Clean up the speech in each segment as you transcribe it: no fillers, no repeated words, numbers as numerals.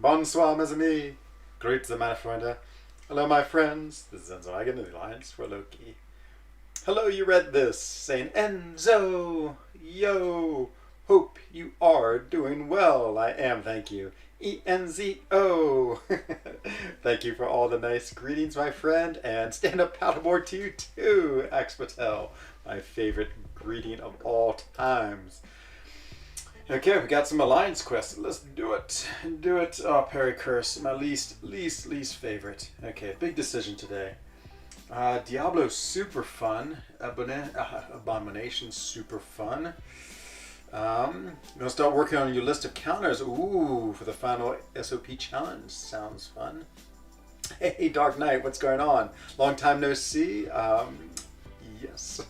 Bonsoir, mes amis. Grüezi, meine Freunde. Hello, my friends. This is Enzo Hagen of the Alliance for Loki. Hello, you read this, saying, Enzo, yo, hope you are doing well. I am, thank you. ENZO. Thank you for all the nice greetings, my friend, and stand up paddleboard to you too, Axpatel, my favorite greeting of all times. Okay, we got some alliance quests. Let's do it. Do it. Oh, Perry Curse, my least favorite. Okay, big decision today. Diablo, super fun. Abomination, super fun. I'm gonna start working on your list of counters. Ooh, for the final SOP challenge. Sounds fun. Hey, Dark Knight, what's going on? Long time no see. Yes.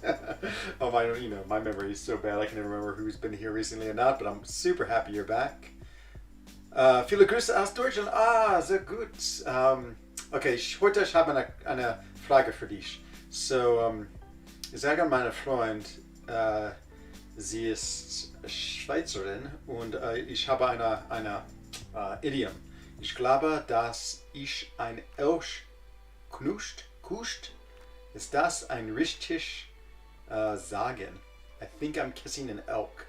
Oh, my memory is so bad I can never remember who's been here recently or not, but I'm super happy you're back. Viele Grüße aus Deutschland. Ah, sehr gut. Okay, heute ich habe eine Frage für dich. So, ich sage meiner Freund, sie ist Schweizerin und ich habe eine Idiom. Ich glaube, dass ich ein Elch kuscht. Ist das ein richtig sagen? I think I'm kissing an elk.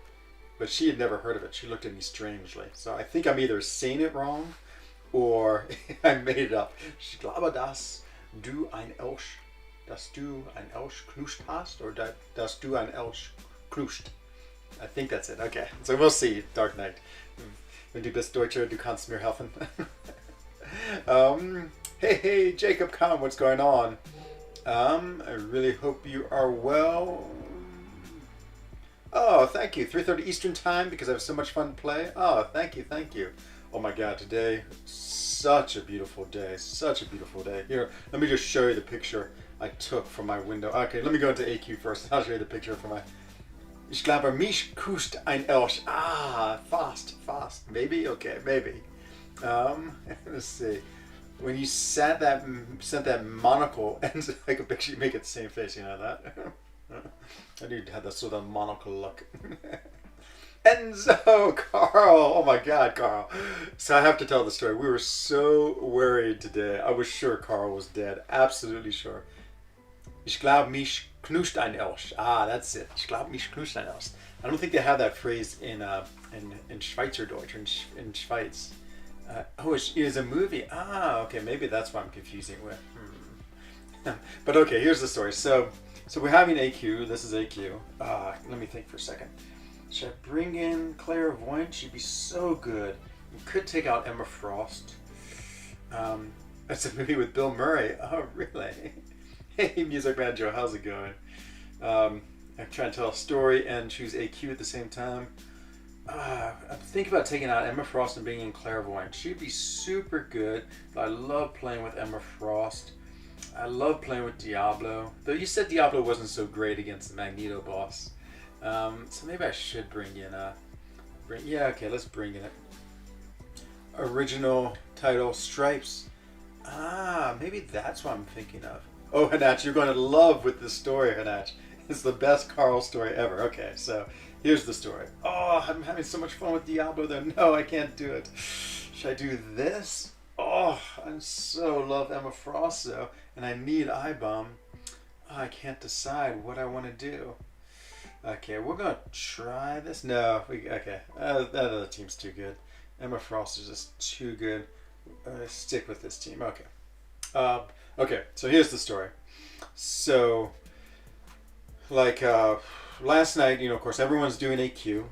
But she had never heard of it. She looked at me strangely. So I think I'm either saying it wrong or I made it up. Ich glaube, dass du ein Elch knuscht hast or dass du ein Elch knuscht. I think that's it. Okay, so we'll see, Dark Knight. Wenn du bist Deutscher, du kannst mir helfen. Hey, Jacob Kahn, what's going on? I really hope you are well. Oh, thank you. 3:30 Eastern Time because I have so much fun to play. Oh, thank you. Oh my God, today, such a beautiful day. Here, let me just show you the picture I took from my window. Okay, let me go into AQ first. I'll show you the picture from my... Ich glaube, mich kuscht ein Elch. Ah, fast. Maybe? Okay, maybe. Let's see. When you sent that monocle, and I could picture you make it the same face, you know that? I need to have that sort of monocle look. Enzo, Carl! Oh my God, Carl. So I have to tell the story. We were so worried today. I was sure Carl was dead. Absolutely sure. Ich glaube, mich knuscht ein Elch. Ah, that's it. Ich glaube, mich knuscht ein Elch. I don't think they have that phrase in Schweizerdeutsch, in Schweiz. It is a movie. Ah, okay, maybe that's what I'm confusing with. But okay, here's the story. So we're having AQ. This is AQ. Let me think for a second. Should I bring in Clairvoyant? She'd be so good. You could take out Emma Frost. It's a movie with Bill Murray. Oh, really? Hey, Music Man Joe, how's it going? I'm trying to tell a story and choose AQ at the same time. I'm thinking about taking out Emma Frost and bringing in Clairvoyant. She'd be super good, but I love playing with Emma Frost. I love playing with Diablo. Though you said Diablo wasn't so great against the Magneto boss. So maybe I should bring in let's bring in it. Original title, Stripes. Maybe that's what I'm thinking of. Oh, Hanach, you're going to love with this story, Hanach. It's the best Carl story ever. Okay, so here's the story. Oh, I'm having so much fun with Diablo though. No, I can't do it. Should I do this? Oh, I so love Emma Frost though, and I need iBomb. Oh, I can't decide what I want to do. Okay, we're going to try this. No, okay. That other team's too good. Emma Frost is just too good. Stick with this team. Okay. Okay, so here's the story. So, last night, of course, everyone's doing AQ.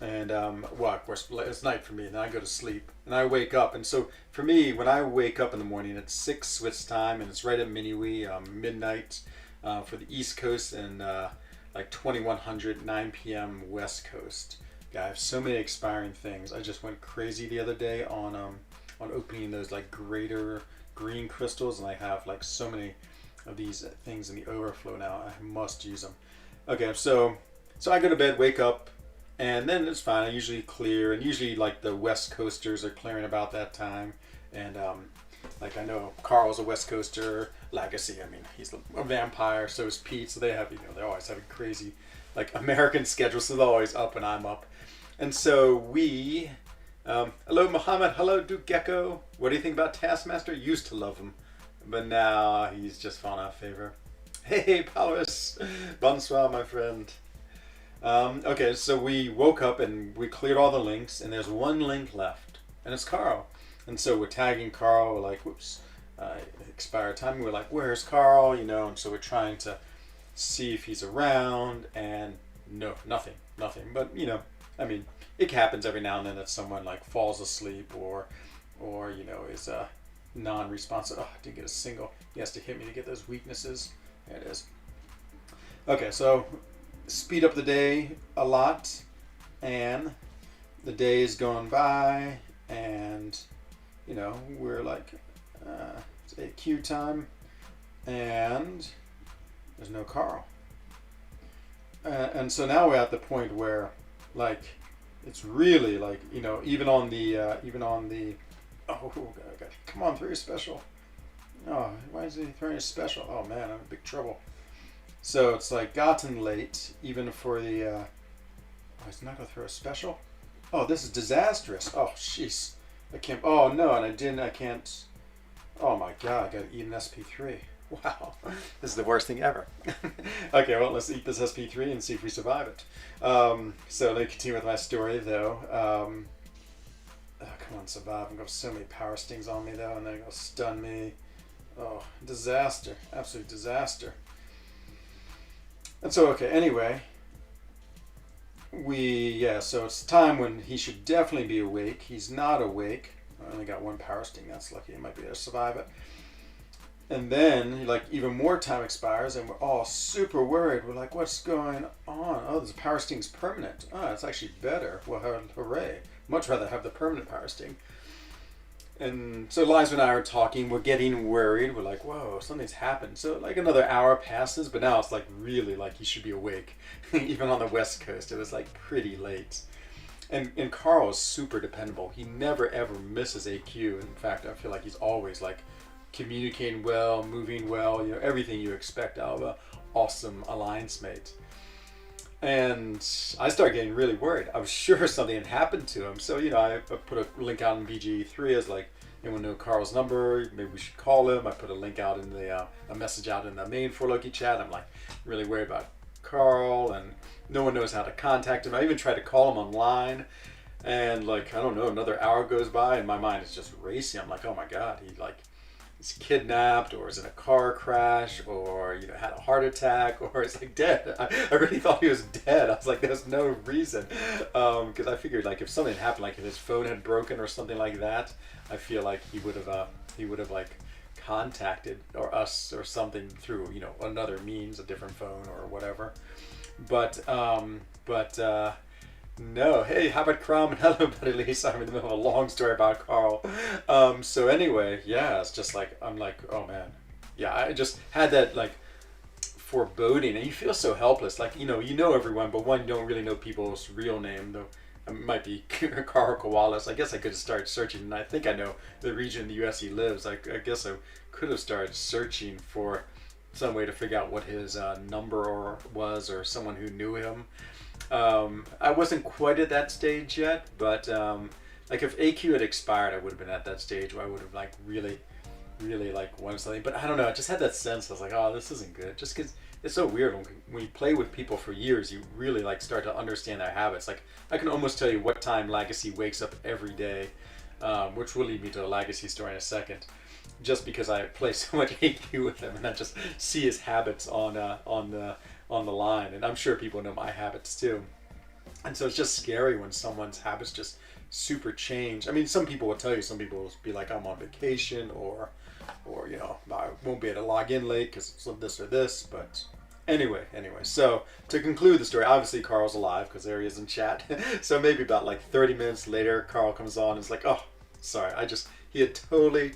And, of course, it's night for me. And then I go to sleep. And I wake up. And so, for me, when I wake up in the morning, it's 6 Swiss time. And it's right at minuit, midnight for the East Coast. And, 2100, 9 p.m. West Coast. Yeah, I have so many expiring things. I just went crazy the other day on opening those, greater green crystals. And I have, so many of these things in the overflow now. I must use them. Okay, so I go to bed, wake up, and then it's fine. I usually clear, and usually the West Coasters are clearing about that time. And I know Carl's a West Coaster, Legacy. I mean, he's a vampire. So is Pete. So they have, they're always having crazy, American schedules. So they're always up, and I'm up. And so we Hello, Muhammad. Hello, Duke Gecko. What do you think about Taskmaster? Used to love him, but now he's just fallen out of favor. Hey, Paulus. Bonsoir, my friend. Okay, so we woke up and we cleared all the links, and there's one link left, and it's Carl. And so we're tagging Carl. We're like, whoops, expired time. We're like, where's Carl? You know, and so we're trying to see if he's around, and no, nothing. But you know, I mean, it happens every now and then that someone like falls asleep or you know is non-responsive. Oh, I didn't get a single. He has to hit me to get those weaknesses. There it is. Okay, so speed up the day a lot, and the day is going by, and you know we're like it's AQ time, and there's no Carl. And so now we're at the point where, like, it's really like, you know, even on the oh God, come on, throw your special. Oh, why is he throwing a special? Oh man, I'm in big trouble. So it's like gotten late, even for the. Oh, he's not gonna throw a special. Oh, this is disastrous. Oh, jeez, I can't. Oh no, and I didn't. I can't. Oh my God, I gotta eat an SP3. Wow, this is the worst thing ever. Okay, well, let's eat this SP3 and see if we survive it. So let me continue with my story, though. Oh, come on, survive. I've got so many power stings on me, though, and they're going to stun me. Oh, disaster. Absolute disaster. And so, okay, anyway. So it's time when he should definitely be awake. He's not awake. I only got one power sting. That's lucky. He might be able to survive it. And then, like, even more time expires, and we're all super worried. We're like, what's going on? Oh, this power sting's permanent. Oh, it's actually better. Well, hooray. Much rather have the permanent power sting. And so Liza and I are talking. We're getting worried. We're like, whoa, something's happened. So, like, another hour passes, but now it's, like, really, like, he should be awake. Even on the West Coast, it was, like, pretty late. And Carl is super dependable. He never, ever misses AQ. In fact, I feel like he's always, like, communicating well, moving well, you know, everything you expect out of an awesome alliance mate. And I started getting really worried. I was sure something had happened to him. So, you know, I put a link out in BG3 as like, anyone know Carl's number? Maybe we should call him. I put a link out in the, a message out in the main for Loki chat. I'm like really worried about Carl, and no one knows how to contact him. I even tried to call him online, and like, I don't know, another hour goes by and my mind is just racing. I'm like, oh my God, he's kidnapped, or is in a car crash, or you know had a heart attack, or is like dead. I really thought he was dead. I was like, there's no reason, because I figured like if something had happened, like if his phone had broken or something like that, I feel like he would have like contacted or us or something through, you know, another means, a different phone or whatever. But no. Hey, how about Crom? And hello, buddy Lisa. I'm in the middle of a long story about Carl. So anyway, yeah, it's just like, I'm like, oh man. Yeah, I just had that like foreboding, and you feel so helpless. Like, you know everyone, but one, you don't really know people's real name, though. It might be Carl Kowalis. I guess I could have started searching, and I think I know the region in the U.S. he lives. I guess I could have started searching for some way to figure out what his number was, or someone who knew him. I wasn't quite at that stage yet, but like if AQ had expired, I would have been at that stage where I would have like really like wanted something. But I don't know, I just had that sense. I was like, oh, this isn't good. Just because it's so weird when you play with people for years, you really like start to understand their habits. Like I can almost tell you what time Legacy wakes up every day, which will lead me to a Legacy story in a second. Just because I play so much AQ with him, and I just see his habits on the line, and I'm sure people know my habits too. And so it's just scary when someone's habits just super change. I mean, some people will tell you, some people will be like, I'm on vacation, or you know, I won't be able to log in late because it's this or this. But anyway, so to conclude the story, obviously Carl's alive because there he is in chat. So maybe about like 30 minutes later, Carl comes on and is like, oh, sorry, he had totally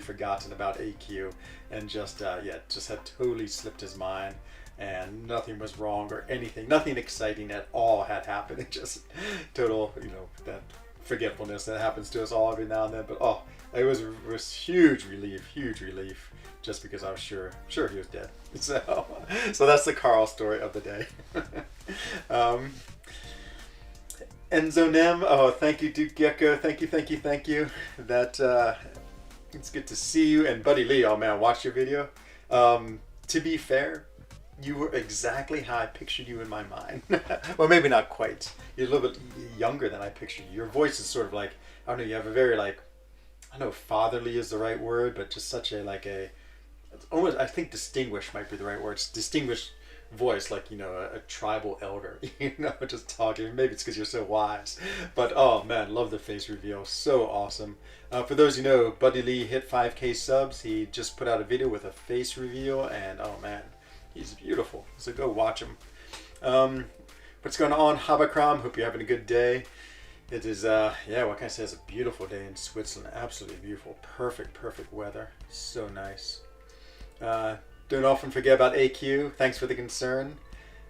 forgotten about AQ, and just had totally slipped his mind, and nothing was wrong or anything, nothing exciting at all had happened. It just total, you know, that forgetfulness that happens to us all every now and then. But oh, it was huge relief, just because I was sure he was dead. So that's the Carl story of the day. Enzonem. Oh, thank you, Duke Gecko. Thank you, thank you, thank you. That it's good to see you. And Buddy Lee, oh man, I watched your video. To be fair, you were exactly how I pictured you in my mind. Well, maybe not quite. You're a little bit younger than I pictured you. Your voice is sort of like, I don't know, you have a very like, I don't know if fatherly is the right word, but just such a like a, it's almost, I think distinguished might be the right word. It's distinguished voice, like, you know, a tribal elder, you know, just talking. Maybe it's because you're so wise. But oh man, love the face reveal. So awesome. For those who know, Buddy Lee hit 5K subs. He just put out a video with a face reveal, and oh man, he's beautiful. So go watch him. What's going on, Habakram? Hope you're having a good day. It is, yeah, what can I say? It's a beautiful day in Switzerland. Absolutely beautiful. Perfect, perfect weather. So nice. Don't often forget about AQ. Thanks for the concern.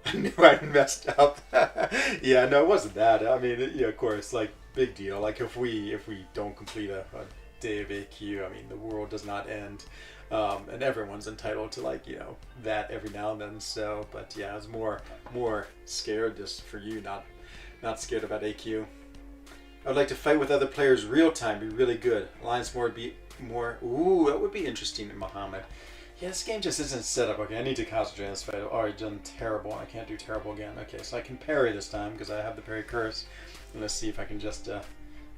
I knew I messed up. Yeah, no, it wasn't that. I mean, yeah, of course, like, big deal. Like, if we don't complete a day of AQ, I mean, the world does not end. And everyone's entitled to, like, you know, that every now and then. So, but yeah, I was more scared just for you, not scared about AQ. I would like to fight with other players real time, be really good. Alliance mode be more. Ooh, that would be interesting, Muhammad. Yeah, this game just isn't set up. Okay, I need to concentrate on this fight. I've already done terrible. I can't do terrible again. Okay, so I can parry this time because I have the parry curse. And let's see if I can just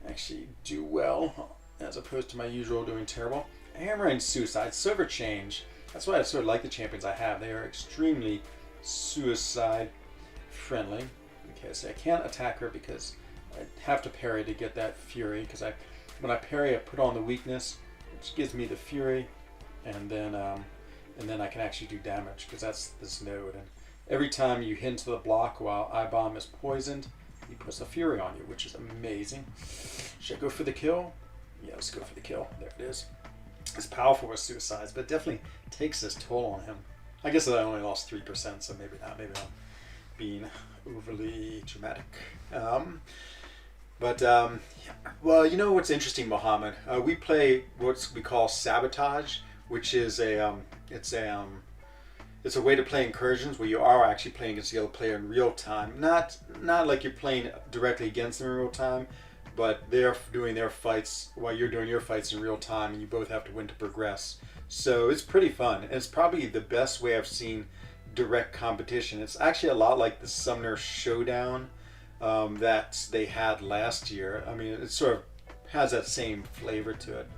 actually do well as opposed to my usual doing terrible. Hammer and Suicide. Silver Change. That's why I sort of like the champions I have. They are extremely suicide friendly. Okay, so I can't attack her because I have to parry to get that fury. Because when I parry, I put on the weakness, which gives me the fury. And then I can actually do damage because that's this node. And every time you hit into the block while I-Bomb is poisoned, he puts a fury on you, which is amazing. Should I go for the kill? Yeah, let's go for the kill. There it is. It's powerful with suicides, but it definitely takes this toll on him. I guess I only lost 3%, so maybe not. Maybe I'm being overly dramatic. Yeah. Well, you know what's interesting, Mohammed? We play what we call sabotage, which is it's a way to play incursions where you are actually playing against the other player in real time. Not like you're playing directly against them in real time, but they're doing their fights while you're doing your fights in real time, and you both have to win to progress. So it's pretty fun, and it's probably the best way I've seen direct competition. It's actually a lot like the Sumner Showdown that they had last year. I mean, it sort of has that same flavor to it.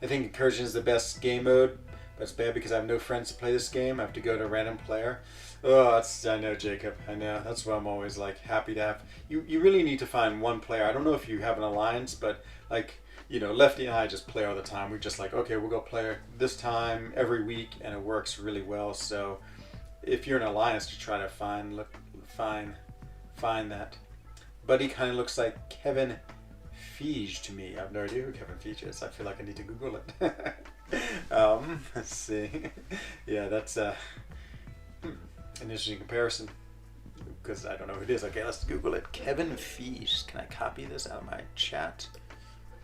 I think Incursion is the best game mode, but it's bad because I have no friends to play this game. I have to go to a random player. Oh, I know, Jacob. I know. That's why I'm always like happy to have. You really need to find one player. I don't know if you have an alliance, but like, you know, Lefty and I just play all the time. We're just like, okay, we'll go play this time every week, and it works really well. So if you're an alliance, to try to find that. Buddy kind of looks like Kevin Feige to me. I have no idea who Kevin Feige is. I feel like I need to Google it. Let's see. Yeah, that's an interesting comparison because I don't know who it is. Okay, let's Google it. Kevin Feige. Can I copy this out of my chat?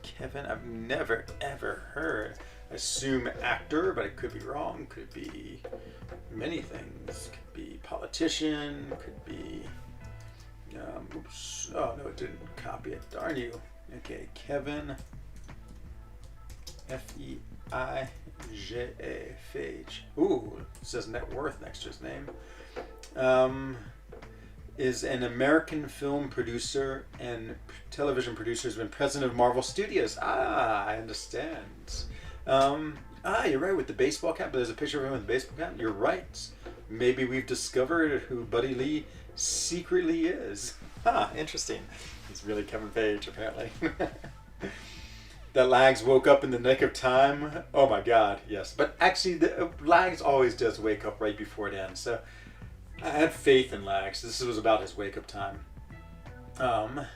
Kevin, I've never ever heard. I assume actor, but it could be wrong. Could be many things. Could be politician. Could be. Oops. Oh no, it didn't copy it. Darn you. Okay, Kevin Feija. Feige. Ooh, it says net worth next to his name. Is an American film producer and television producer. Has been president of Marvel Studios. Ah, I understand. You're right with the baseball cap. But there's a picture of him with the baseball cap. You're right. Maybe we've discovered who Buddy Lee secretly is. Interesting. He's really Kevin Feige, apparently. That Lags woke up in the nick of time. Oh my god, yes. But actually, Lags always does wake up right before it ends. So I had faith in Lags. This was about his wake up time. And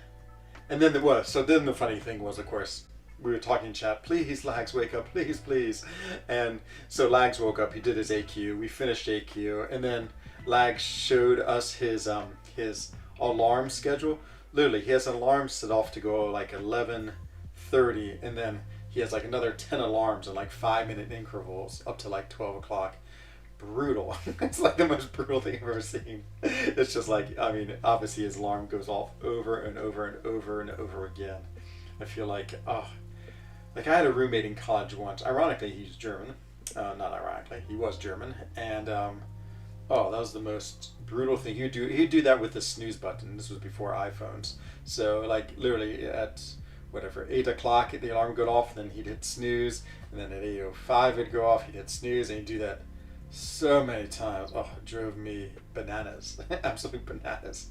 then then the funny thing was, of course, we were talking in chat, please Lags wake up, please, please. And so Lags woke up, he did his AQ, we finished AQ, and then Lags showed us his alarm schedule. Literally, he has an alarm set off to go like 11:30, and then he has like another 10 alarms in like 5-minute intervals up to like 12 o'clock. brutal. It's like the most brutal thing I've ever seen. It's just like, I mean, obviously his alarm goes off over and over and over and over again. I feel like, oh, like I had a roommate in college once. Ironically, he's German. Not ironically, he was German, and oh, that was the most brutal thing. He'd do that with the snooze button. This was before iPhones. So like literally at whatever 8 o'clock, the alarm would go off, and then he'd hit snooze, and then at 8:05 it'd go off. He'd hit snooze, and he'd do that so many times. Oh, it drove me bananas, absolute bananas.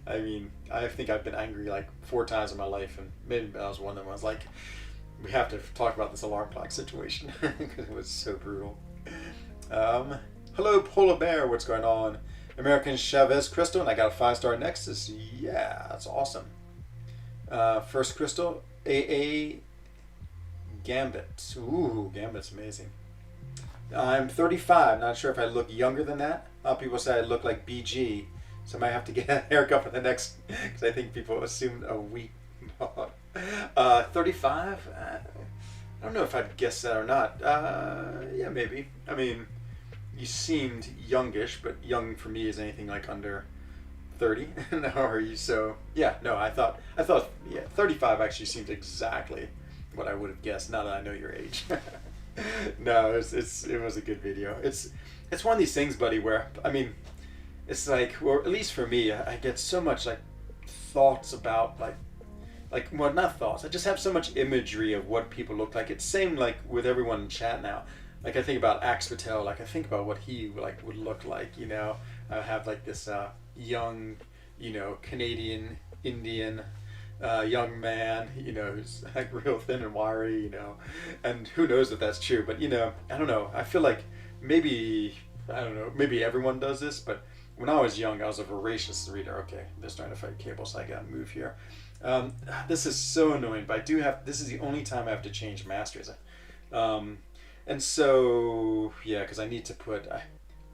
I mean, I think I've been angry like 4 times in my life, and maybe that was one of them. I was like, we have to talk about this alarm clock situation because it was so brutal. Hello, Polar Bear. What's going on? American Chavez Crystal, and I got a 5-star Nexus. Yeah, that's awesome. First Crystal, AA Gambit. Ooh, Gambit's amazing. I'm 35. Not sure if I look younger than that. People say I look like BG, so I might have to get a haircut for the next, because I think people assume a week. 35? I don't know if I'd guess that or not. Yeah, maybe. I mean, you seemed youngish, but young for me is anything like under 30. Or you? So yeah, no, I thought yeah, 35 actually seemed exactly what I would have guessed. Now that I know your age. No, it was a good video. It's one of these things, buddy, where I mean, it's like, or at least for me, I get so much like thoughts about like well, not thoughts. I just have so much imagery of what people look like. It's same like with everyone in chat now. Like I think about Axe Patel, like I think about what he like would look like, you know. I have like this young, you know, Canadian Indian young man, you know, who's like real thin and wiry, you know. And who knows if that's true, but you know, I don't know. I feel like maybe, I don't know, maybe everyone does this, but when I was young, I was a voracious reader. Okay, they're starting to fight cable, so I gotta move here. This is so annoying, but I do have, this is the only time I have to change masters. And so, yeah, because I need to put,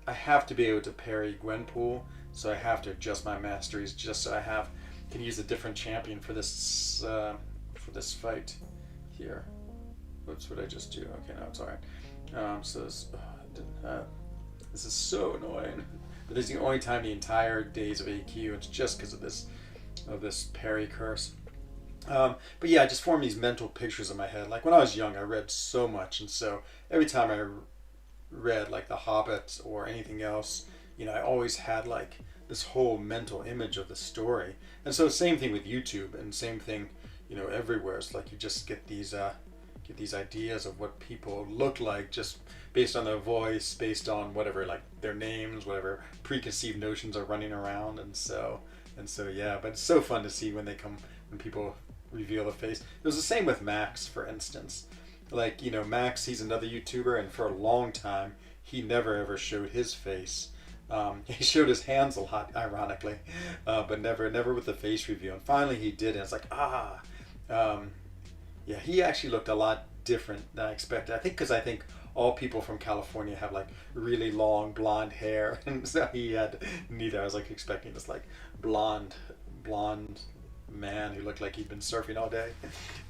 I have to be able to parry Gwenpool, so I have to adjust my masteries just so I can use a different champion for this fight here. Whoops, what did I just do? Okay, no, it's alright. So this is so annoying. But this is the only time the entire days of AQ, it's just because of this parry curse. But yeah, I just formed these mental pictures in my head. Like when I was young, I read so much, and so every time I read like The Hobbit or anything else, you know, I always had like this whole mental image of the story. And so same thing with YouTube, and same thing, you know, everywhere. It's like you just get these ideas of what people look like just based on their voice, based on whatever, like their names, whatever preconceived notions are running around, and so yeah. But it's so fun to see when people reveal the face. It was the same with Max, for instance. Like, you know, Max, he's another YouTuber, and for a long time he never ever showed his face. He showed his hands a lot, ironically, but never with the face reveal. And finally he did, and it's like, yeah, he actually looked a lot different than I expected. I think all people from California have like really long blonde hair, and so he had neither. I was like expecting this like blonde man who looked like he'd been surfing all day.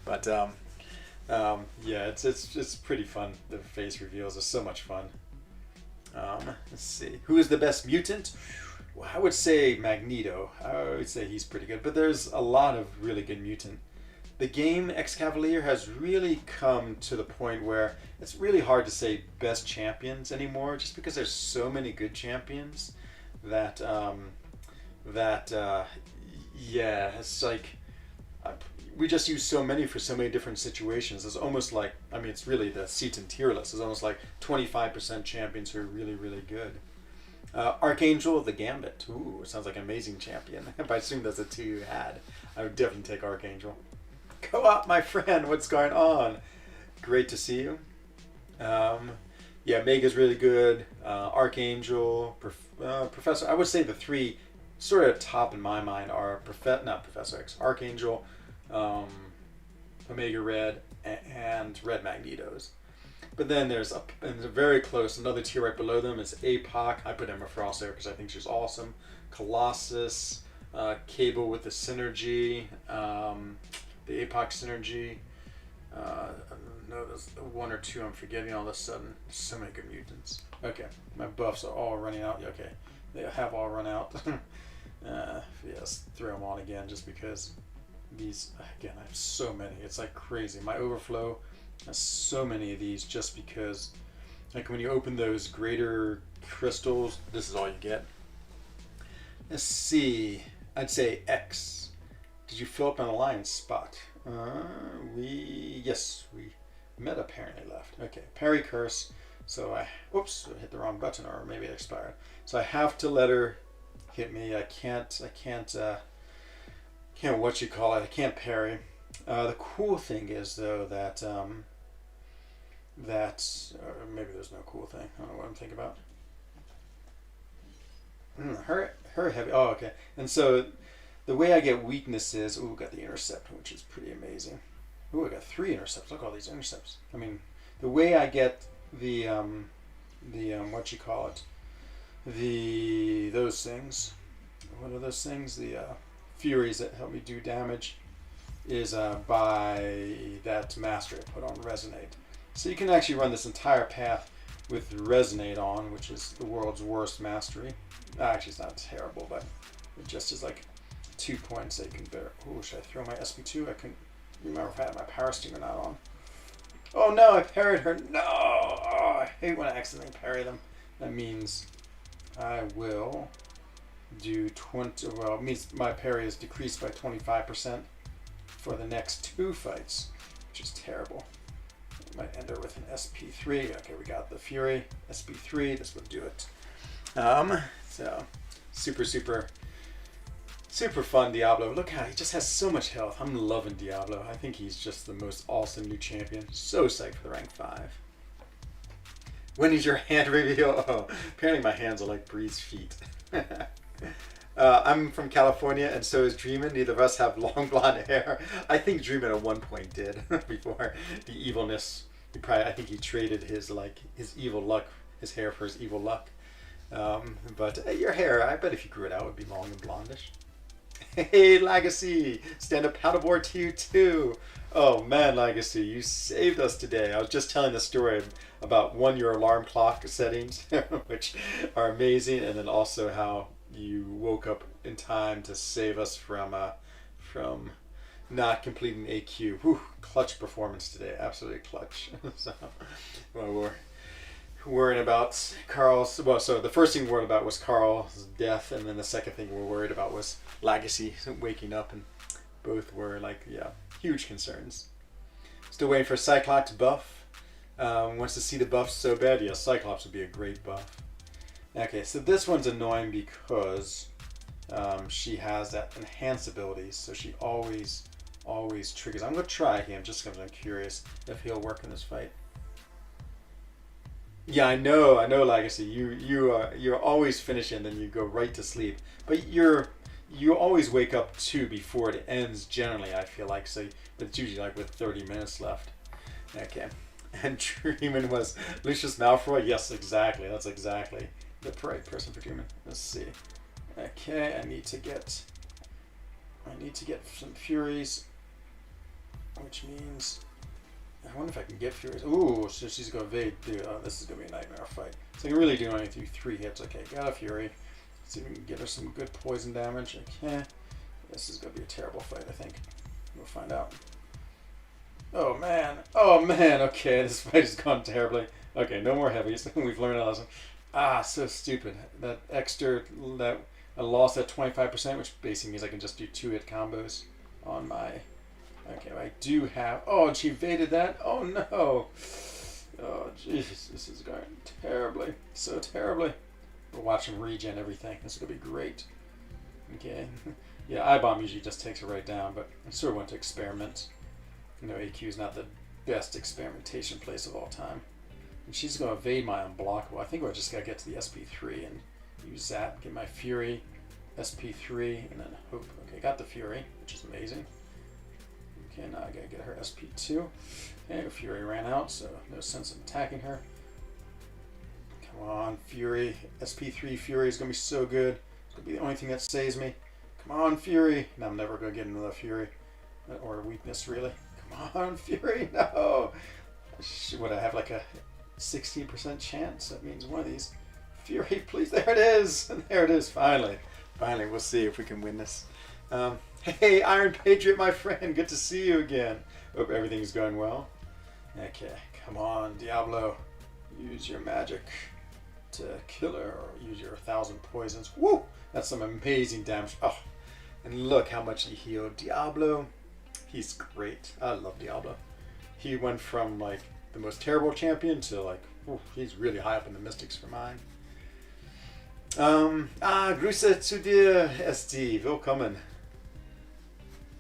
But yeah, it's pretty fun. The face reveals are so much fun. Let's see, who is the best mutant? Well, I would say Magneto. I would say he's pretty good, but there's a lot of really good mutant. The game X-Cavalier has really come to the point where it's really hard to say best champions anymore, just because there's so many good champions that yeah, it's like we just use so many for so many different situations. It's almost like, I mean, it's really the seat and tier list. It's almost like 25% champions who are really, really good. Archangel the Gambit. Ooh, sounds like an amazing champion. If I assume that's a 2 you had, I would definitely take Archangel. Co-op, my friend, what's going on? Great to see you. Yeah, Mega's really good. Archangel, Professor. I would say the 3 sort of top in my mind are not Professor X, Archangel, Omega Red, and Red Magnetos. But then there's very close, another tier right below them is APOC. I put Emma Frost there because I think she's awesome. Colossus, Cable with the synergy, the APOC synergy. know there's one or two I'm forgetting all of a sudden. There's so many good mutants. Okay, my buffs are all running out. Okay, they have all run out. Yes, throw them on again just because these, again, I have so many. It's like crazy. My overflow has so many of these just because, like when you open those greater crystals, this is all you get. Let's see. I'd say X. Did you fill up an alliance spot? Yes, we met apparently left. Okay, parry curse. So whoops, I hit the wrong button, or maybe it expired. So I have to let her hit me. I can't what you call it. I can't parry. The cool thing is though that maybe there's no cool thing. I don't know what I'm thinking about. Her heavy. Oh, okay. And so the way I get weaknesses. Ooh, got the intercept, which is pretty amazing. Ooh, I got 3 intercepts. Look at all these intercepts. I mean, the way I get the what you call it, those things. What are those things? The furies that help me do damage is by that mastery I put on resonate. So you can actually run this entire path with resonate on, which is the world's worst mastery. Actually, it's not terrible, but it just is like 2 points that you can bear. Oh, should I throw my SP2? I couldn't remember if I had my power stinger not on. Oh no, I parried her. No! Oh, I hate when I accidentally parry them. That means I will do 20. Well, it means my parry is decreased by 25% for the next 2 fights, which is terrible. I might end her with an SP3. Okay, we got the Fury. SP3, this will do it. So, super fun Diablo. Look how he just has so much health. I'm loving Diablo. I think he's just the most awesome new champion. So psyched for the rank 5. When is your hand reveal? Oh, apparently my hands are like Bree's feet. I'm from California, and so is Dreamin. Neither of us have long blonde hair. I think Dreamin at one point did before the evilness. I think he traded his evil luck, his hair for his evil luck. But your hair, I bet if you grew it out, it would be long and blondish. Hey, Legacy! Stand up paddleboard to you too. Oh man, Legacy, you saved us today. I was just telling the story about your alarm clock settings, which are amazing, and then also how you woke up in time to save us from not completing AQ. Whew, clutch performance today, absolutely clutch. So, well, we're worrying about Carl's. Well, so the first thing we worried about was Carl's death, and then the second thing we were worried about was Legacy waking up, and both were huge concerns. Still waiting for Cyclops buff. Wants to see the buff so bad. Yeah, Cyclops would be a great buff. Okay, so this one's annoying because she has that enhance ability, so she always triggers. I'm gonna try him just because I'm curious if he'll work in this fight. Yeah, I know, Legacy. You're always finishing, then you go right to sleep. But you always wake up too before it ends. Generally, I feel like so. But it's usually like with 30 minutes left. Okay. And Dreamin was Lucius Malfoy. Yes, exactly. That's exactly the right person for Dreamin. Let's see. Okay, I need to get some Furies, which means. I wonder if I can get Furies. Ooh, so she's going to evade. Dude, oh, this is going to be a nightmare fight. So I can really do only through 3 hits. Okay, got a Fury. Let's see if we can get her some good poison damage. Okay. This is going to be a terrible fight, I think. We'll find out. Oh, man. Oh, man. Okay, this fight has gone terribly. Okay, no more heavies. We've learned a lesson. Ah, so stupid. That extra, that I lost that 25%, which basically means I can just do 2-hit combos on my... Okay, I do have... Oh, and she evaded that? Oh, no. Oh, jeez. This is going terribly. So terribly. We'll watch him regen everything. This is going to be great. Okay. Yeah, I-Bomb usually just takes her right down, but I sort of want to experiment. You know, AQ is not the best experimentation place of all time. And she's going to evade my unblockable. I think I just got to get to the SP3 and use that. Get my Fury, SP3, and then hope. Okay, got the Fury, which is amazing. Okay, now I gotta get her SP2. Okay, her Fury ran out, so no sense in attacking her. Come on, Fury. SP3 Fury is gonna be so good. It's gonna be the only thing that saves me. Come on, Fury. Now I'm never gonna get another Fury. Or a weakness, really. Come on, Fury. No! Would I have like a 16% chance? That means one of these. Fury, please. There it is. There it is. Finally. Finally, we'll see if we can win this. Hey, Iron Patriot, my friend. Good to see you again. Hope everything's going well. Okay, come on, Diablo. Use your magic to kill her, or use your 1,000 poisons. Woo! That's some amazing damage. Oh, and look how much he healed. Diablo, he's great. I love Diablo. He went from like the most terrible champion to like, ooh, he's really high up in the mystics for mine. Grüße zu dir, SD. Willkommen.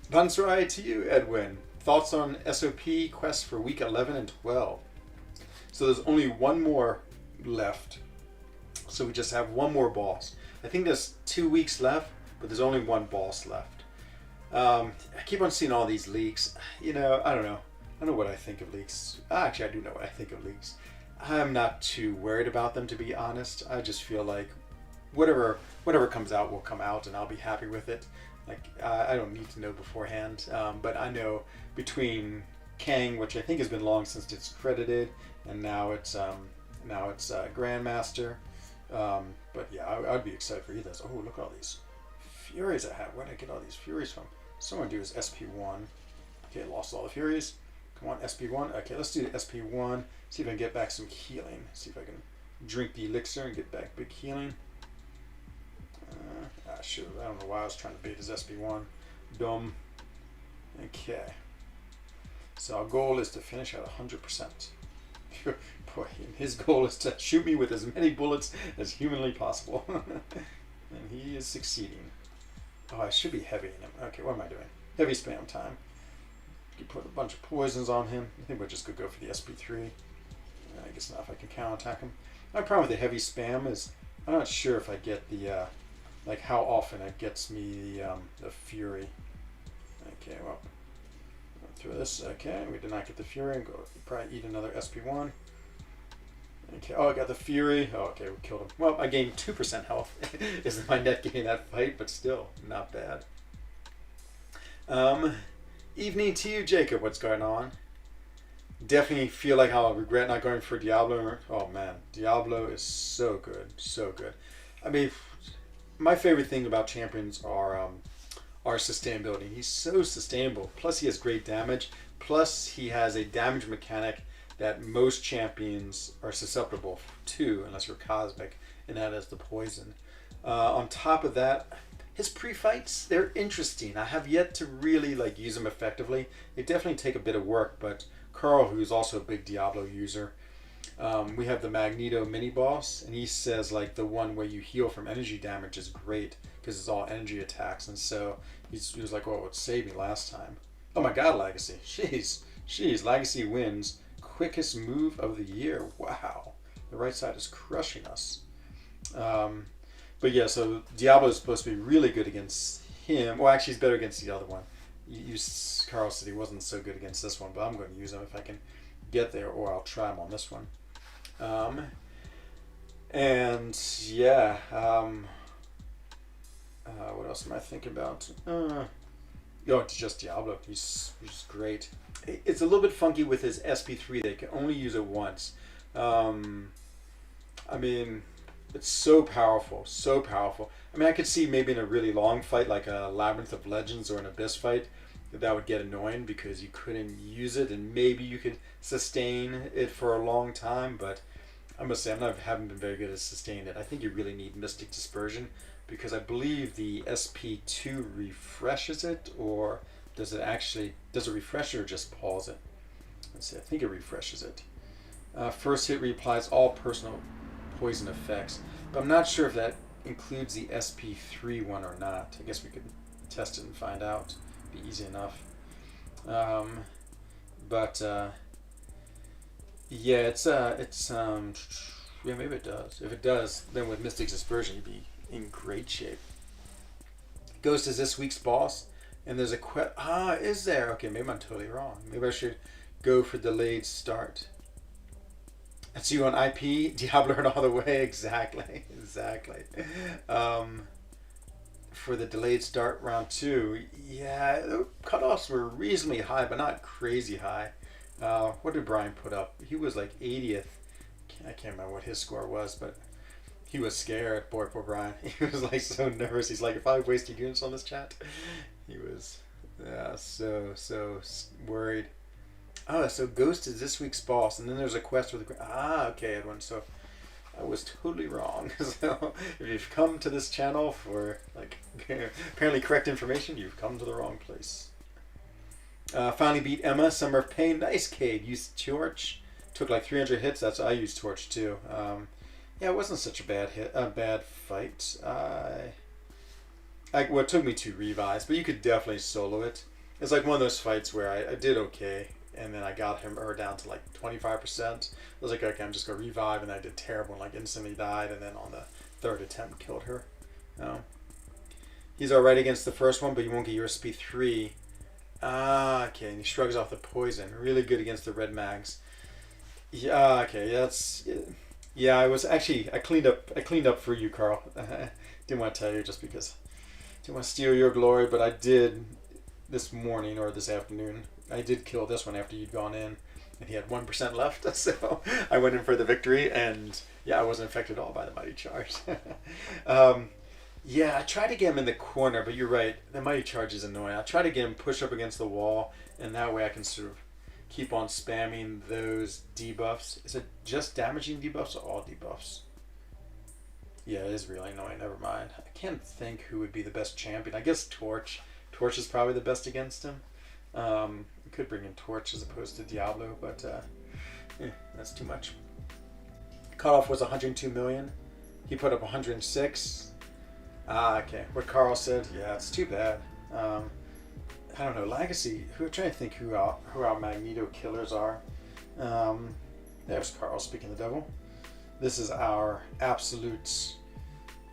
Banzai to you, Edwin. Thoughts on SOP quests for week 11 and 12. So there's only one more left. So we just have one more boss. I think there's 2 weeks left, but there's only one boss left. I keep on seeing all these leaks. You know, I don't know. I don't know what I think of leaks. Actually, I do know what I think of leaks. I'm not too worried about them, to be honest. I just feel like whatever comes out will come out, and I'll be happy with it. Like, I don't need to know beforehand, but I know between Kang, which I think has been long since it's credited, and now it's Grandmaster. But yeah, I'd be excited for either. Oh, look at all these Furies I have. Where did I get all these Furies from? Someone do is SP1. Okay, lost all the Furies. Come on, SP1. Okay, let's do the SP1. See if I can get back some healing. See if I can drink the elixir and get back big healing. Shoot, I don't know why I was trying to bait his SP1. Dumb. Okay. So our goal is to finish at 100%. Boy, his goal is to shoot me with as many bullets as humanly possible. And he is succeeding. Oh, I should be heavy in him. Okay, what am I doing? Heavy spam time. You put a bunch of poisons on him. I think we're just going to go for the SP3. I guess not if I can counterattack him. My problem with the heavy spam is I'm not sure if I get the... like how often it gets me the Fury. Okay, well, through this. Okay, we did not get the Fury. Go probably eat another SP1. Okay, oh, I got the Fury. Oh, okay, we killed him. Well, I gained 2% health. Isn't my net gain that fight, but still not bad. Evening to you, Jacob. What's going on? Definitely feel like I'll regret not going for Diablo. Oh man, Diablo is so good, so good. I mean, my favorite thing about champions are sustainability. He's so sustainable. Plus, he has great damage. Plus, he has a damage mechanic that most champions are susceptible to, unless you're cosmic, and that is the poison. On top of that, his pre-fights, they're interesting. I have yet to really like use them effectively. They definitely take a bit of work, but Carl, who's also a big Diablo user, we have the Magneto mini boss, and he says like the one where you heal from energy damage is great because it's all energy attacks, and so he was like, "Oh, it saved me last time." Oh my God, Legacy! Jeez, Legacy wins quickest move of the year. Wow, the right side is crushing us. But yeah, so Diablo is supposed to be really good against him. Well, actually, he's better against the other one. Carl said he wasn't so good against this one, but I'm going to use him if I can get there, or I'll try him on this one. And yeah, what else am I thinking about? It's just Diablo. He's great. It's a little bit funky with his SP3. They can only use it once. I mean, it's so powerful, so powerful. I mean, I could see maybe in a really long fight, like a Labyrinth of Legends or an Abyss fight, that would get annoying because you couldn't use it, and maybe you could sustain it for a long time, but I must say haven't been very good at sustaining it. I think you really need Mystic Dispersion because I believe the SP2 refreshes it, or does it refresh it or just pause it? Let's see, I think it refreshes it. First hit reapplies all personal poison effects, but I'm not sure if that includes the SP3 one or not. I guess we could test it and find out. Be easy enough. Yeah, maybe it does. If it does, then with Mystic Dispersion, you'd be in great shape. Ghost is this week's boss, and there's a quest. Is there? Okay, maybe I'm totally wrong. Maybe I should go for delayed start. That's you on IP, Diablo and all the way. Exactly. For the delayed start round 2, yeah, the cutoffs were reasonably high, but not crazy high. What did Brian put up? He was like 80th. I can't remember what his score was, but he was scared. Boy, poor Brian. He was like so nervous. He's like, if I wasted units on this chat, he was so worried. Oh, so Ghost is this week's boss, and then there's a quest with okay, Edwin. So I was totally wrong. So if you've come to this channel for like apparently correct information, you've come to the wrong place. Finally beat Emma. Summer of Pain. Nice, Cade. Used Torch. Took like 300 hits. I used Torch too. Yeah, it wasn't such a bad fight. Well, it took me 2 revives, but you could definitely solo it. It's like one of those fights where I did okay, and then I got her down to like 25%. I was like, okay, I'm just gonna revive, and I did terrible and like instantly died, and then on the 3rd attempt killed her. He's alright against the first one, but you won't get your SP 3. Okay, and he shrugs off the poison. Really good against the red mags. Yeah, okay, that's... Yeah, I cleaned up for you, Carl. Didn't want to tell you just because I didn't want to steal your glory, but I did this morning or this afternoon. I did kill this one after you'd gone in, and he had 1% left, so I went in for the victory, and yeah, I wasn't affected at all by the Mighty Charge. Yeah, I tried to get him in the corner, but you're right. The Mighty Charge is annoying. I try to get him pushed up against the wall, and that way I can sort of keep on spamming those debuffs. Is it just damaging debuffs or all debuffs? Yeah, it is really annoying. Never mind. I can't think who would be the best champion. I guess Torch. Torch is probably the best against him. We could bring in Torch as opposed to Diablo, but that's too much. Cutoff was 102 million. He put up 106. Okay. What Carl said, yeah, it's too bad. I don't know. Legacy. I'm trying to think who our Magneto killers are. There's Carl speaking the devil. This is our absolute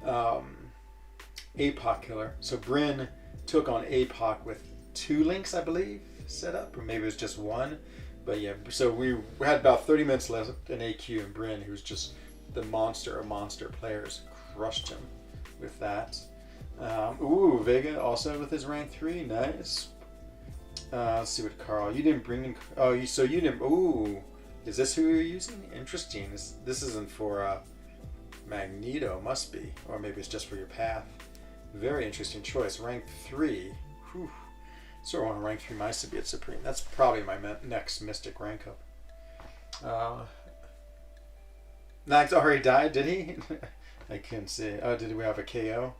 APOC killer. So Bryn took on APOC with 2 links, I believe, set up, or maybe it was just 1. But yeah, so we had about 30 minutes left, and AQ and Bryn, who's just the monster of monster players, crushed him with that. Vega also with his rank 3, nice. Let's see what Carl, you didn't bring in, so you didn't, is this who you're using? Interesting. This isn't for Magneto, must be, or maybe it's just for your path. Very interesting choice. Rank 3, whew. So I want to rank 3 my Symbiote Supreme. That's probably my next Mystic rank up. Nags already died, did he? I couldn't see. Oh, did we have a KO?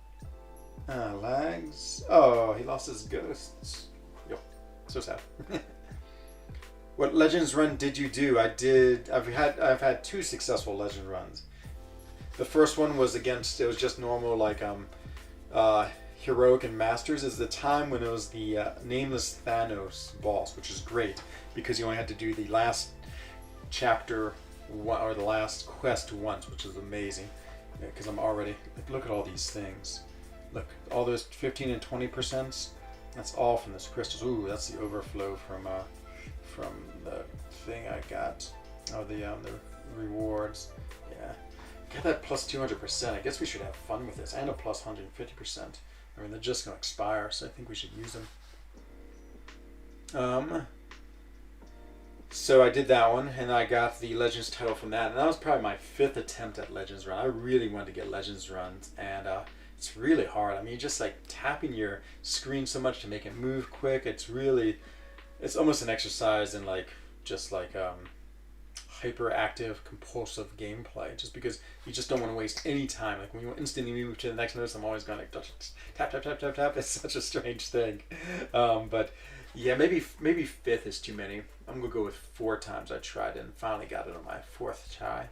Lags. Oh, he lost his ghosts. Yep. So sad. What Legends run did you do? I've had 2 successful Legend runs. The first one was it was just normal like Heroic and Masters. Is the time when it was the Nameless Thanos boss, which is great because you only had to do the last chapter or the last quest once, which is amazing. Because I'm already, look at all these things. Look, all those 15 and 20%. That's all from this crystals. Ooh, that's the overflow from the thing I got. Oh, the rewards. Yeah, got that plus 200%. I guess we should have fun with this, and a plus 150%. I mean, they're just gonna expire, so I think we should use them. So I did that one, and I got the Legends title from that, and that was probably my 5th attempt at Legends run. I really wanted to get Legends runs, and it's really hard. I mean, just like tapping your screen so much to make it move quick. It's almost an exercise in hyperactive, compulsive gameplay. Just because you just don't want to waste any time. Like when you instantly move to the next notice, I'm always going like tap tap tap tap tap. It's such a strange thing, but. Yeah, maybe 5th is too many. I'm gonna go with 4 times I tried it and finally got it on my 4th try.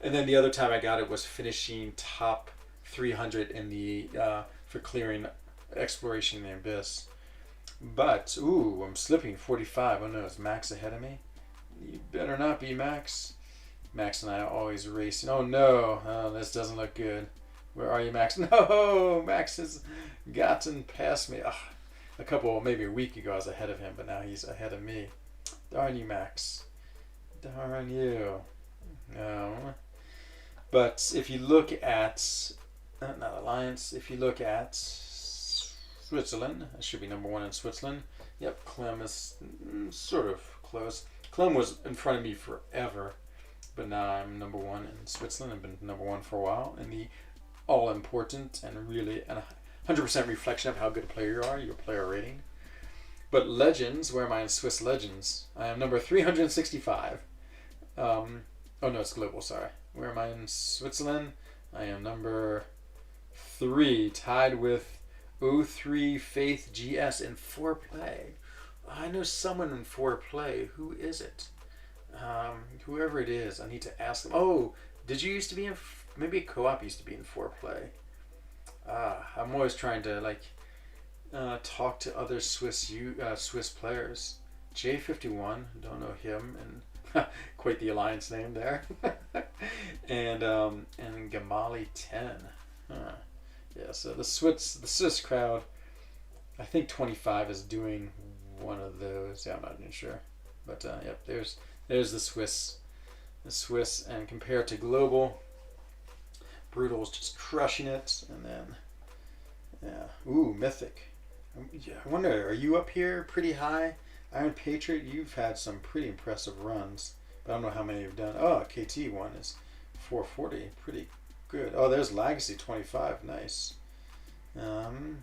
And then the other time I got it was finishing top 300 in the for clearing Exploration in the Abyss. But I'm slipping 45. Oh no, is Max ahead of me? You better not be, Max. Max and I are always racing. Oh no, this doesn't look good. Where are you, Max? No, Max has gotten past me. Ugh. Maybe a week ago I was ahead of him, but now he's ahead of me. Darn you, Max. Darn you. No. But if you look at, not Alliance, if you look at Switzerland, I should be number 1 in Switzerland. Yep, Clem is sort of close. Cologne was in front of me forever, but now I'm number one in Switzerland. I've been number one for a while in the all important and really and 100% reflection of how good a player you are, your player rating. But Legends, where am I in Swiss Legends? I am number 365. Oh no, it's global, sorry. Where am I in Switzerland? I am number 3, tied with O3 Faith GS in 4Play. I know someone in 4Play. Who is it? Whoever it is, I need to ask them. Oh, did you used to be in... Maybe Co-op used to be in 4Play. I'm always trying to talk to other Swiss players. J51, don't know him, and quite the alliance name there. and Gamali 10. Yeah, so the Swiss crowd, I think 25 is doing one of those. Yeah, I'm not even sure, but yep, there's the Swiss, and compared to global, Brutal's just crushing it, and then yeah, ooh, Mythic. Yeah, I wonder, are you up here pretty high? Iron Patriot, you've had some pretty impressive runs, but I don't know how many you've done. Oh, KT one is 440, pretty good. Oh, there's Legacy 25, nice. Let's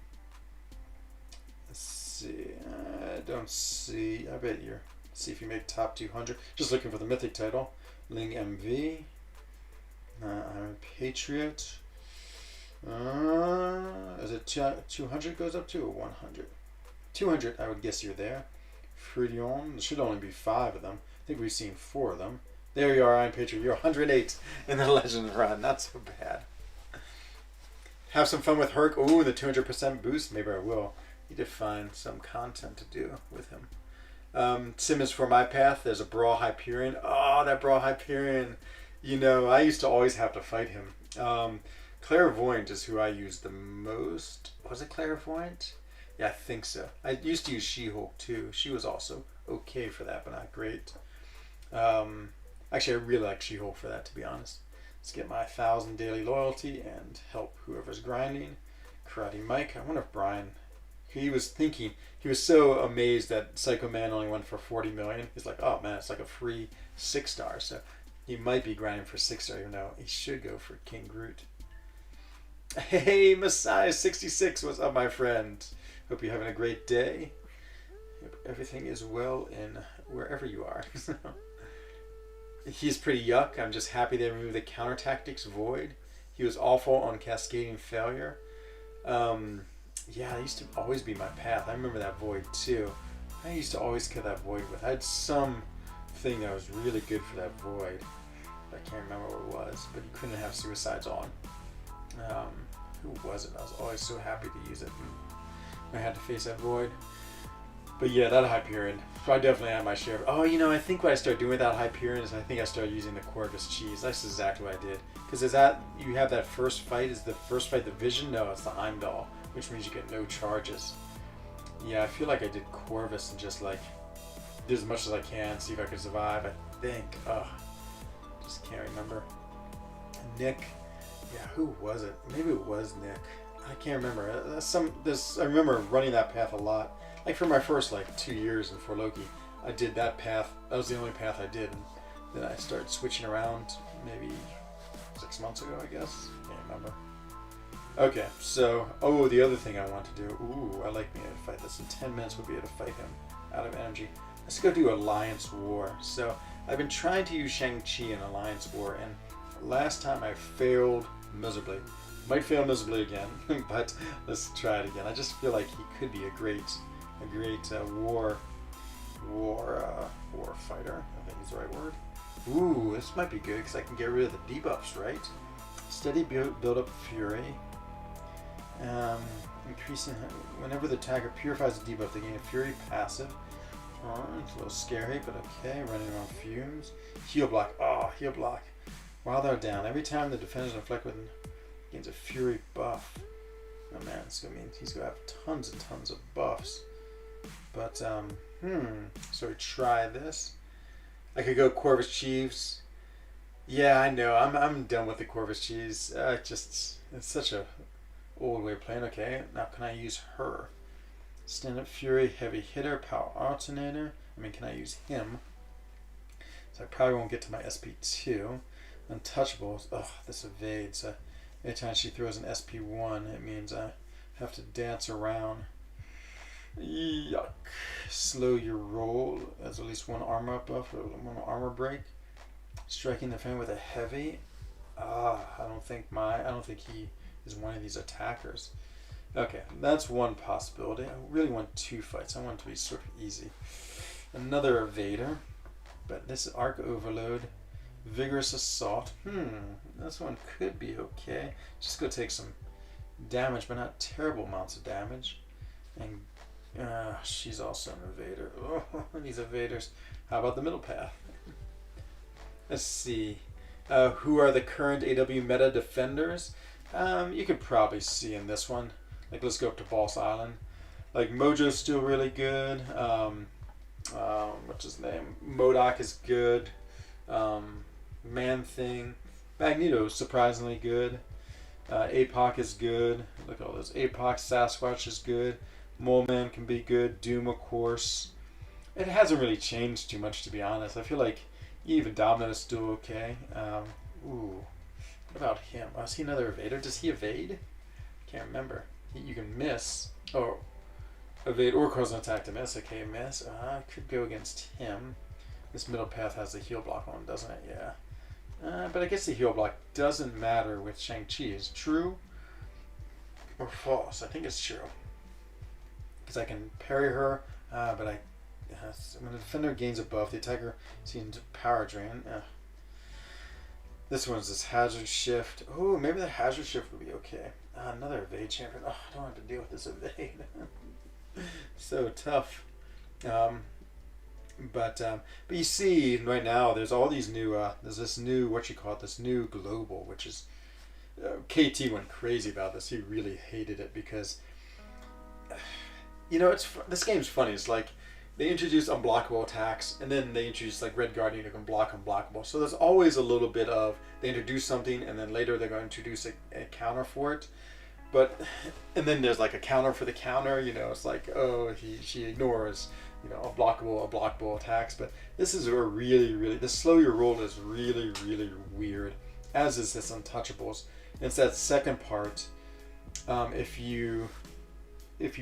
see, I don't see, I bet you're, see if you make top 200. Just looking for the Mythic title. Ling MV, Iron Patriot. Is it 200 goes up to or 100? 200, I would guess you're there. frENZONE, there should only be 5 of them. I think we've seen 4 of them. There you are, Iron Patriot. You're 108 in the Legend run. Not so bad. Have some fun with Herc. Ooh, the 200% boost. Maybe I will. Need to find some content to do with him. Sim is for my path. There's a Brawl Hyperion. Oh, that Brawl Hyperion. You know, I used to always have to fight him. Clairvoyant is who I used the most. Was it Clairvoyant? Yeah, I think so. I used to use She-Hulk too. She was also okay for that, but not great. Actually, I really like She-Hulk for that, to be honest. Let's get my 1,000 daily loyalty and help whoever's grinding. Karate Mike. I wonder if Brian... He was so amazed that Psycho Man only went for 40 million. He's like, oh man, it's like a free 6-star. So he might be grinding for 6-star, even though he should go for King Groot. Hey, Messiah66, what's up, my friend? Hope you're having a great day. Hope everything is well in wherever you are. He's pretty yuck. I'm just happy they removed the counter tactics Void. He was awful on Cascading Failure. Yeah, that used to always be my path. I remember that Void too. I used to always kill that Void with. I had some thing that was really good for that Void. I can't remember what it was, but you couldn't have suicides on. Who was it? I was always so happy to use it when I had to face that Void. But yeah, that Hyperion. I definitely had my share. Oh, you know, I think what I started doing with that Hyperion is I think I started using the Corvus cheese. That's exactly what I did. Because is that, you have that first fight, is the first fight the Vision? No, it's the Heimdall, which means you get no charges. Yeah, I feel like I did Corvus and just like, did as much as I can, see if I could survive, I think. Just can't remember. Nick. Yeah, who was it? Maybe it was Nick. I can't remember. I remember running that path a lot. Like for my first 2 years in For Loki, I did that path. That was the only path I did. And then I started switching around maybe 6 months ago, I guess. Can't remember. Okay, so, the other thing I want to do. Ooh, I like being able to fight this. In 10 minutes we'll be able to fight him out of energy. Let's go do Alliance War. So, I've been trying to use Shang-Chi in Alliance War, and last time I failed miserably. Might fail miserably again, but let's try it again. I just feel like he could be a great war fighter. I think is the right word. Ooh, this might be good because I can get rid of the debuffs, right? Steady build up fury. Increasing whenever the attacker purifies the debuff, they gain a fury passive. It's a little scary, but okay. Running around fumes. Heal block. Oh, heal block. While they're down, every time the defenders inflict with gains a fury buff. Oh man, it's gonna mean he's gonna have tons and tons of buffs. But so we try this. I could go Corvus Chiefs. Yeah, I know. I'm done with the Corvus Cheese. It's such a old way of playing. Okay, now can I use her? Stand up Fury, heavy hitter, power alternator. I mean, can I use him? So I probably won't get to my SP2. Untouchables. Ugh, this evades. Anytime she throws an SP1, it means I have to dance around. Yuck. Slow your roll. There's at least one armor up buff or one armor break. Striking the fan with a heavy. I don't think he is one of these attackers. Okay, that's one possibility. I really want 2 fights. I want it to be sort of easy. Another evader, but this Arc Overload, Vigorous Assault. This one could be okay. Just go take some damage, but not terrible amounts of damage. And she's also an evader. Oh, these evaders. How about the middle path? Let's see. Who are the current AW meta defenders? You could probably see in this one. Like, let's go up to Boss Island. Like, Mojo's still really good. What's his name? MODOK is good. Man-Thing. Magneto's surprisingly good. APOC is good. Look at all those. APOC, Sasquatch is good. Mole Man can be good. Doom, of course. It hasn't really changed too much, to be honest. I feel like even Domino's still okay. What about him? Oh, is he another evader? Does he evade? Can't remember. You can miss. Oh, evade or cause an attack to miss. Okay, miss. I could go against him. This middle path has the heal block on, doesn't it? Yeah. But I guess the heal block doesn't matter with Shang-Chi. Is it true or false? I think it's true. Because I can parry her, but when the defender gains a buff, the attacker sees power drain. This one's this hazard shift. Oh, maybe the hazard shift would be okay. Another evade champion. Oh, I don't have to deal with this evade. So tough. But you see right now there's all these new there's this new this new global, which is KT went crazy about this. He really hated it because this game's funny. It's like they introduce unblockable attacks, and then they introduce like Red Guardian who can block unblockable. So there's always a little bit of they introduce something, and then later they're going to introduce a counter for it. And then there's like a counter for the counter. It's like she ignores unblockable attacks. But this is a really this slow your roll is really weird. As is this untouchables. It's that second part. If you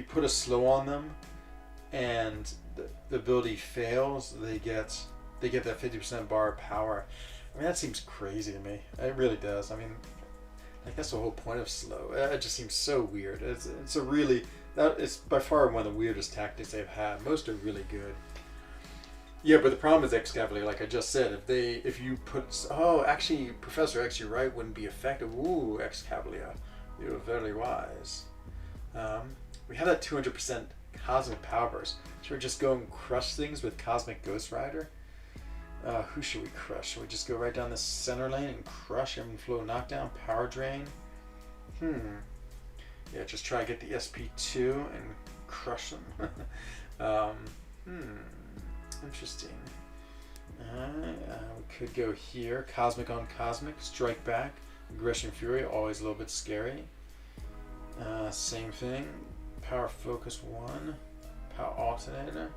put a slow on them, and the ability fails, they get that 50% bar of power. I mean, that seems crazy to me. It really does. I mean, like that's the whole point of slow. It just seems so weird. It's by far one of the weirdest tactics they've had. Most are really good. Yeah, but the problem is Excavalier, like I just said, if you put actually Professor X, you're right, wouldn't be effective. Ooh, Excavalier, you're very wise. We have that 200% Cosmic Power Burst. Should we just go and crush things with Cosmic Ghost Rider? Who should we crush? Should we just go right down the center lane and crush him and flow knockdown, power drain? Yeah, just try to get the SP2 and crush them. Interesting. We could go here. Cosmic on Cosmic, Strike Back, Aggression Fury, always a little bit scary. Same thing. Power Focus 1. Power Alternator.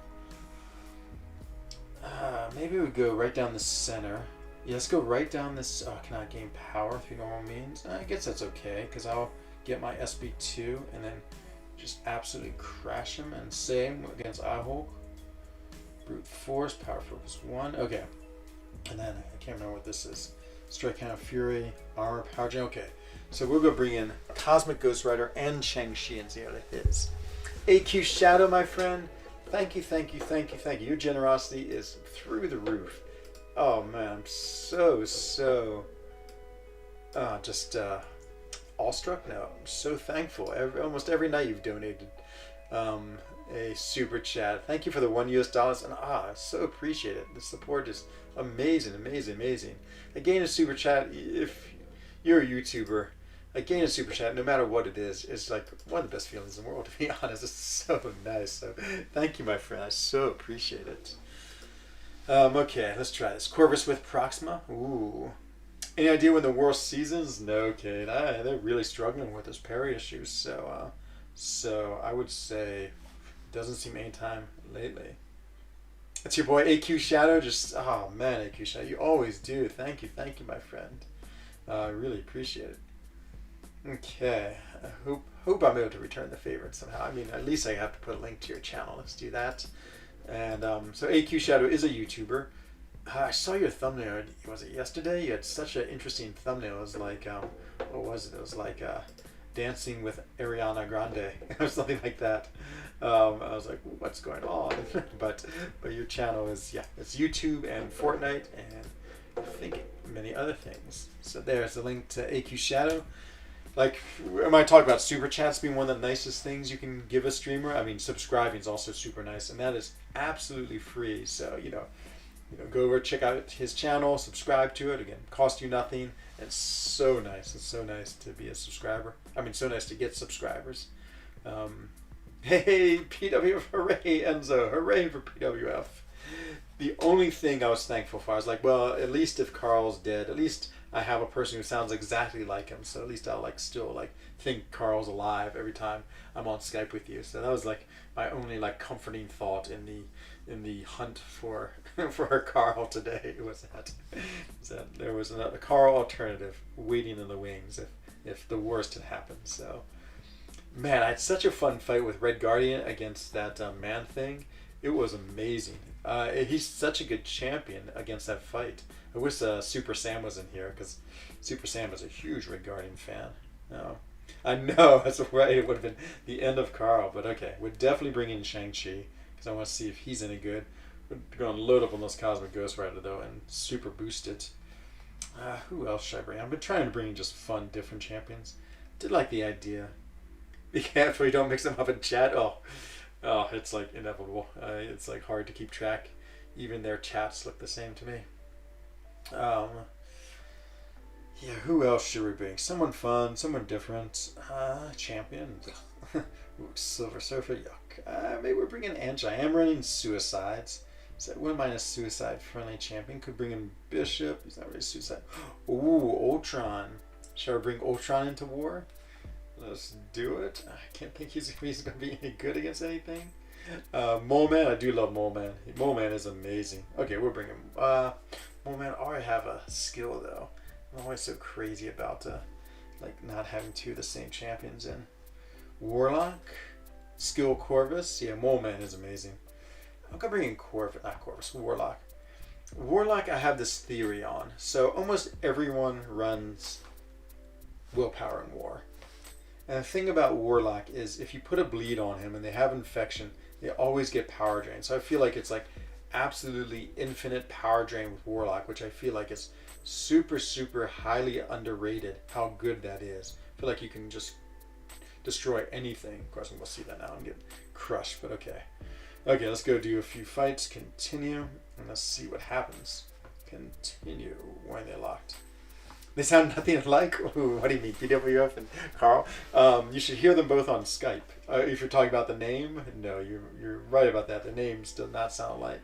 Maybe we go right down the center. Yeah, let's go right down this. Can I gain power through normal means? I guess that's okay, because I'll get my SB2 and then just absolutely crash him. And same against Ihulk. Brute Force, Power Focus 1. Okay. And then, I can't remember what this is. Strike Counter Fury, Armor, Power Gen. Okay. So we'll go bring in Cosmic Ghost Rider and Shang-Chi and see how it is. AQ Shadow, my friend. Thank you. Your generosity is through the roof. Oh man, I'm so awestruck now. I'm so thankful. Almost every night you've donated a super chat. Thank you for the $1 and I so appreciate it. The support is amazing. Again, a super chat, if you're a YouTuber, again a super chat, no matter what it is like one of the best feelings in the world, to be honest. It's so nice. So thank you, my friend. I so appreciate it. Okay, let's try this. Corvus with Proxima. Ooh. Any idea when the worst seasons? No, Kate. They're really struggling with those parry issues. So I would say doesn't seem anytime lately. That's your boy AQ Shadow. Just, oh man, AQ Shadow, you always do. Thank you, my friend. I really appreciate it. Okay, I hope I'm able to return the favor somehow. I mean, at least I have to put a link to your channel. Let's do that. And so AQ Shadow is a YouTuber. I saw your thumbnail. Was it yesterday? You had such an interesting thumbnail. It was like, what was it? It was like dancing with Ariana Grande or something like that. I was like, what's going on? but your channel is, yeah, it's YouTube and Fortnite and I think many other things. So there's the link to AQ Shadow. Like, am I talking about super chats being one of the nicest things you can give a streamer? I mean, subscribing is also super nice, and that is absolutely free. So go over, check out his channel, subscribe to it. Again, cost you nothing. It's so nice. It's so nice to be a subscriber. I mean, so nice to get subscribers. Hey, PWF, hooray, Enzo, hooray for PWF. The only thing I was thankful for, I was like, well, at least if Carl's dead, at least I have a person who sounds exactly like him, so at least I'll still think Carl's alive every time I'm on Skype with you. So that was my only comforting thought in the hunt for for Carl today was that there was a Carl alternative waiting in the wings if the worst had happened. So man, I had such a fun fight with Red Guardian against that man thing. It was amazing. He's such a good champion against that fight. I wish Super Sam was in here because Super Sam is a huge Red Guardian fan. No, I know that's right. It would have been the end of Carl, but okay, we're definitely bringing Shang-Chi because I want to see if he's any good. We're going to load up on this Cosmic Ghost Rider though and super boost it. Who else should I bring? I've been trying to bring just fun, different champions. Did like the idea. Be careful you don't mix them up in chat. Oh, it's inevitable. It's hard to keep track. Even their chats look the same to me. Yeah, who else should we bring? Someone fun, someone different. Champion. Ooh, Silver Surfer, yuck. Maybe we're bringing Angie. I am running Suicides. So I wouldn't mind a suicide-friendly champion. Could bring in Bishop. He's not really suicide. Ooh, Ultron. Shall I bring Ultron into war? Let's do it. I can't think he's going to be any good against anything. Mole Man, I do love Mole Man. Mole Man is amazing. Okay, we'll bring him. Mole Man already have a skill though. I'm always so crazy about not having two of the same champions in. Warlock, skill Corvus. Yeah, Mole Man is amazing. I'm gonna bring in Warlock. Warlock, I have this theory on. So almost everyone runs willpower in war. And the thing about Warlock is if you put a bleed on him and they have infection, they always get power drain. So I feel like it's absolutely infinite power drain with Warlock, which I feel like is super, super highly underrated how good that is. I feel like you can just destroy anything. Of course, we'll see that now and get crushed, but okay. Okay, let's go do a few fights, continue, and let's see what happens. Continue. When they're locked. They sound nothing alike? Ooh, what do you mean, PWF and Carl? You should hear them both on Skype. If you're talking about the name, no, you're right about that. The names do not sound alike.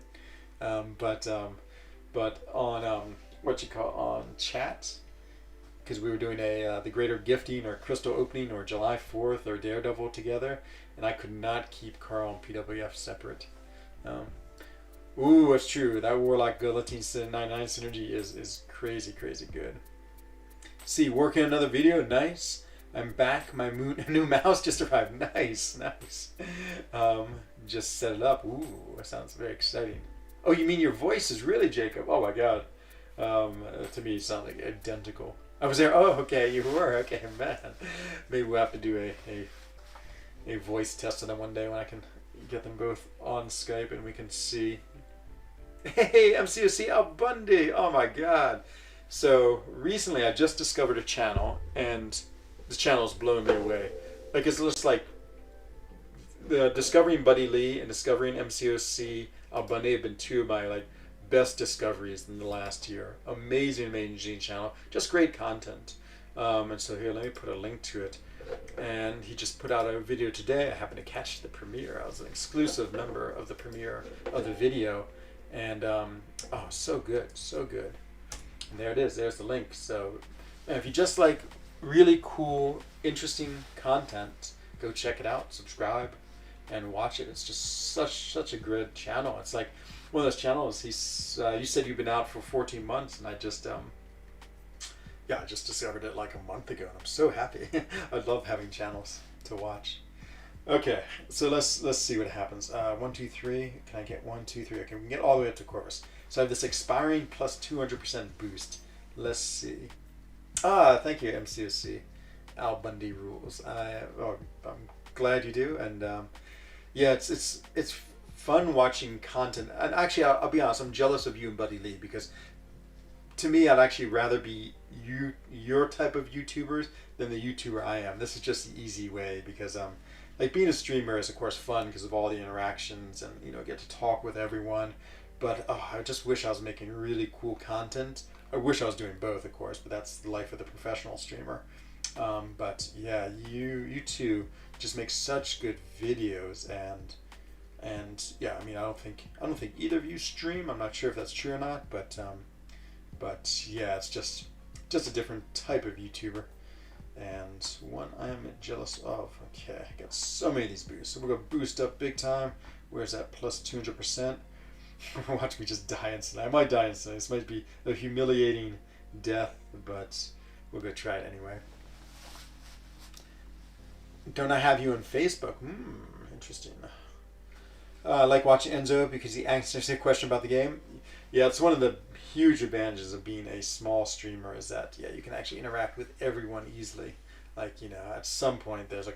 But on on chat, because we were doing the Greater Gifting or Crystal Opening or July 4th or Daredevil together, and I could not keep Carl and PWF separate. Ooh, that's true. That Warlock Guillotine 99 synergy is crazy, crazy good. See, working another video, nice. I'm back. My new mouse just arrived. Nice, nice. Just set it up. Ooh, that sounds very exciting. Oh, you mean your voice is really Jacob? Oh my God. To me, you sound like identical. I was there. Oh, okay, you were. Okay, man. Maybe we'll have to do a voice test of them one day when I can get them both on Skype and we can see. Hey, MCOC Albundy. Oh my God. So recently I just discovered a channel and this channel is blowing me away. It's just the discovering Buddy Lee and discovering MCOC Albundy have been two of my best discoveries in the last year. Amazing, amazing channel. Just great content. And so here, let me put a link to it. And he just put out a video today. I happened to catch the premiere. I was an exclusive member of the premiere of the video. And oh, so good, so good. And there it is. There's the link. So if you just like really cool, interesting content, go check it out. Subscribe. and watch it. It's just such a good channel. It's like one of those channels. He's you said you've been out for 14 months, and I just yeah, I just discovered it like a month ago, and I'm so happy. I love having channels to watch. Okay, so let's see what happens. 1, 2, 3. Can I get 1, 2, 3? Okay, we can get all the way up to Corvus. So I have this expiring plus 200% boost. Let's see. Thank you, MCOC. Al Bundy rules. I'm glad you do, and yeah, it's fun watching content. And actually, I'll be honest, I'm jealous of you and Buddy Lee, because to me, I'd actually rather be your type of YouTubers than the YouTuber I am. This is just the easy way, because like being a streamer is of course fun because of all the interactions and get to talk with everyone. But I just wish I was making really cool content. I wish I was doing both, of course, but that's the life of the professional streamer. But yeah, you two just make such good videos, and yeah, I mean, I don't think either of you stream. I'm not sure if that's true or not, but yeah, it's just a different type of YouTuber, and one I am jealous of. Okay, I got so many of these boosts, so we're gonna boost up big time. Where's that plus 200%? Watch me just die instantly. I might die instantly. This might be a humiliating death, but we'll go try it anyway. Don't I have you on Facebook? Interesting. I like watching Enzo because he answers a question about the game. Yeah, it's one of the huge advantages of being a small streamer, is that yeah, you can actually interact with everyone easily. Like at some point there's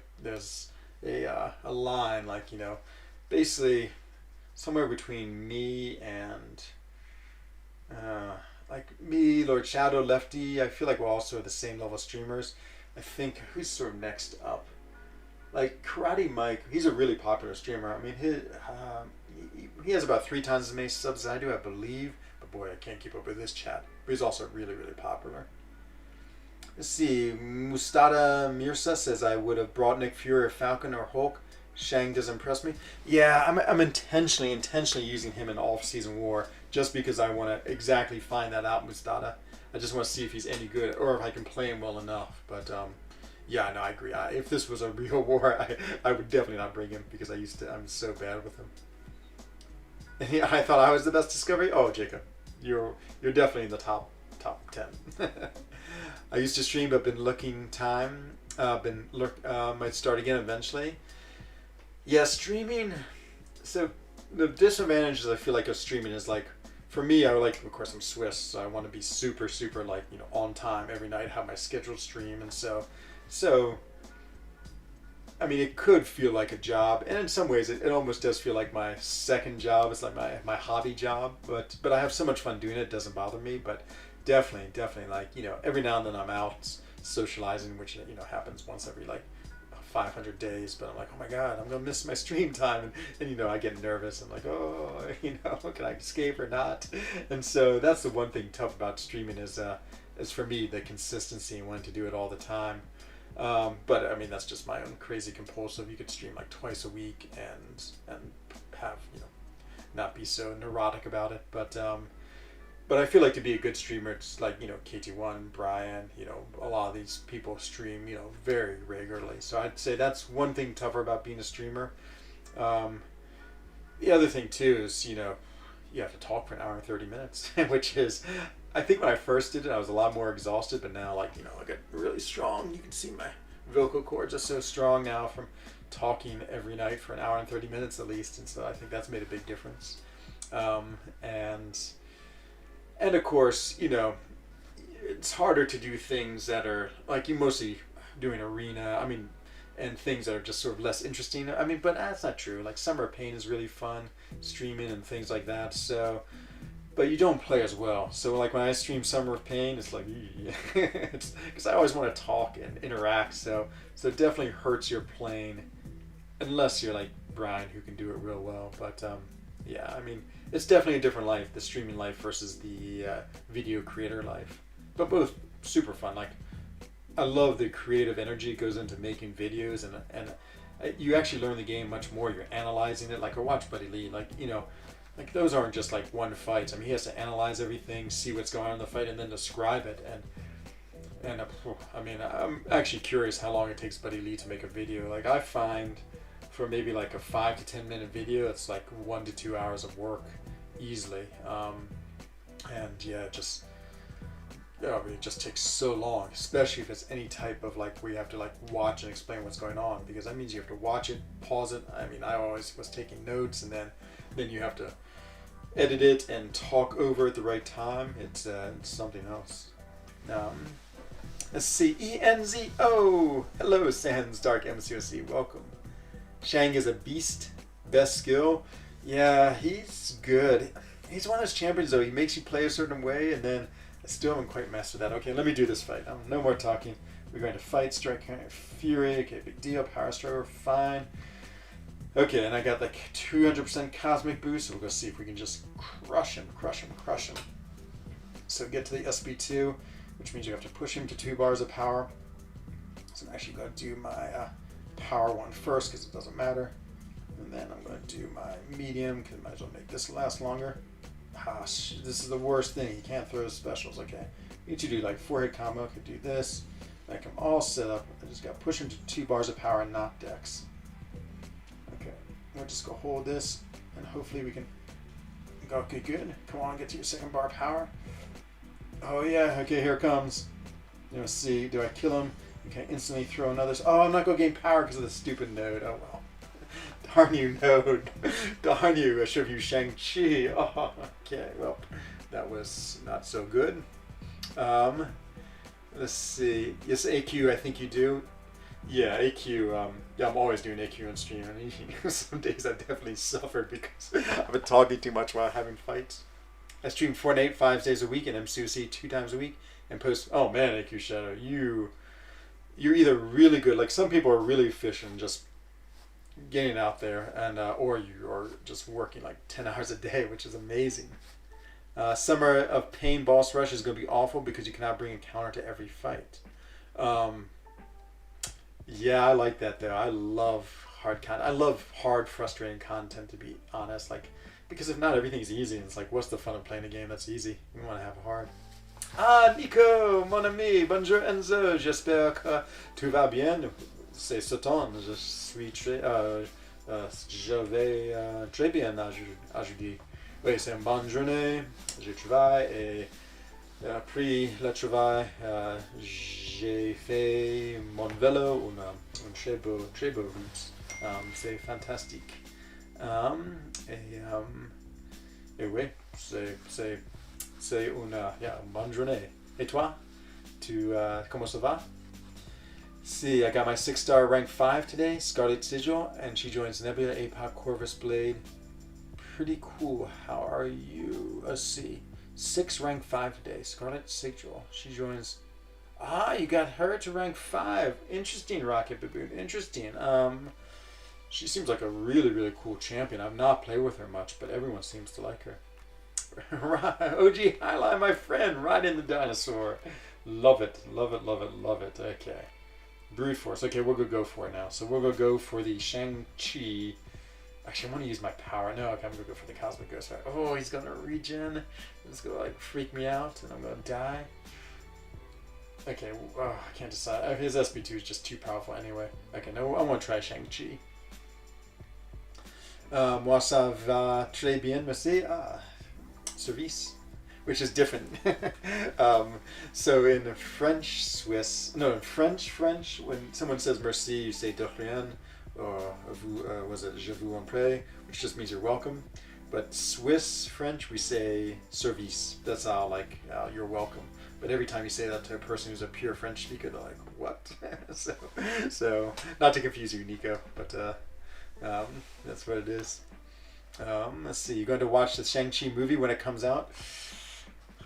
a line, like basically somewhere between me and like me, Lord Shadow, Lefty. I feel like we're also the same level streamers. I think who's sort of next up? Like Karate Mike, he's a really popular streamer. I mean, he has about 3 times as many subs as I do, I believe. But boy, I can't keep up with this chat. But he's also really popular. Let's see. Mustada Mirsa says I would have brought Nick Fury or Falcon or Hulk. Shang doesn't impress me. Yeah, I'm intentionally using him in off-season war just because I want to exactly find that out, Mustada. I just want to see if he's any good or if I can play him well enough. But yeah, no, I agree. If this was a real war, I would definitely not bring him, because I'm so bad with him. And I thought I was the best discovery. Oh, Jacob, you're definitely in the top 10. I used to stream, but been looking time. Might start again eventually. Yeah, streaming. So the disadvantages I feel like of streaming is, like, for me, of course I'm Swiss, so I want to be super like on time every night, have my scheduled stream, and so I mean, it could feel like a job, and in some ways it almost does feel like my second job. It's like my hobby job, but I have so much fun doing it, it doesn't bother me. But definitely like every now and then I'm out socializing, which happens once every like 500 days, but I'm like, oh my god, I'm gonna miss my stream time, and I get nervous. I'm like, oh, can I escape or not? And so that's the one thing tough about streaming is for me, the consistency and wanting to do it all the time. But I mean, that's just my own crazy compulsive. You could stream like twice a week and have not be so neurotic about it. But I feel like to be a good streamer, it's like KT1, Brian, a lot of these people stream very regularly. So I'd say that's one thing tougher about being a streamer. The other thing too is you have to talk for an hour and 30 minutes, which is, I think when I first did it, I was a lot more exhausted, but now, like, I get really strong. You can see my vocal cords are so strong now from talking every night for an hour and 30 minutes at least, and so I think that's made a big difference. And of course, it's harder to do things that are, like, you mostly doing arena, I mean, and things that are just sort of less interesting. I mean, but that's not true. Like, Summer of Pain is really fun, streaming and things like that, so... But you don't play as well. So like when I stream Summer of Pain, it's like, it's because I always want to talk and interact. So it definitely hurts your playing, unless you're like Brian, who can do it real well. But yeah, I mean, it's definitely a different life, the streaming life versus the video creator life. But both super fun. Like, I love the creative energy that goes into making videos, and you actually learn the game much more. You're analyzing it. Like, I watch Buddy Lee, like, like, those aren't just like one fight. I mean, he has to analyze everything, see what's going on in the fight, and then describe it. And I mean, I'm actually curious how long it takes Buddy Lee to make a video. Like, I find for maybe like a 5 to 10 minute video, it's like 1 to 2 hours of work easily. And yeah, it just takes so long, especially if it's any type of like where you have to like watch and explain what's going on, because that means you have to watch it, pause it. I mean, I always was taking notes, and then you have to edit it and talk over at the right time. It's something else. Let's see, ENZO. Hello, Sans Dark MCOC. Welcome. Shang is a beast. Best skill. Yeah, he's good. He's one of those champions though. He makes you play a certain way, and then I still haven't quite mastered that. Okay, let me do this fight. No more talking. We're going to fight. Strike Counter Fury. Okay, big deal. Power Stroker. Fine. Okay, and I got like 200% Cosmic Boost, so we'll go see if we can just crush him. So get to the SB2, which means you have to push him to 2 bars of power. So I'm actually going to do my power one first, because it doesn't matter. And then I'm going to do my medium, because I might as well make this last longer. This is the worst thing. You can't throw specials. Okay, you need to do like 4-hit combo. I could do this. Make them all set up. I just got to push him to 2 bars of power and not dex. Okay, we'll just go hold this, and hopefully we can go good. Come on, get to your 2nd bar of power. Oh yeah, okay, here it comes. Let's see, do I kill him? You can instantly throw another. Oh, I'm not going to gain power because of the stupid node. Oh well. Darn you, node. Darn you, I should have used Shang-Chi. Oh, okay, well, that was not so good. Let's see. Yes, AQ, I think you do. Yeah, AQ, yeah, I'm always doing AQ on stream. And some days I definitely suffered because I've been talking too much while having fights. I stream Fortnite 5 days a week and MCOC 2 times a week and post. Oh man, AQ Shadow, you're either really good, like some people are really efficient, just getting out there, and or you are just working like 10 hours a day, which is amazing. Summer of Pain Boss Rush is going to be awful because you cannot bring a counter to every fight. Yeah, I like that though. I love hard content. I love hard, frustrating content, to be honest. Like, because if not, everything's easy. And it's like, what's the fun of playing a game that's easy? You want to have hard. Ah, Nico, mon ami, bonjour Enzo. J'espère que tout va bien. C'est Satan. Je vais très bien aujourd'hui. Oui, c'est une bonne journée. Je travaille et après le travail, j'ai fait mon vélo, une très beau route. C'est fantastique. Et oui, c'est une bonne journée. Et toi, comment ça va? See, I got my 6-star rank 5 today, Scarlet Sigil, and she joins Nebula, APOC, Corvus Blade. Pretty cool. How are you? Let's see. 6 rank 5 today, Scarlet Sigil. She joins. Ah, you got her to rank 5. Interesting, Rocket Baboon. Interesting. She seems like a really, really cool champion. I've not played with her much, but everyone seems to like her. OG Highlight, my friend, riding the dinosaur. Love it, love it, love it, love it. Okay. Brute Force. Okay, we're going to go for it now. So we're going to go for the Shang-Chi. Actually, I want to use my power. No, okay, I'm going to go for the Cosmic Ghost. Oh, he's going to regen. It's going to like freak me out, and I'm going to die. Okay, I can't decide. His SB2 is just too powerful anyway. Okay, no, I want to try Shang-Chi. Moi, ça va très bien, merci. Service. Which is different. So in French, when someone says merci, you say de rien, or je vous en prie, which just means you're welcome. But Swiss French, we say service. That's how, like, you're welcome. But every time you say that to a person who's a pure French speaker, they're like, what? so not to confuse you, Nico, but that's what it is. Let's see, you're going to watch the Shang-Chi movie when it comes out?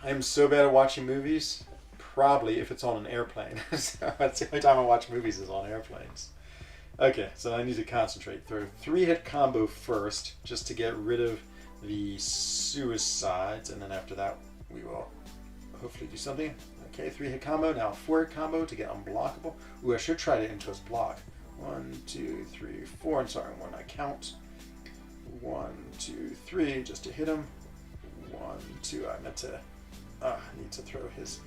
I'm so bad at watching movies, probably if it's on an airplane. So that's the only time I watch movies is on airplanes. Okay, so I need to concentrate. Throw 3-hit combo first, just to get rid of the suicides, and then after that we will hopefully do something. Okay, 3-hit combo, now 4-hit combo to get unblockable. Ooh, I should try to Intos block. 1, 2, 3, 4, I'm sorry, when I count. 1, 2, 3, just to hit him. 1, 2, I meant to... I need to throw his...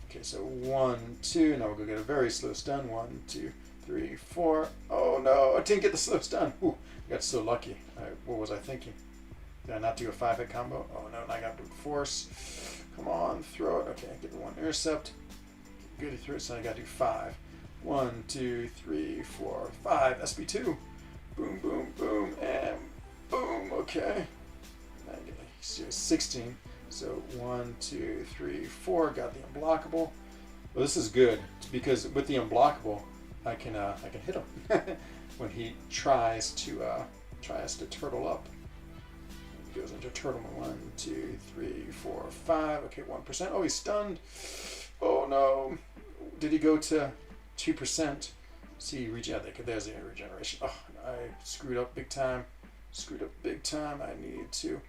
Okay, so 1, 2, now we'll go get a very slow stun. 1, 2, 3, 4. Oh no, I didn't get the slips done. Ooh, I got so lucky. What was I thinking? Did I not do a 5-hit combo? Oh no, I got brute force. Come on, throw it. Okay, get the 1 intercept. Good, he threw it, so I gotta do 5. 1, 2, 3, 4, 5. SB2. Boom, boom, boom, and boom. Okay. 16. So 1, 2, 3, 4. Got the unblockable. Well, this is good because with the unblockable, I can hit him when he tries to turtle up. He goes into turtle. 1, 2, 3, 4, 5. Okay, 1%. Oh, he's stunned. Oh no. Did he go to 2%? See, there's the regeneration. Oh, I screwed up big time. I need 2,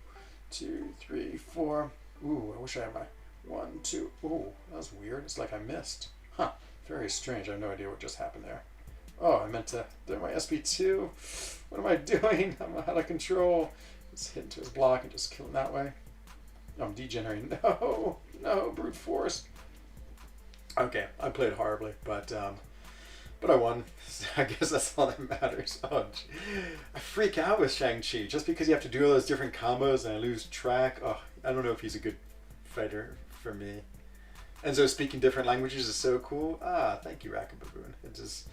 3, 4. Ooh, I wish I had my 1, 2. Ooh, that was weird. It's like I missed. Huh. Very strange. I have no idea what just happened there. Oh, I meant to do my SP2. What am I doing? I'm out of control. Let's hit into his block and just kill him that way. I'm degenerating. No, brute force. Okay, I played horribly, but I won. I guess that's all that matters. Oh, I freak out with Shang-Chi just because you have to do all those different combos and I lose track. Oh, I don't know if he's a good fighter for me. And so speaking different languages is so cool. Ah, thank you, Rackababoon. It's just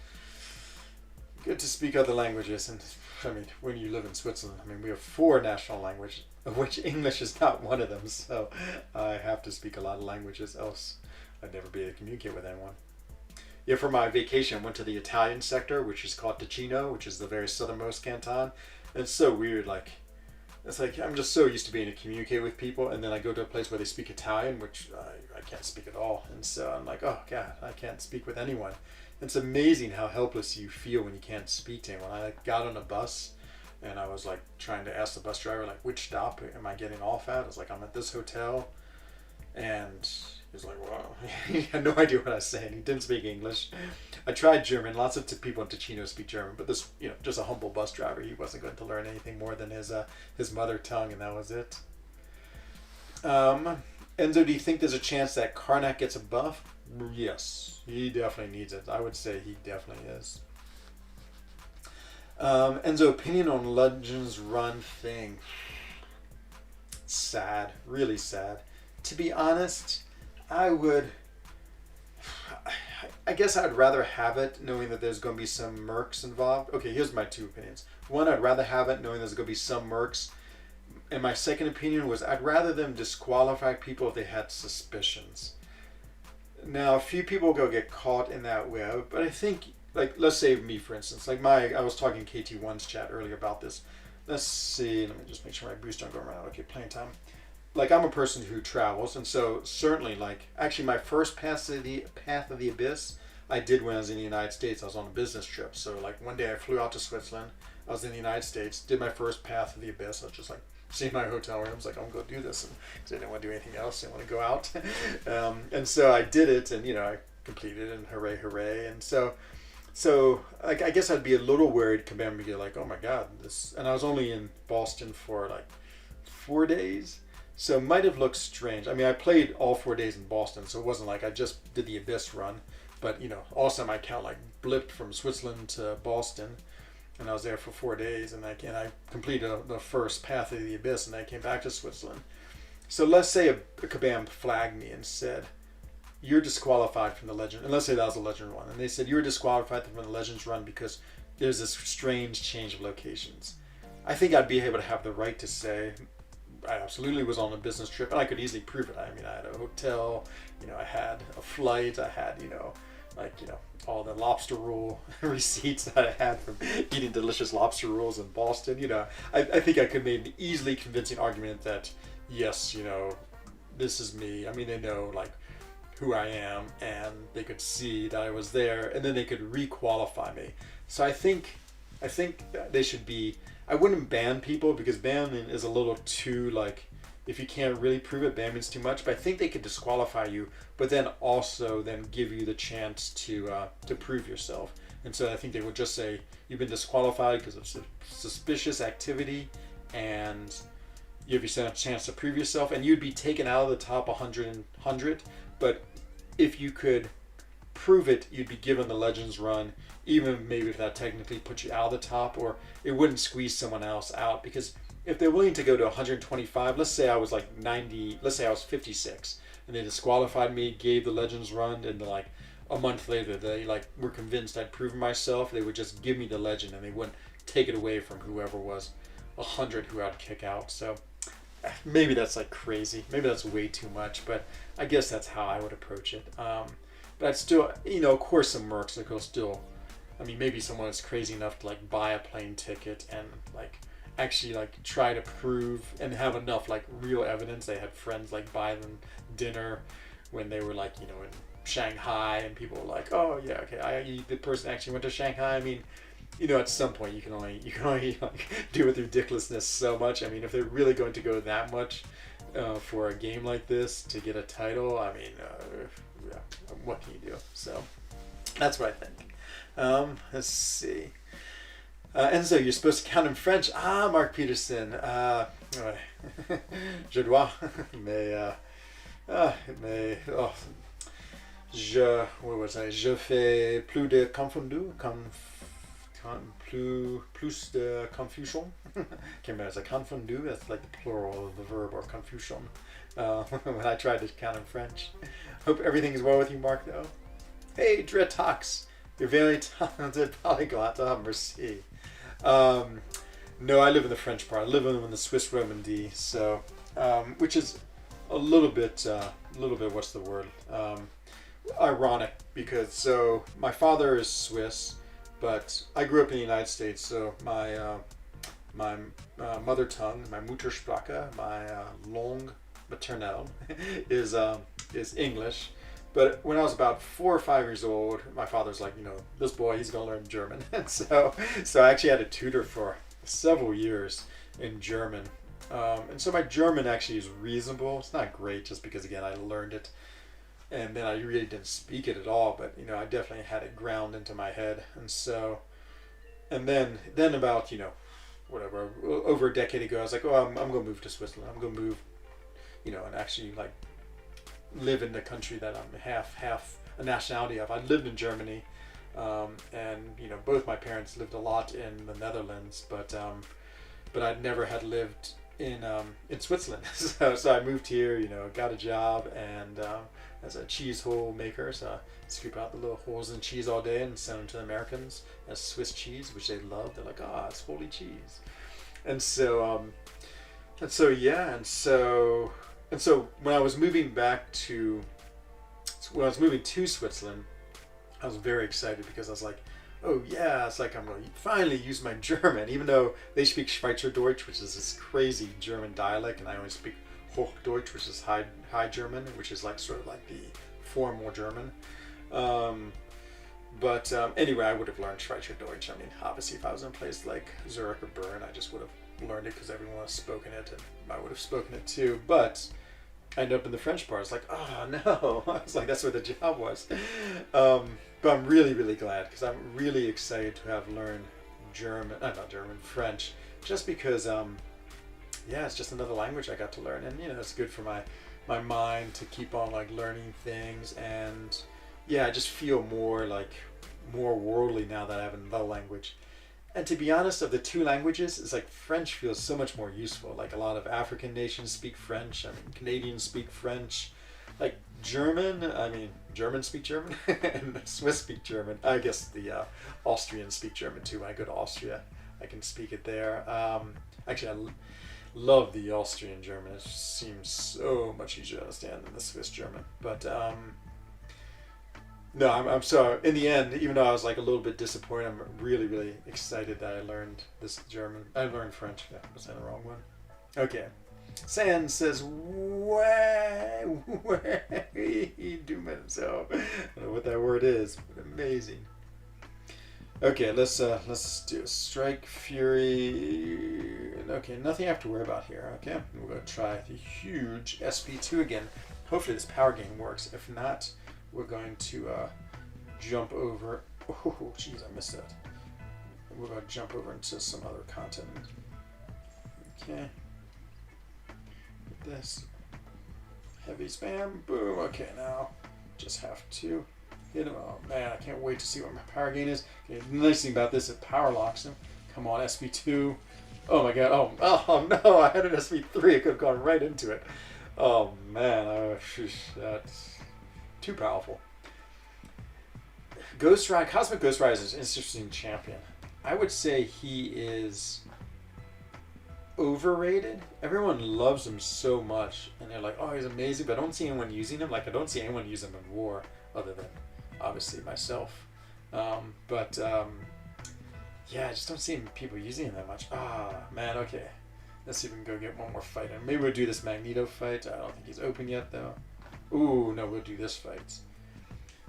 good to speak other languages. And I mean, when you live in Switzerland, I mean, we have 4 national languages, of which English is not one of them. So I have to speak a lot of languages, else I'd never be able to communicate with anyone. Yeah, for my vacation, I went to the Italian sector, which is called Ticino, which is the very southernmost canton. And it's so weird, it's like I'm just so used to being able to communicate with people, and then I go to a place where they speak Italian, which I can't speak at all. And so I'm like, oh God, I can't speak with anyone. It's amazing how helpless you feel when you can't speak to anyone. I got on a bus, and I was like trying to ask the bus driver, like, which stop am I getting off at? I was like, I'm at this hotel. And he was like, wow. He had no idea what I was saying. He didn't speak English. I tried German. Lots of people in Ticino speak German, but this, just a humble bus driver. He wasn't going to learn anything more than his mother tongue, and that was it. Enzo, do you think there's a chance that Karnak gets a buff? Yes, he definitely needs it. I would say he definitely is. Enzo, opinion on Legends Run thing. Sad, really sad. To be honest, I guess I'd rather have it knowing that there's going to be some mercs involved. Okay, here's my 2 opinions. One, I'd rather have it knowing there's going to be some mercs. And my second opinion was I'd rather them disqualify people if they had suspicions. Now, a few people go get caught in that web, but I think, let's say me, for instance. I was talking KT1's chat earlier about this. Let's see, let me just make sure my booster don't go around. Okay, playing time. I'm a person who travels, and so certainly, actually my first path of the Abyss, I did when I was in the United States. I was on a business trip. So, one day I flew out to Switzerland. I was in the United States, did my first path of the Abyss. I was just, seeing my hotel rooms, I'm going to do this. Because I didn't want to do anything else. I didn't want to go out. And so I did it, and, I completed it, and hooray, hooray. And so I guess I'd be a little worried, compared to be like, oh my God, this. And I was only in Boston for, 4 days. So it might have looked strange. I mean, I played all 4 days in Boston, so it wasn't like I just did the Abyss run. But, also my account blipped from Switzerland to Boston, and I was there for 4 days, and I completed the first path of the Abyss, and I came back to Switzerland. So let's say a Kabam flagged me and said, you're disqualified from the Legend, and let's say that was a Legend run, and they said, you're disqualified from the Legends run because there's this strange change of locations. I think I'd be able to have the right to say, I absolutely was on a business trip, and I could easily prove it. I mean, I had a hotel, I had a flight, I had, all the lobster roll receipts that I had from eating delicious lobster rolls in Boston. I think I could make an easily convincing argument that, yes, this is me. I mean, they know, who I am, and they could see that I was there, and then they could re-qualify me. So I think they should be. I wouldn't ban people because banning is a little too if you can't really prove it, ban means too much. But I think they could disqualify you, but then also give you the chance to prove yourself. And so I think they would just say you've been disqualified because of suspicious activity, and you have a chance to prove yourself, and you'd be taken out of the top 100. But if you could prove it, you'd be given the Legends run, even maybe if that technically put you out of the top, or it wouldn't squeeze someone else out. Because if they're willing to go to 125, let's say I was like 90, let's say I was 56, and they disqualified me, gave the Legends run, and like a month later they like were convinced I'd proven myself, they would just give me the Legend and they wouldn't take it away from whoever was 100 who I'd kick out. So maybe that's like crazy, maybe that's way too much, but I guess that's how I would approach it. But I'd still, you know, of course some mercs that will still, I mean, maybe someone is crazy enough to like buy a plane ticket and like actually like try to prove and have enough like real evidence. They had friends like buy them dinner when they were like, you know, in Shanghai, and people were like, oh yeah, okay, the person actually went to Shanghai. I mean, you know, at some point you can only like do with ridiculousness so much. I mean, if they're really going to go that much for a game like this to get a title, I mean, yeah, what can you do? So that's what I think. Let's see. Enzo, you're supposed to count in French. Ah, Mark Peterson. Ouais. Je dois, mais oh, what was I? Je fais plus de confondu, plus de confusion. Can't remember. It's a confondu. That's like the plural of the verb, or confusion. When I tried to count in French. Hope everything is well with you, Mark. Though. Hey, Dretox, you're very talented polyglot. Oh, merci. No, I live in the French part. I live in the Swiss Romandie, so which is a little bit, what's the word? Ironic, because so my father is Swiss, but I grew up in the United States, so my mother tongue, my Muttersprache, my langue maternelle, is English. But when I was about 4 or 5 years old, my father's like, you know, this boy, he's gonna learn German. And so I actually had a tutor for several years in German. And so my German actually is reasonable. It's not great, just because, again, I learned it and then I really didn't speak it at all. But, you know, I definitely had it ground into my head. And so, and then about, you know, whatever, over a decade ago, I was like, oh, I'm going to move to Switzerland. I'm going to move, you know, and actually like live in the country that I'm half a nationality of. I lived in Germany, and you know, both my parents lived a lot in the Netherlands, but I never had lived in Switzerland. So I moved here, you know, got a job, and as a cheese hole maker, so I scoop out the little holes in cheese all day and send them to the Americans as Swiss cheese, which they love. They're like, ah, it's holy cheese. And so yeah, and so when I was moving to Switzerland, I was very excited, because I was like, oh yeah, it's like I'm going to finally use my German, even though they speak Schweizerdeutsch, which is this crazy German dialect, and I only speak Hochdeutsch, which is high German, which is like sort of like the formal German. But anyway, I would have learned Schweizerdeutsch. I mean, obviously, if I was in a place like Zurich or Bern, I just would have learned it because everyone has spoken it, and I would have spoken it too. But I ended up in the French part. It's like, oh no. I was like, that's what the job was. But I'm really, really glad, because I'm really excited to have learned French, just because, yeah, it's just another language I got to learn. And, you know, it's good for my mind to keep on like learning things. And yeah, I just feel more worldly now that I have another language. And to be honest, of the two languages, it's like French feels so much more useful. Like a lot of African nations speak French. I mean, Canadians speak French. Like German, I mean, Germans speak German, and the Swiss speak German. I guess the Austrians speak German too. When I go to Austria, I can speak it there. Actually, I love the Austrian German. It seems so much easier to understand than the Swiss German. But no, I'm sorry. In the end, even though I was like a little bit disappointed, I'm really, really excited that I learned this German. I learned French. Yeah, was that the wrong one? Okay. Sand says, "Way, do so." I don't know what that word is, but amazing. Okay, let's do Strike Fury. Okay, nothing I have to worry about here. Okay, we're gonna try the huge SP2 again. Hopefully this power gain works. If not, we're going to jump over. Oh, jeez, I missed that. We're going to jump over into some other content. Okay. This heavy spam. Boom. Okay, now just have to Hit him. Oh man, I can't wait to see what my power gain is. Okay, the nice thing about this, it power locks him. Come on, SP2. Oh my god. Oh no, I had an SP3. I could have gone right into it. Oh man, that's too powerful. Cosmic Ghost Rider is an interesting champion. I would say he is overrated. Everyone loves him so much, and they're like, "Oh, he's amazing," but I don't see anyone using him. Like I don't see anyone use him in war, other than obviously myself. Yeah, I just don't see people using him that much. Ah, man. Okay, let's see if we can go get one more fight, and maybe we'll do this Magneto fight. I don't think he's open yet, though. Ooh, no, we'll do this fight.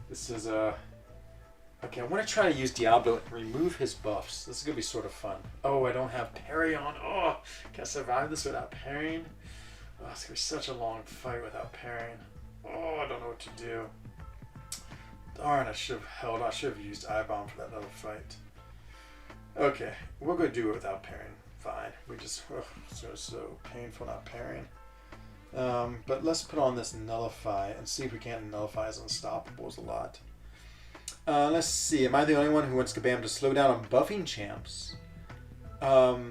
This is Okay, I want to try to use Diablo and remove his buffs. This is going to be sort of fun. Oh, I don't have parry on. Oh, can I survive this without parrying? Oh, it's going to be such a long fight without parrying. Oh, I don't know what to do. Darn, I should have held. I should have used I-Bomb for that other fight. Okay, we're going to do it without parrying. Fine. We just... so painful not parrying. But let's put on this Nullify and see if we can't nullify his Unstoppables a lot. Let's see. Am I the only one who wants Kabam to slow down on buffing champs? Oh,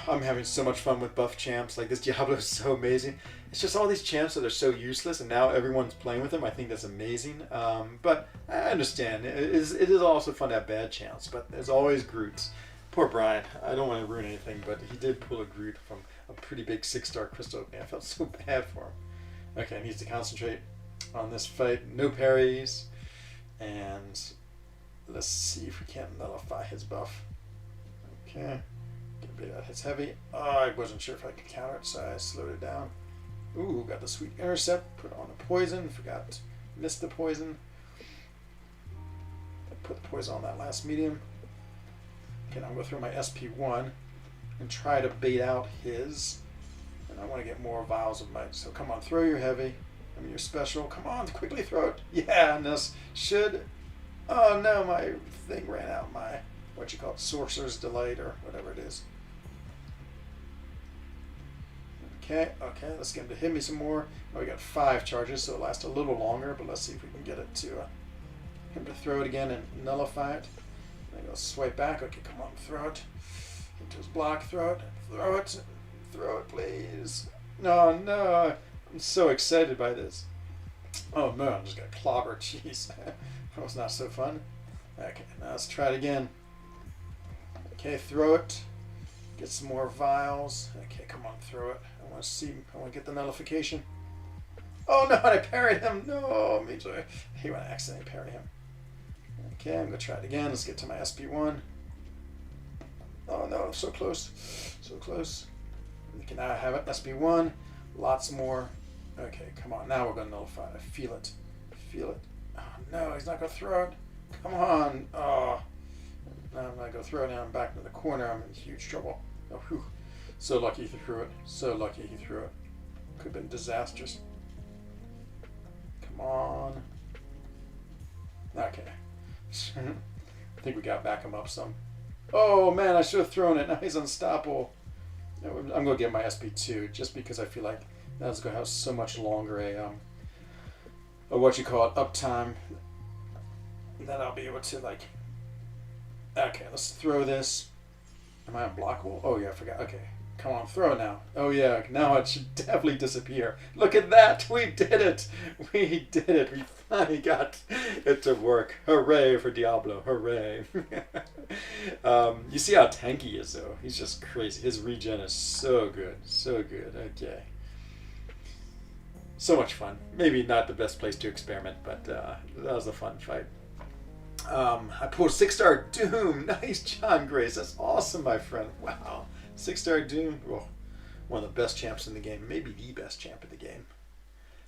I'm having so much fun with buff champs. Like, this Diablo is so amazing. It's just all these champs that are so useless, and now everyone's playing with them. I think that's amazing. But I understand. It is also fun to have bad champs, but there's always Groots. Poor Brian. I don't want to ruin anything, but he did pull a Groot from a pretty big 6-star crystal opening. I felt so bad for him. Okay, he needs to concentrate on this fight. No parries. And let's see if we can't nullify his buff. Okay. Get a bit that hits heavy. Oh, I wasn't sure if I could counter it, so I slowed it down. Ooh, got the sweet intercept. Put on the poison. Forgot. Missed the poison. Put the poison on that last medium. Okay, now I'm going to throw my SP1 and try to bait out his. And I want to get more vials of might. So come on, throw your heavy. I mean, your special. Come on, quickly throw it. Yeah, and this should... Oh no, my thing ran out. My, what you call it, Sorcerer's Delight or whatever it is. Okay, let's get him to hit me some more. Oh, we got 5 charges, so it'll last a little longer, but let's see if we can get it to him to throw it again and nullify it. Then go swipe back. Okay, come on, throw it. Into his block, throw it, please. No. I'm so excited by this. Oh no, I'm just gonna clobber. Jeez. That was not so fun. Okay, now let's try it again. Okay, throw it. Get some more vials. Okay, come on, throw it. I want to get the nullification. Oh no, I parried him. No, me too. I hate when I accidentally parry him. Okay, I'm gonna try it again. Let's get to my SP1. Oh no, so close. So close. Okay, now I have it. SP1. Lots more. Okay, come on. Now we're going to nullify it. I feel it. Oh, no, he's not going to throw it. Come on. Oh. Now I'm going to go throw it. Now I'm back into the corner. I'm in huge trouble. Oh, whew. So lucky he threw it. Could have been disastrous. Come on. Okay. I think we got to back him up some. Oh, man, I should have thrown it. Now he's unstoppable. I'm going to get my SP2 just because I feel like that's going to have so much longer a uptime that I'll be able to, like... Okay, let's throw this. Am I unblockable? Oh, yeah, I forgot. Okay, come on, throw it now. Oh, yeah, now it should definitely disappear. Look at that! We did it! We finally got it to work. Hooray for Diablo. Hooray. You see how tanky he is, though. He's just crazy. His regen is so good. Okay. So much fun. Maybe not the best place to experiment, but that was a fun fight. I pulled 6-star Doom. Nice, John Grace. That's awesome, my friend. Wow. 6-star Doom. Oh, one of the best champs in the game. Maybe the best champ in the game.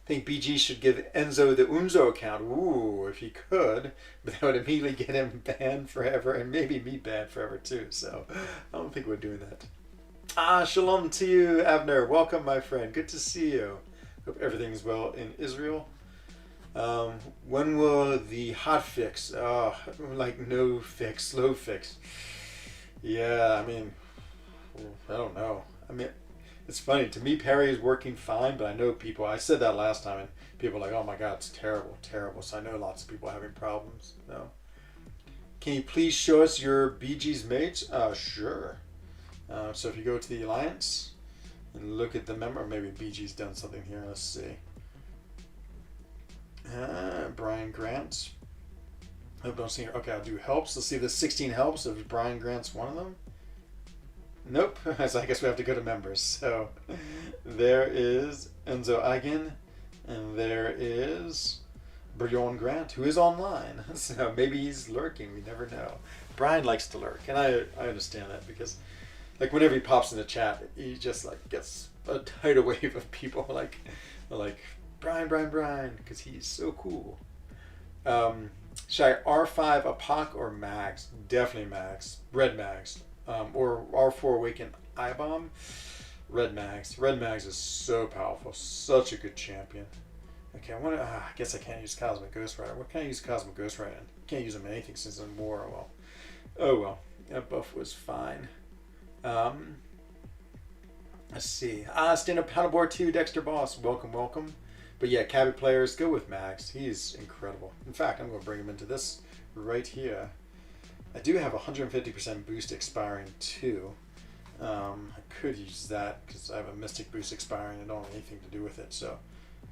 I think BG should give Enzo the Unzo account. Ooh, if he could. But that would immediately get him banned forever, and maybe me banned forever too. So I don't think we're doing that. Shalom to you, Abner. Welcome, my friend. Good to see you. Hope everything's well in Israel. When will the hot fix? Like no fix, slow fix. Yeah, I mean, I don't know. I mean, It's funny. To me, parry is working fine, but I know people, I said that last time, and people are like, oh my god, it's terrible, terrible. So I know lots of people are having problems. No. Can you please show us your BG's mates? Sure. So if you go to the Alliance and look at the member, maybe BG's done something here. Let's see. Brian Grant. I don't see here. Okay, I'll do helps. Let's see if there's 16 helps. If Brian Grant's one of them. Nope. So I guess we have to go to members. So there is Enzo Eigen, and there is Bjorn Grant, who is online. So maybe he's lurking. We never know. Brian likes to lurk, and I understand that because, like, whenever he pops in the chat, he just like gets a tidal wave of people like Brian, because he's so cool. Should I R5 Apoc or Mags? Definitely Mags. Red Mags. Or R4 Awaken I-Bomb. Red Mags. Red Mags is so powerful. Such a good champion. Okay, I guess I can't use Cosmic Ghost Rider. What can I use Cosmic Ghost Rider in? Can't use him in anything since I'm war. Well. Oh well. That buff was fine. Let's see. Stand up paddleboard 2, Dexter Boss. Welcome, welcome. But yeah, cabbie players, go with Mags. He's incredible. In fact, I'm going to bring him into this right here. I do have 150% boost expiring too. I could use that because I have a Mystic boost expiring and don't have anything to do with it. So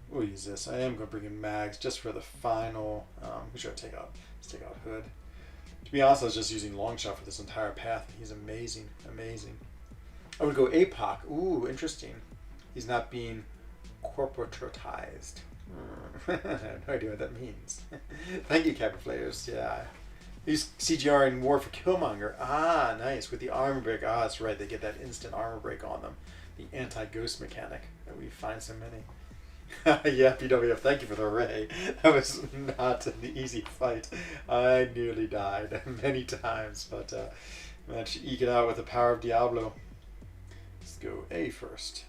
we'll use this. I am going to bring in Mags just for the final. Who should I take out? Let's take out Hood. To be honest, I was just using Longshot for this entire path. He's amazing, amazing. I would go APOC. Ooh, interesting. He's not being corporatized. I have no idea what that means. Thank you, Cabin Players. Yeah. He's CGR in War for Killmonger. Ah, nice. With the armor break. Ah, that's right. They get that instant armor break on them. The anti-ghost mechanic that we find so many. Yeah, PWF, thank you for the array. That was not an easy fight. I nearly died many times, but managed to eke it out with the power of Diablo. Let's go A first.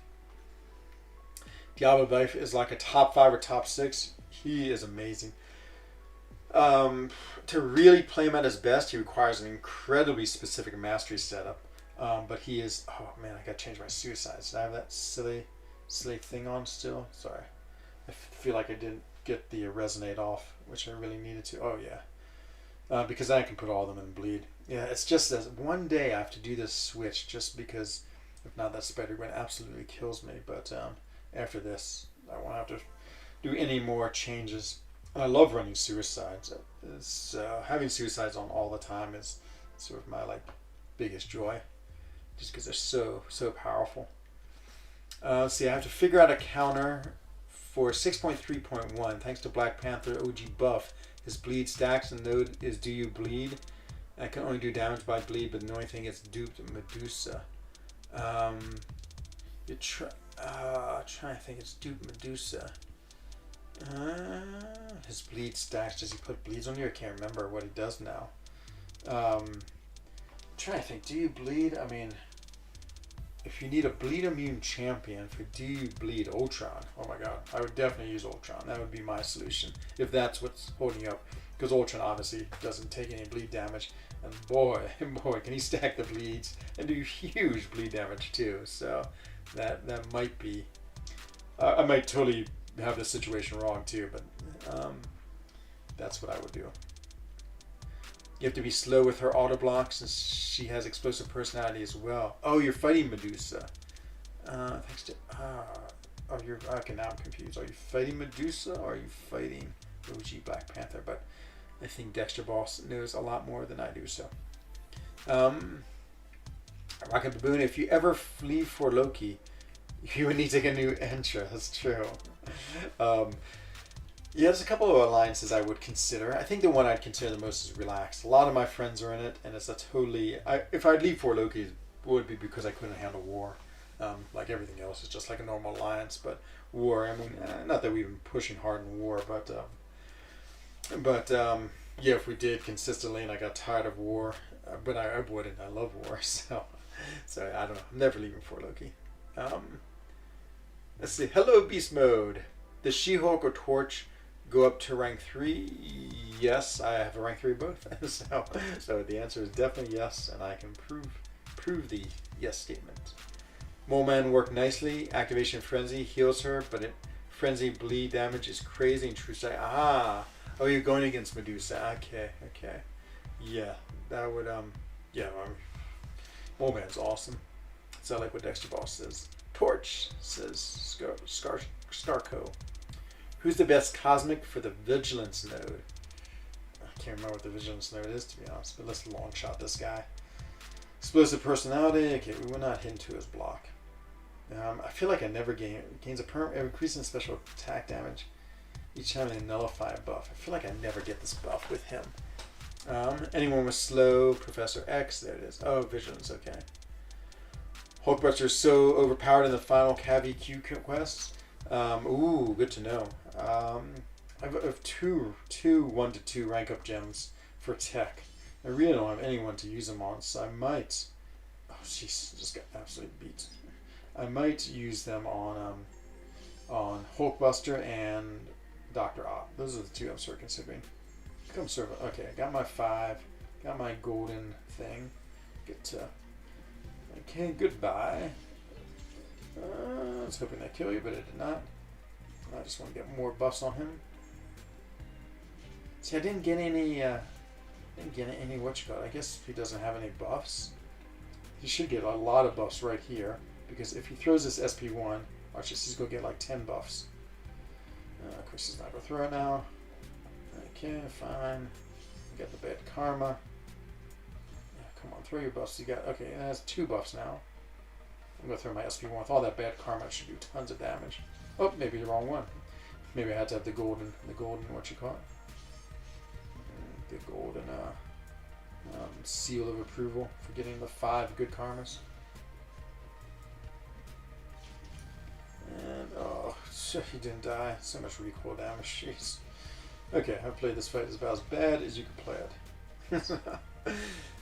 Diablo Life is like a top 5 or top 6. He is amazing. To really play him at his best, he requires an incredibly specific mastery setup. But he is... Oh man, I gotta change my suicides. Did I have that silly thing on still? Sorry. I feel like I didn't get the resonate off, which I really needed to. Oh yeah. Because then I can put all of them in bleed. Yeah, it's just that one day I have to do this switch just because if not, that Spider-Gwen absolutely kills me. But after this, I won't have to do any more changes. And I love running suicides. Having suicides on all the time is sort of my biggest joy, just because they're so powerful. Let's see, I have to figure out a counter for 6.3.1. Thanks to Black Panther OG buff, his bleed stacks and node is Do You Bleed. I can only do damage by bleed, but the only thing is duped Medusa. Trying to think, it's duped Medusa. His bleed stacks. Does he put bleeds on you? I can't remember what he does now. Trying to think. Do you bleed? I mean, if you need a bleed immune champion for Do You Bleed Ultron, oh my god, I would definitely use Ultron. That would be my solution if that's what's holding you up. Because Ultron obviously doesn't take any bleed damage, and boy, can he stack the bleeds and do huge bleed damage too. So that might be. I might totally have this situation wrong too, but that's what I would do. You have to be slow with her auto blocks, and she has explosive personality as well. Oh, you're fighting Medusa. Thanks to okay, now I'm confused. Are you fighting Medusa or are you fighting OG Black Panther? But I think Dexter Boss knows a lot more than I do. So, Rocket Baboon. If you ever flee for Loki, you would need to get a new Entra. That's true. Yeah, there's a couple of alliances I would consider. I think the one I'd consider the most is Relaxed. A lot of my friends are in it, and it's a totally... if I'd leave for Loki, it would be because I couldn't handle War. Like everything else, it's just like a normal alliance. But War, I mean, not that we've been pushing hard in War, but yeah, if we did consistently and I got tired of War, but I wouldn't. I love War, so I don't know. I'm never leaving for Loki. Let's see. Hello, Beast Mode. Does She-Hulk or Torch go up to rank 3? Yes, I have a rank 3 both. So the answer is definitely yes, and I can prove the yes statement. Mole Man worked nicely. Activation Frenzy heals her, but Frenzy bleed damage is crazy and True Sight. Ah! Oh, you're going against Medusa. Okay, okay. Yeah, that would, yeah, Mole Man's awesome. It's not like what Dexter Boss says. Torch, says Starco. Who's the best Cosmic for the Vigilance node? I can't remember what the Vigilance node is, to be honest, but let's long shot this guy. Explosive personality. Okay, we will not hit into his block. I feel like I never gains a increase in special attack damage each time they nullify a buff. I feel like I never get this buff with him. Anyone with slow, Professor X, there it is. Oh, Vigilance, okay. Hulkbuster is so overpowered in the final CAV-Q quests. Ooh, good to know. I have two 1-2 rank up gems for tech. I really don't have anyone to use them on, so I might. Oh, jeez, just got absolutely beat. I might use them on Hulkbuster and Dr. Ott. Those are the two I'm sort of considering. Come serve. Okay, I got my 5. Got my golden thing. Get to. Okay, goodbye. I was hoping I'd kill you, but it did not. I just want to get more buffs on him. See, I didn't get any. What you call it? I guess if he doesn't have any buffs, he should get a lot of buffs right here. Because if he throws this SP1, watch this, he's gonna get like 10 buffs. Of course, he's not gonna throw it now. Okay, fine. Got the bad karma. Come on, throw your buffs. You got, okay, it has 2 buffs now. I'm gonna throw my SP1 with all that bad karma. It should do tons of damage. Oh, maybe the wrong one. Maybe I had to have the golden, what you call it? The golden seal of approval for getting the 5 good karmas. And, oh, he didn't die. So much recoil damage, jeez. Okay, I've played this fight as about as bad as you can play it.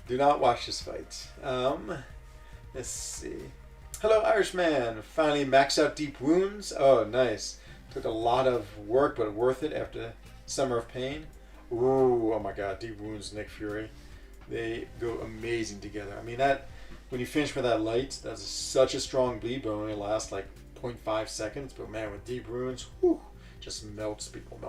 Do not watch this fight. Let's see. Hello, Irishman. Finally maxed out Deep Wounds. Oh, nice. Took a lot of work, but worth it after Summer of Pain. Ooh, oh my god, Deep Wounds, Nick Fury. They go amazing together. I mean, that when you finish with that light, that's such a strong bleed, but only lasts like 0.5 seconds. But man, with Deep Wounds, whew, just melts people,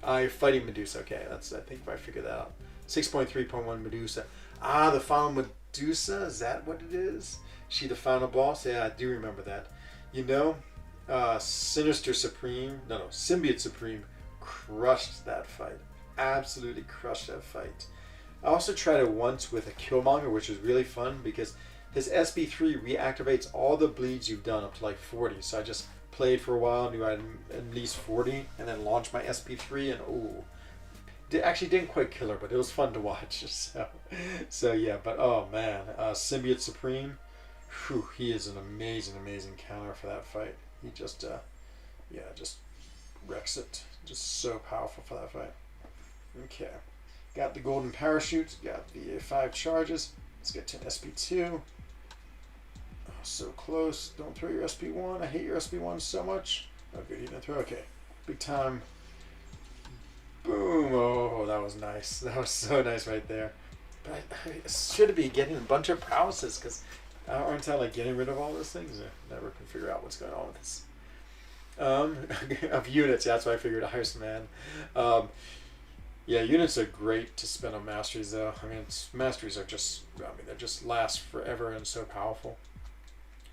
Fighting Medusa. Okay, that's, I think I figured that out. 6.3.1 Medusa. Ah, the final Medusa? Is that what it is? She the final boss? Yeah, I do remember that. You know, Symbiote Supreme crushed that fight. Absolutely crushed that fight. I also tried it once with a Killmonger, which was really fun because his SB3 reactivates all the bleeds you've done up to like 40. So I just played for a while, knew I had at least 40, and then launched my SP3, and ooh. Actually didn't quite kill her, but it was fun to watch. So yeah, but oh man, Symbiote Supreme, whew, he is an amazing counter for that fight. He just, yeah, just wrecks it. Just so powerful for that fight. Okay, got the golden parachute, got the 5 charges. Let's get to an SP2. Oh, so close. Don't throw your SP1. I hate your SP1 so much. Oh, good, you didn't throw. Okay, big time. Boom! Oh, that was nice. That was so nice right there. But I should be getting a bunch of prowesses because aren't I like getting rid of all those things? I never can figure out what's going on with this. Of units, that's why I figured Iceman. Yeah, units are great to spend on masteries though. I mean, masteries are just, I mean, they just last forever and so powerful.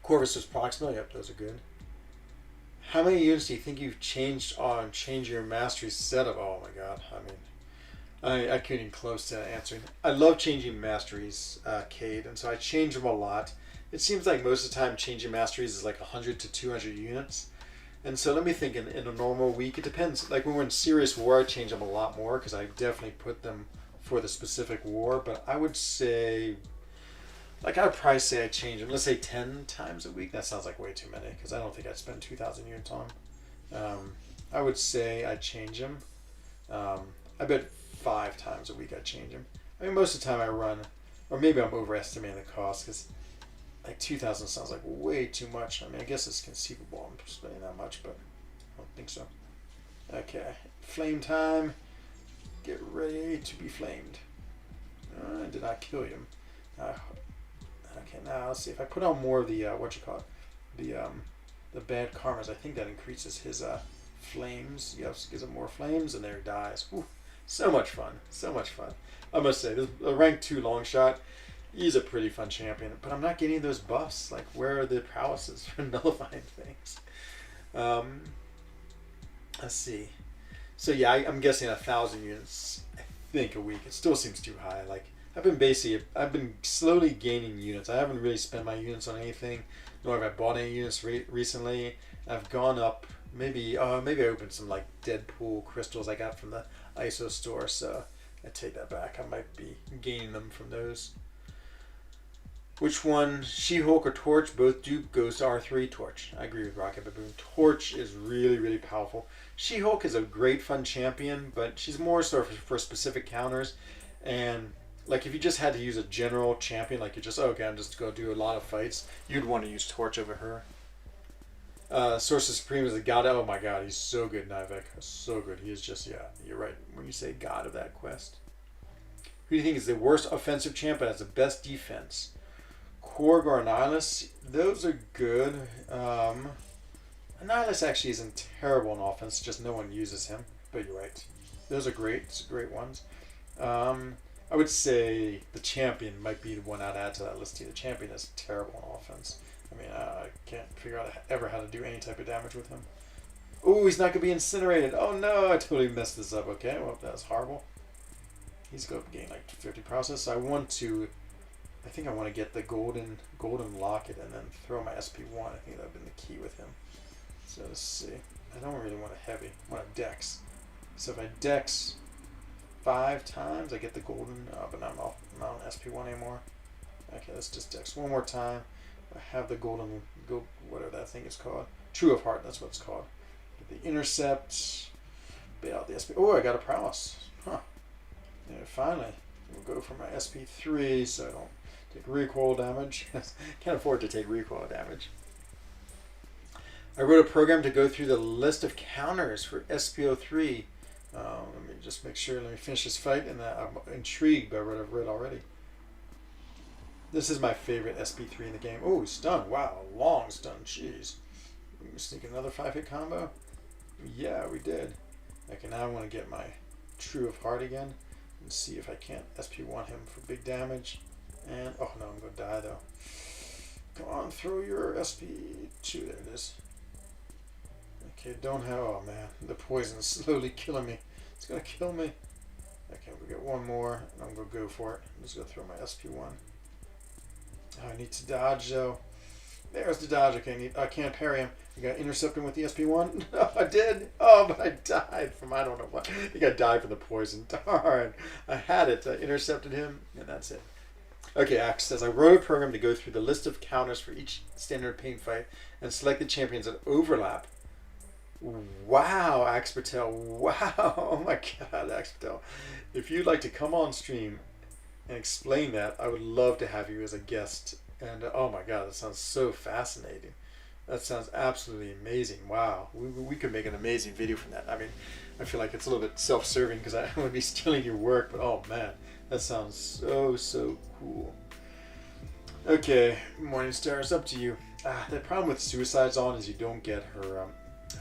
Corvus' Proximal, yep, those are good. How many units do you think you've changed your mastery setup? Oh my god, I mean, I couldn't even close to answering. I love changing masteries, Cade, and so I change them a lot. It seems like most of the time changing masteries is like 100 to 200 units. And so let me think, in a normal week, it depends. Like when we're in serious war, I change them a lot more because I definitely put them for the specific war. But I would say, like I'd probably say I change them, let's say 10 times a week. That sounds like way too many because I don't think I'd spend 2,000 units on them. I would say I'd change them. I bet 5 times a week I'd change them. I mean, most of the time I run, or maybe I'm overestimating the cost because like 2,000 sounds like way too much. I mean, I guess it's conceivable I'm spending that much, but I don't think so. Okay, flame time. Get ready to be flamed. I did not kill him. Okay, now let's see if I put on more of the the bad karmas. I think that increases his flames. Yes, gives him more flames, and there he dies. Whew. So much fun, so much fun. I must say, this a rank 2 long shot. He's a pretty fun champion, but I'm not getting those buffs. Like, where are the prowesses for nullifying things? Let's see. So yeah, I'm guessing 1,000 units. I think a week. It still seems too high. Like, I've been slowly gaining units. I haven't really spent my units on anything, nor have I bought any units recently. I've gone up. Maybe I opened some like Deadpool crystals I got from the ISO store. So I take that back. I might be gaining them from those. Which one? She-Hulk or Torch? Both do Ghost R3. Torch. I agree with Rocket Baboon. Torch is really, really powerful. She-Hulk is a great fun champion, but she's more sort of for specific counters. And like if you just had to use a general champion, like you just, okay, I'm just going to do a lot of fights, you'd want to use Torch over her. Sorcerer Supreme is a god. Oh my god, he's so good, Nivek. So good. He is just, yeah, you're right when you say god of that quest. Who do you think is the worst offensive champ but has the best defense? Korg or Annihilus? Those are good. Annihilus actually isn't terrible on offense, just no one uses him. But you're right. Those are great ones. I would say the champion might be the one I'd add to that list too. The champion is terrible on offense. I mean, I can't figure out ever how to do any type of damage with him. Oh, he's not going to be incinerated. Oh no, I totally messed this up. Okay, well, that's horrible. He's going to gain like 50 process. So I think I want to get the golden locket and then throw my SP1. I think that would have been the key with him. So let's see. I don't really want a heavy. I want a dex. So if I dex 5 times, I get the golden. But I'm not on SP1 anymore. Okay, let's just dex one more time. I have the golden, whatever that thing is called. True of Heart, that's what it's called. Get the intercept. Bail out the SP. Oh, I got a prowess. Huh. And finally, we'll go for my SP3 so I don't take recoil damage. Can't afford to take recoil damage. I wrote a program to go through the list of counters for SPO3. Let me just make sure. Let me finish this fight, and I'm intrigued by what I've read already. This is my favorite SP3 in the game. Oh, stun. Wow, long stun. Jeez. We can sneak another 5-hit combo. Yeah, we did. Okay, now I want to get my True of Heart again and see if I can't SP1 him for big damage. And, oh no, I'm going to die though. Come on, throw your SP2. There it is. Okay, don't have, oh man, the poison's slowly killing me. It's going to kill me. Okay, we get one more, and I'm going to go for it. I'm just going to throw my SP1. Oh, I need to dodge though. There's the dodge. Okay, I can't parry him. You got to intercept him with the SP1. No, I did. Oh, but I died from I don't know what. I think I died from the poison. Darn. I had it. I intercepted him, and that's it. Okay, Axe says, I wrote a program to go through the list of counters for each standard pain fight and select the champions that overlap. Wow, Axe Patel. Wow. Oh my god, Axe Patel. If you'd like to come on stream and explain that, I would love to have you as a guest. And oh my god, that sounds so fascinating. That sounds absolutely amazing. Wow, we could make an amazing video from that. I mean, I feel like it's a little bit self-serving because I would be stealing your work, but oh man, that sounds so cool. Okay, Morningstar, it's up to you. The problem with Suicide Zone is you don't get her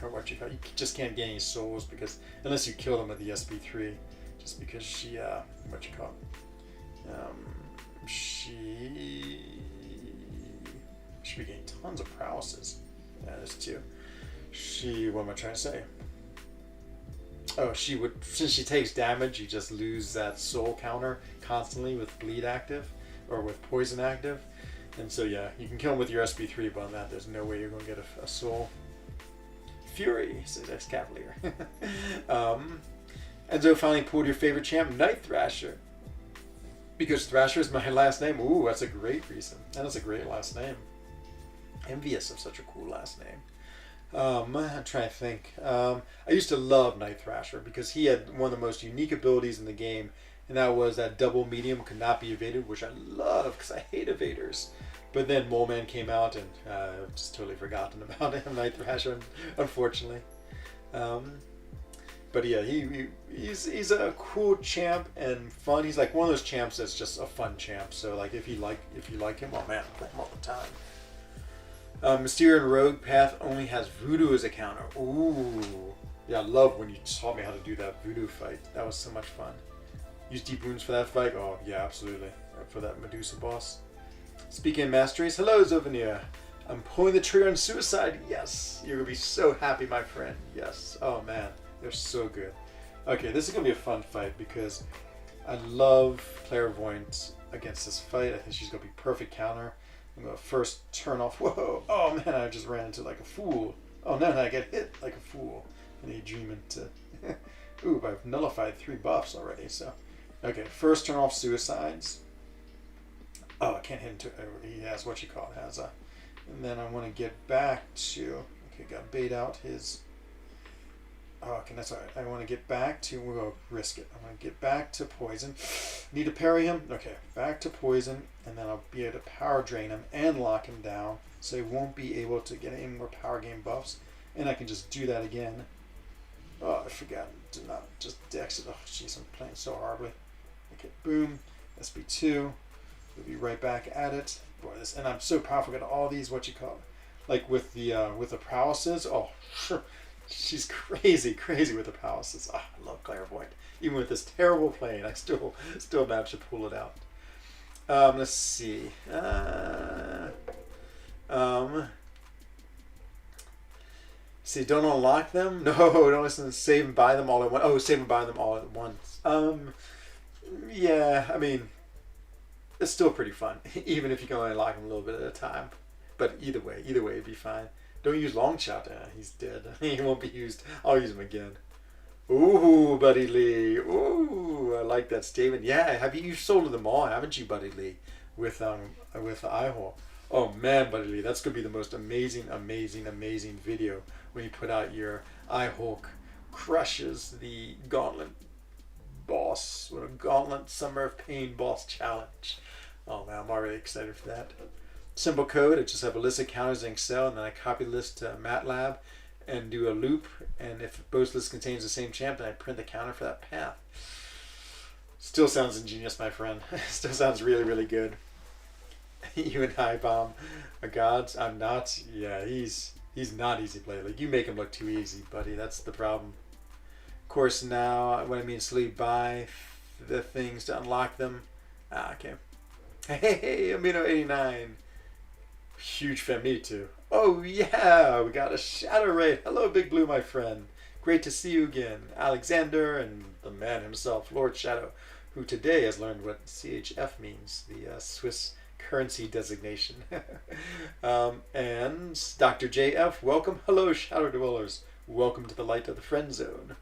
what you call. You just can't get any souls because unless you kill them with the SP3, just because she what you call. She should be getting tons of prowesses. Yeah, there's 2. What am I trying to say? Oh, she would, since she takes damage, you just lose that soul counter constantly with bleed active or with poison active. And so yeah, you can kill him with your SP3, but on that there's no way you're going to get a soul. Fury, says Ex-Cavalier. Enzo finally pulled your favorite champ, Night Thrasher. Because Thrasher is my last name. Ooh, that's a great reason. That is a great last name. Envious of such a cool last name. I'm trying to think. I used to love Night Thrasher because he had one of the most unique abilities in the game, and that was that double medium could not be evaded, which I love because I hate evaders. But then Mole Man came out, and I've just totally forgotten about him, Night Thrasher, unfortunately. But yeah, he's a cool champ and fun. He's like one of those champs that's just a fun champ. So like if you like him, oh man, I play him all the time. Mysterian Rogue Path only has Voodoo as a counter. Ooh. Yeah, I love when you taught me how to do that Voodoo fight. That was so much fun. Use Deep Wounds for that fight? Oh, yeah, absolutely. For that Medusa boss. Speaking of masteries, hello, Zovanir. I'm pulling the trigger on Suicide. Yes. You're going to be so happy, my friend. Yes. Oh, man. They're so good. Okay, this is going to be a fun fight because I love Clairvoyant against this fight. I think she's going to be perfect counter. I'm going to first turn off. Whoa. Oh, man, I just ran into like a fool. Oh, no, I get hit like a fool. And you dream into... Ooh, I've nullified 3 buffs already, so... Okay, first turn off Suicides. Oh, I can't hit into... He has what you call it, has a... And then I want to get back to... Okay, got to bait out his... Oh, okay, that's alright. I want to get back to... We'll risk it. I want to get back to Poison. Need to parry him? Okay, back to Poison. And then I'll be able to power drain him and lock him down. So he won't be able to get any more power game buffs. And I can just do that again. Oh, I forgot to not just dex it. Oh, jeez, I'm playing so horribly. Okay, boom. SB2. We'll be right back at it. Boy, this, and I'm so powerful. Got all these, what you call it, like with the prowesses. Oh, she's crazy with the prowesses. Oh, I love Clairvoyant. Even with this terrible plane, I still managed to pull it out. Let's see. See, don't unlock them? No, don't listen to save and buy them all at once. Oh, save and buy them all at once. Yeah, I mean, it's still pretty fun, even if you can only unlock them a little bit at a time. But either way, it'd be fine. Don't use Long Shot. He's dead. He won't be used. I'll use him again. Ooh, Buddy Lee. Ooh, I like that statement. Yeah, you've sold them all, haven't you, Buddy Lee? With Ihor. Oh man, Buddy Lee, that's gonna be the most amazing video when you put out your Ihulk crushes the Gauntlet boss, or Gauntlet Summer of Pain boss challenge. Oh man, I'm already excited for that. Simple code, I just have a list of counters in Excel, and then I copy the list to MATLAB and do a loop, and if both lists contains the same champ, then I print the counter for that path. Still sounds ingenious, my friend. Still sounds really good. You and I Bomb are gods. I'm not. Yeah, he's not easy to play. Like, you make him look too easy, buddy. That's the problem. Of course, now when I mean sleep, buy the things to unlock them. Okay. Hey, Amino 89. Huge fan, me too. Oh yeah, we got a Shadow Raid. Hello, Big Blue, my friend. Great to see you again, Alexander, and the man himself, Lord Shadow, who today has learned what CHF means, the Swiss currency designation. And Dr. JF, welcome. Hello, Shadow Dwellers. Welcome to the light of the friend zone.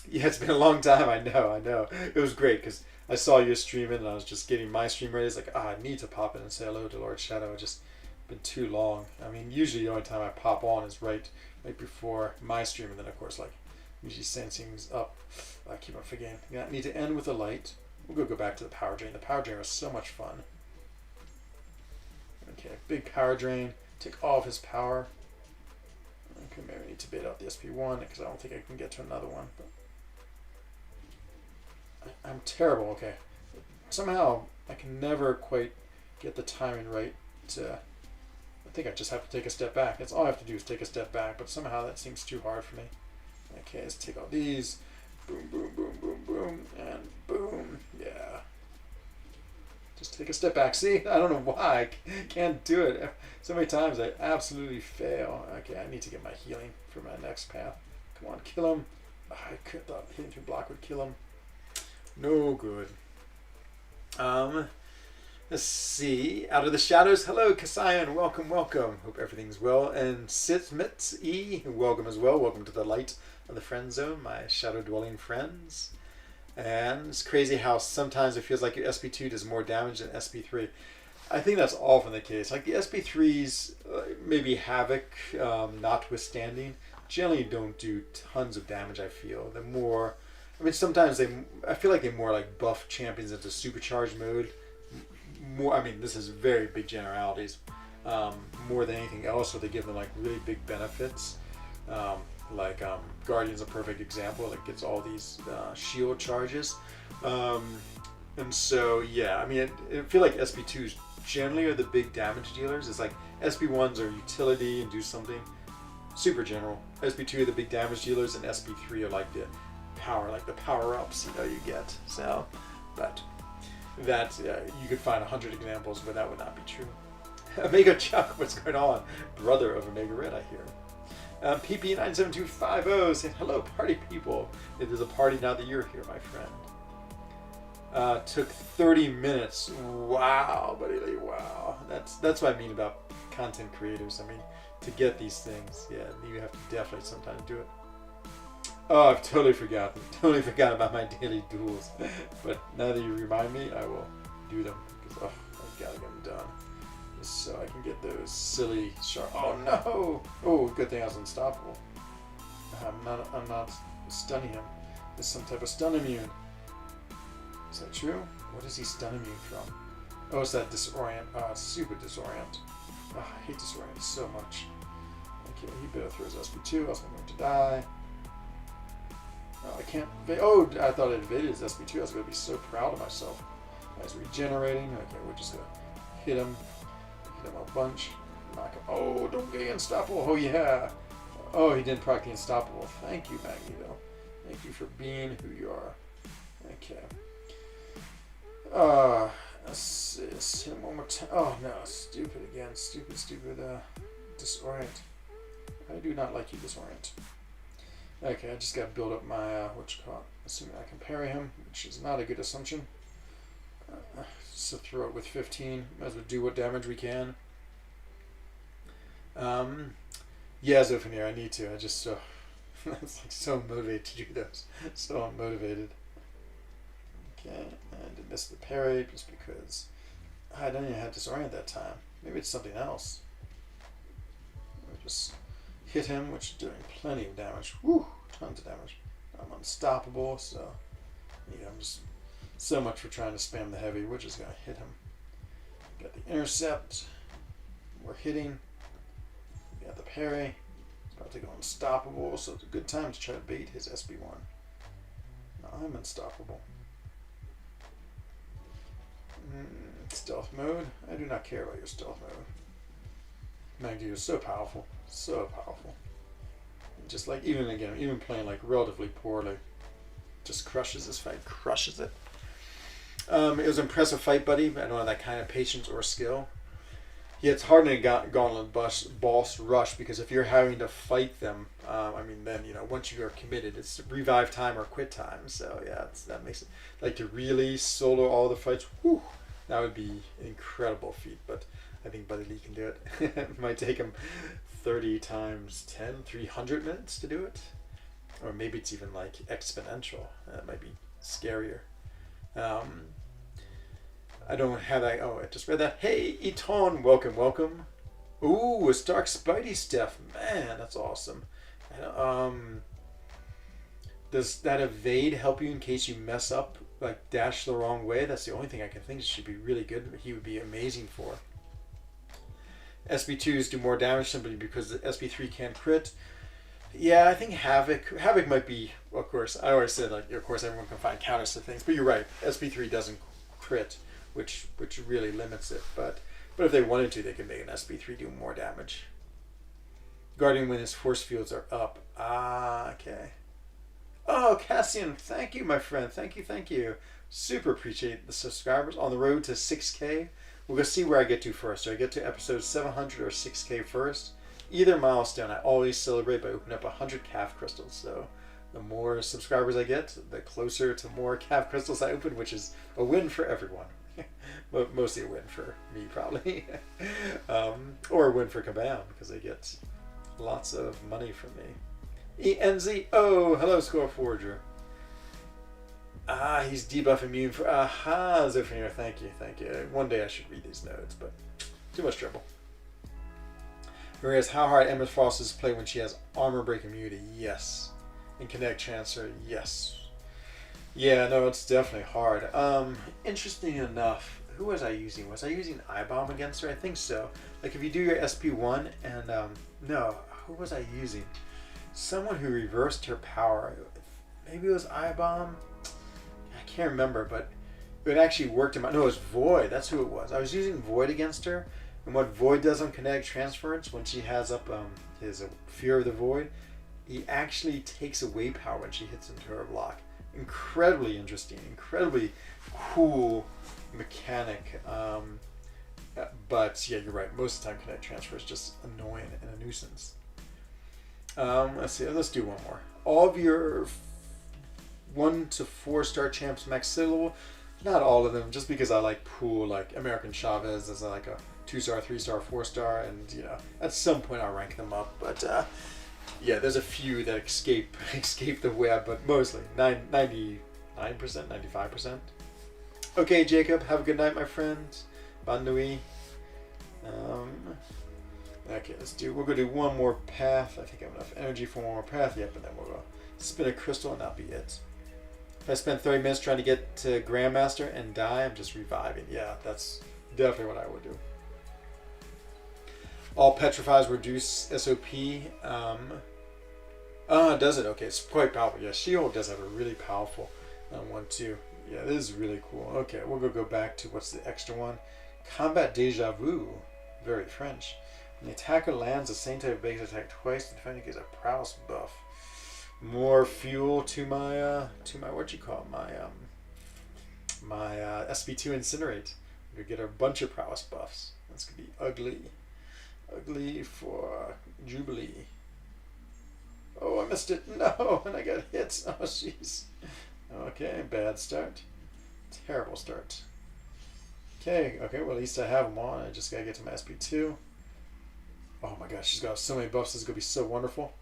Yeah, it's been a long time. I know. It was great because I saw you streaming and I was just getting my stream ready. It's like, I need to pop in and say hello to Lord Shadow. It's just been too long. I mean, usually the only time I pop on is right before my stream, and then of course, like, usually sensing's up. I keep on forgetting. Yeah, I need to end with a light. We'll go back to the power drain. The power drain was so much fun. Okay, big power drain. Take all of his power. Okay, maybe I need to bait out the SP1 because I don't think I can get to another one. But I'm terrible. Okay, somehow I can never quite get the timing right. I think I just have to take a step back. That's all I have to do is take a step back. But somehow that seems too hard for me. Okay, let's take all these. Boom, boom, boom, boom, boom, and boom. Yeah. Just take a step back. See, I don't know why I can't do it. So many times I absolutely fail. Okay, I need to get my healing for my next path. Come on, kill him. I could thought hitting through block would kill him. No good. Let's see. Out of the shadows. Hello, Kasayan. Welcome. Hope everything's well. And Sitmit E, welcome as well. Welcome to the light of the friend zone, my shadow dwelling friends. And it's crazy how sometimes it feels like your SB2 does more damage than SB3. I think that's often the case. Like the SB3s, maybe Havoc notwithstanding, generally don't do tons of damage, I feel. They're more, I mean, sometimes I feel like they more like buff champions into supercharged mode. More, I mean, this is very big generalities. More than anything else, so they give them like really big benefits. Like Guardian's a perfect example. It gets all these shield charges. And so, yeah, I mean, I feel like SP2s generally are the big damage dealers. It's like SP1s are utility and do something super general. SP2 are the big damage dealers, and SP3 are like the power-ups, you get. So, but that, you could find 100 examples, but that would not be true. Omega Chuck, what's going on? Brother of Omega Red, I hear. PP97250 saying, hello, party people. It is a party now that you're here, my friend. Took 30 minutes. Wow, buddy, wow. That's what I mean about content creators. I mean, to get these things, yeah, you have to definitely sometimes do it. Oh, I've totally forgot about my daily duels. But now that you remind me, I will do them because I've got to get them done. So I can get those silly sharp. Oh no! Oh, good thing I was unstoppable. I'm not stunning him. There's some type of stun immune. Is that true? What is he stun immune from? Oh, it's that disorient. Super disorient. Oh, I hate disorient so much. Okay, he better throw his SP2, else I'm going to die. Oh, I can't. Oh, I thought it evaded his SP2. I was going to be so proud of myself. He's regenerating. Okay, we're just going to hit him. Hit him a bunch. Knock him. Oh, don't get unstoppable. Oh, yeah. Oh, he didn't proc the unstoppable. Thank you, Magneto. Thank you for being who you are. Okay. Let's see. Let's hit him one more time. Oh, no. Stupid again. Stupid, disorient. I do not like you, disorient. Okay, I just got to build up my, assuming I can parry him, which is not a good assumption. So throw it with 15. Might as well do what damage we can. Yeah, Zophanir, I need to. I just it's like so motivated to do those. So unmotivated. Okay, and I missed the parry just because I didn't even have disorient that time. Maybe it's something else. Or just hit him, which is doing plenty of damage. Woo, tons of damage. I'm unstoppable, so yeah, I'm just so much for trying to spam the heavy. We're just gonna hit him. Got the intercept. We're hitting. We got the parry. It's about to go unstoppable, so it's a good time to try to bait his SB1. Now I'm unstoppable. Stealth mode. I do not care about your stealth mode. Magneto is so powerful. So powerful. Just like, even playing like relatively poorly, just crushes this fight. Crushes it. It was an impressive fight, buddy, but I don't have that kind of patience or skill. Yeah, it's hard in a gauntlet boss rush because if you're having to fight them, then, once you are committed, it's revive time or quit time. So, yeah, that makes it, like, to really solo all the fights, whew, that would be an incredible feat, but I think Buddy Lee can do it. It might take him 30 times 10, 300 minutes to do it. Or maybe it's even, like, exponential. That might be scarier. I don't have that. Oh, I just read that. Hey, Eton, welcome. Ooh, a Stark Spidey Steph. Man, that's awesome. Does that evade help you in case you mess up, like dash the wrong way? That's the only thing I can think should be really good. He would be amazing for. SB2s do more damage simply because the SB3 can't crit. Yeah, I think Havoc might be, of course, I always said, like, of course, everyone can find counters to things, but you're right, SB3 doesn't crit, which really limits it, but if they wanted to, they could make an SB3 do more damage. Guardian when his force fields are up. Ah, okay. Oh, Cassian, thank you, my friend. Thank you. Super appreciate the subscribers. On the road to 6K. We're going to see where I get to first. Do I get to episode 700 or 6K first? Either milestone, I always celebrate by opening up 100 calf crystals. So the more subscribers I get, the closer to more calf crystals I open, which is a win for everyone. Mostly a win for me, probably. Or a win for Kabam, because they get lots of money from me. ENZ, oh, hello, Score Forger. Ah, he's debuff immune for... Aha, Zephyr, thank you. One day I should read these notes, but too much trouble. Maria's how hard Emma Frost is to play when she has armor break immunity. Yes. And Connect Transfer. Yes. Yeah, no, it's definitely hard. Interesting enough, who was I using? Was I using I-Bomb against her? I think so. Like if you do your SP1 and, no, who was I using? someone who reversed her power. Maybe it was I-Bomb. I can't remember, but it actually worked in my... No, it was Void. That's who it was. I was using Void against her, and what Void does on kinetic transference, when she has up his Fear of the Void, he actually takes away power when she hits into her block. Incredibly interesting, incredibly cool mechanic. But yeah, you're right. Most of the time, kinetic transfer is just annoying and a nuisance. Let's see. Let's do one more. All of your 1 to 4 star champs max level. Not all of them, just because I like pool like American Chavez as like a 2-star, 3-star, 4-star, and you know at some point I'll rank them up. But yeah, there's a few that escape the web, but mostly 99%, 95%. Okay, Jacob, have a good night, my friend. Bonne nuit. Okay, we'll go do one more path. I think I have enough energy for one more path. Yep, and then we'll go spin a crystal and that'll be it. If I spend 30 minutes trying to get to Grandmaster and die, I'm just reviving. Yeah, that's definitely what I would do. All petrifies reduce SOP. Does it? Okay, it's quite powerful. Yeah, She-Hulk does have a really powerful one too. Yeah, this is really cool. Okay, we'll go back to what's the extra one. Combat Deja Vu. Very French. When the attacker lands the same type of base attack twice, the defender gets a prowess buff. More fuel to my what you call my SB2 Incinerate. We get a bunch of prowess buffs. That's gonna be ugly for Jubilee. Oh, I missed it. No, and I got hit. Oh, jeez. Okay, bad start. Terrible start. Okay, well, at least I have them on. I just gotta get to my SB2. Oh my gosh, she's got so many buffs. This is gonna be so wonderful.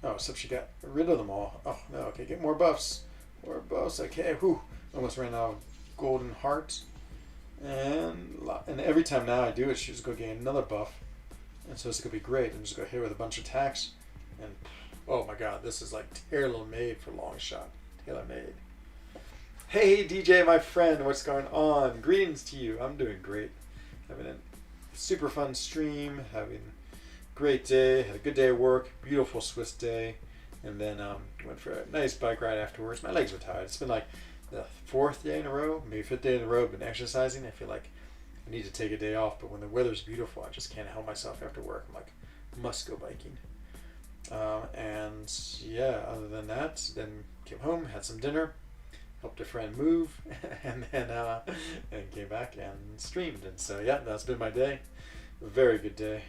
Oh, except she got rid of them all. Oh no, okay, get more buffs. More buffs, okay, whew. Almost ran out of golden hearts. And every time now I do it, she's gonna gain another buff. And so it's gonna be great. I'm just gonna hit her with a bunch of attacks. And oh my god, this is like tailor-made for long shot. Tailor-made. Hey DJ, my friend, what's going on? Greetings to you. I'm doing great. Having a super fun stream, having a great day, had a good day at work, beautiful Swiss day, and then went for a nice bike ride afterwards. My legs were tired. It's been like the 4th day in a row, maybe 5th day in a row. I've been exercising. I feel like I need to take a day off, but when the weather's beautiful, I just can't help myself after work. I'm like, must go biking. And yeah, other than that, then came home, had some dinner, helped a friend move, and then and came back and streamed. And so yeah, that's been my day. A very good day.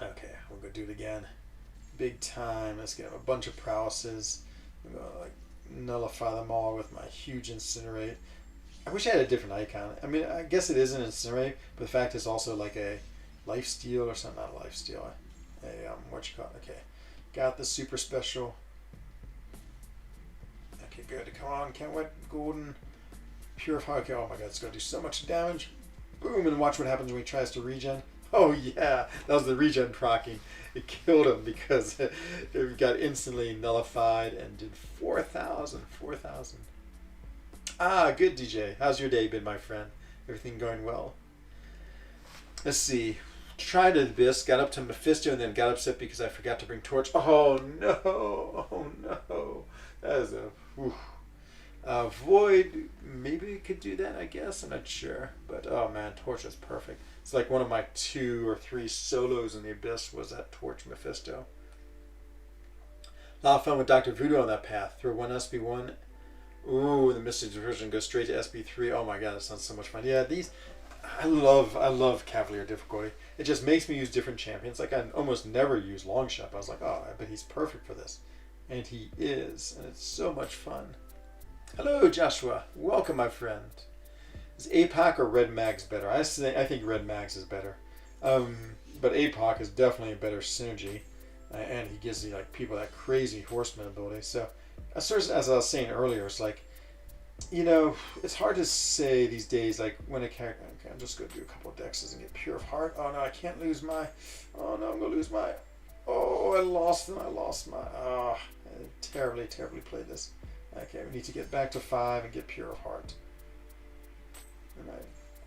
Okay, we'll go do it again. Big time. Let's get a bunch of prowesses. I'm gonna like nullify them all with my huge Incinerate. I wish I had a different icon. I mean, I guess it is an Incinerate, but the fact it's also like a lifesteal or something. Not a lifesteal. What you call it? Okay, got the super special. Okay, good. Come on, can't wait. Golden, purify. Okay, oh my god, it's gonna do so much damage. Boom, and watch what happens when he tries to regen. Oh yeah, that was the regen proccing. It killed him because it got instantly nullified and did 4,000. Ah, good DJ. How's your day been, my friend? Everything going well? Let's see. Tried the abyss, got up to Mephisto, and then got upset because I forgot to bring Torch. Oh no! That is a Void. Maybe it could do that. I guess I'm not sure, but oh man, Torch is perfect. It's like one of my 2 or 3 solos in the abyss was that Torch Mephisto. A lot of fun with Dr. Voodoo on that path. Throw one SB1. Ooh, the Mystic Diversion goes straight to SB3. Oh my god, that sounds so much fun. Yeah, these. I love Cavalier difficulty. It just makes me use different champions. Like I almost never use Longshot. I was like, oh, I bet he's perfect for this. And he is. And it's so much fun. Hello, Joshua. Welcome, my friend. Is APOC or Red Mags better? I think Red Mags is better. But APOC is definitely a better synergy. And he gives you like people that crazy horseman ability. So, as I was saying earlier, it's like, you know, it's hard to say these days, like, when a character... Okay, I'm just going to do a couple of dexes and get Pure of Heart. Oh, no, I can't lose my... Oh, no, I'm going to lose my... Oh, I lost them. I lost my... Oh, I terribly played this. Okay, we need to get back to 5 and get Pure of Heart. And I'm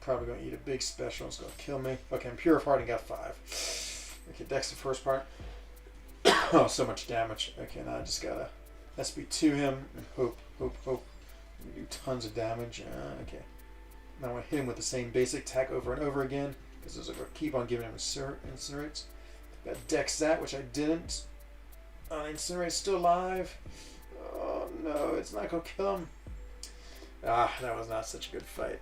probably going to eat a big special. It's going to kill me. Okay, I'm Pure of Heart and got 5. Okay, dex the first part. Oh, so much damage. Okay, now I just gotta SB2 him and hope. We do tons of damage. Okay. Now I want to hit him with the same basic attack over and over again, because those are going to keep on giving him incinerates. Got Dex that, which I didn't. Incinerate's still alive. Oh no, it's not going to kill him. That was not such a good fight.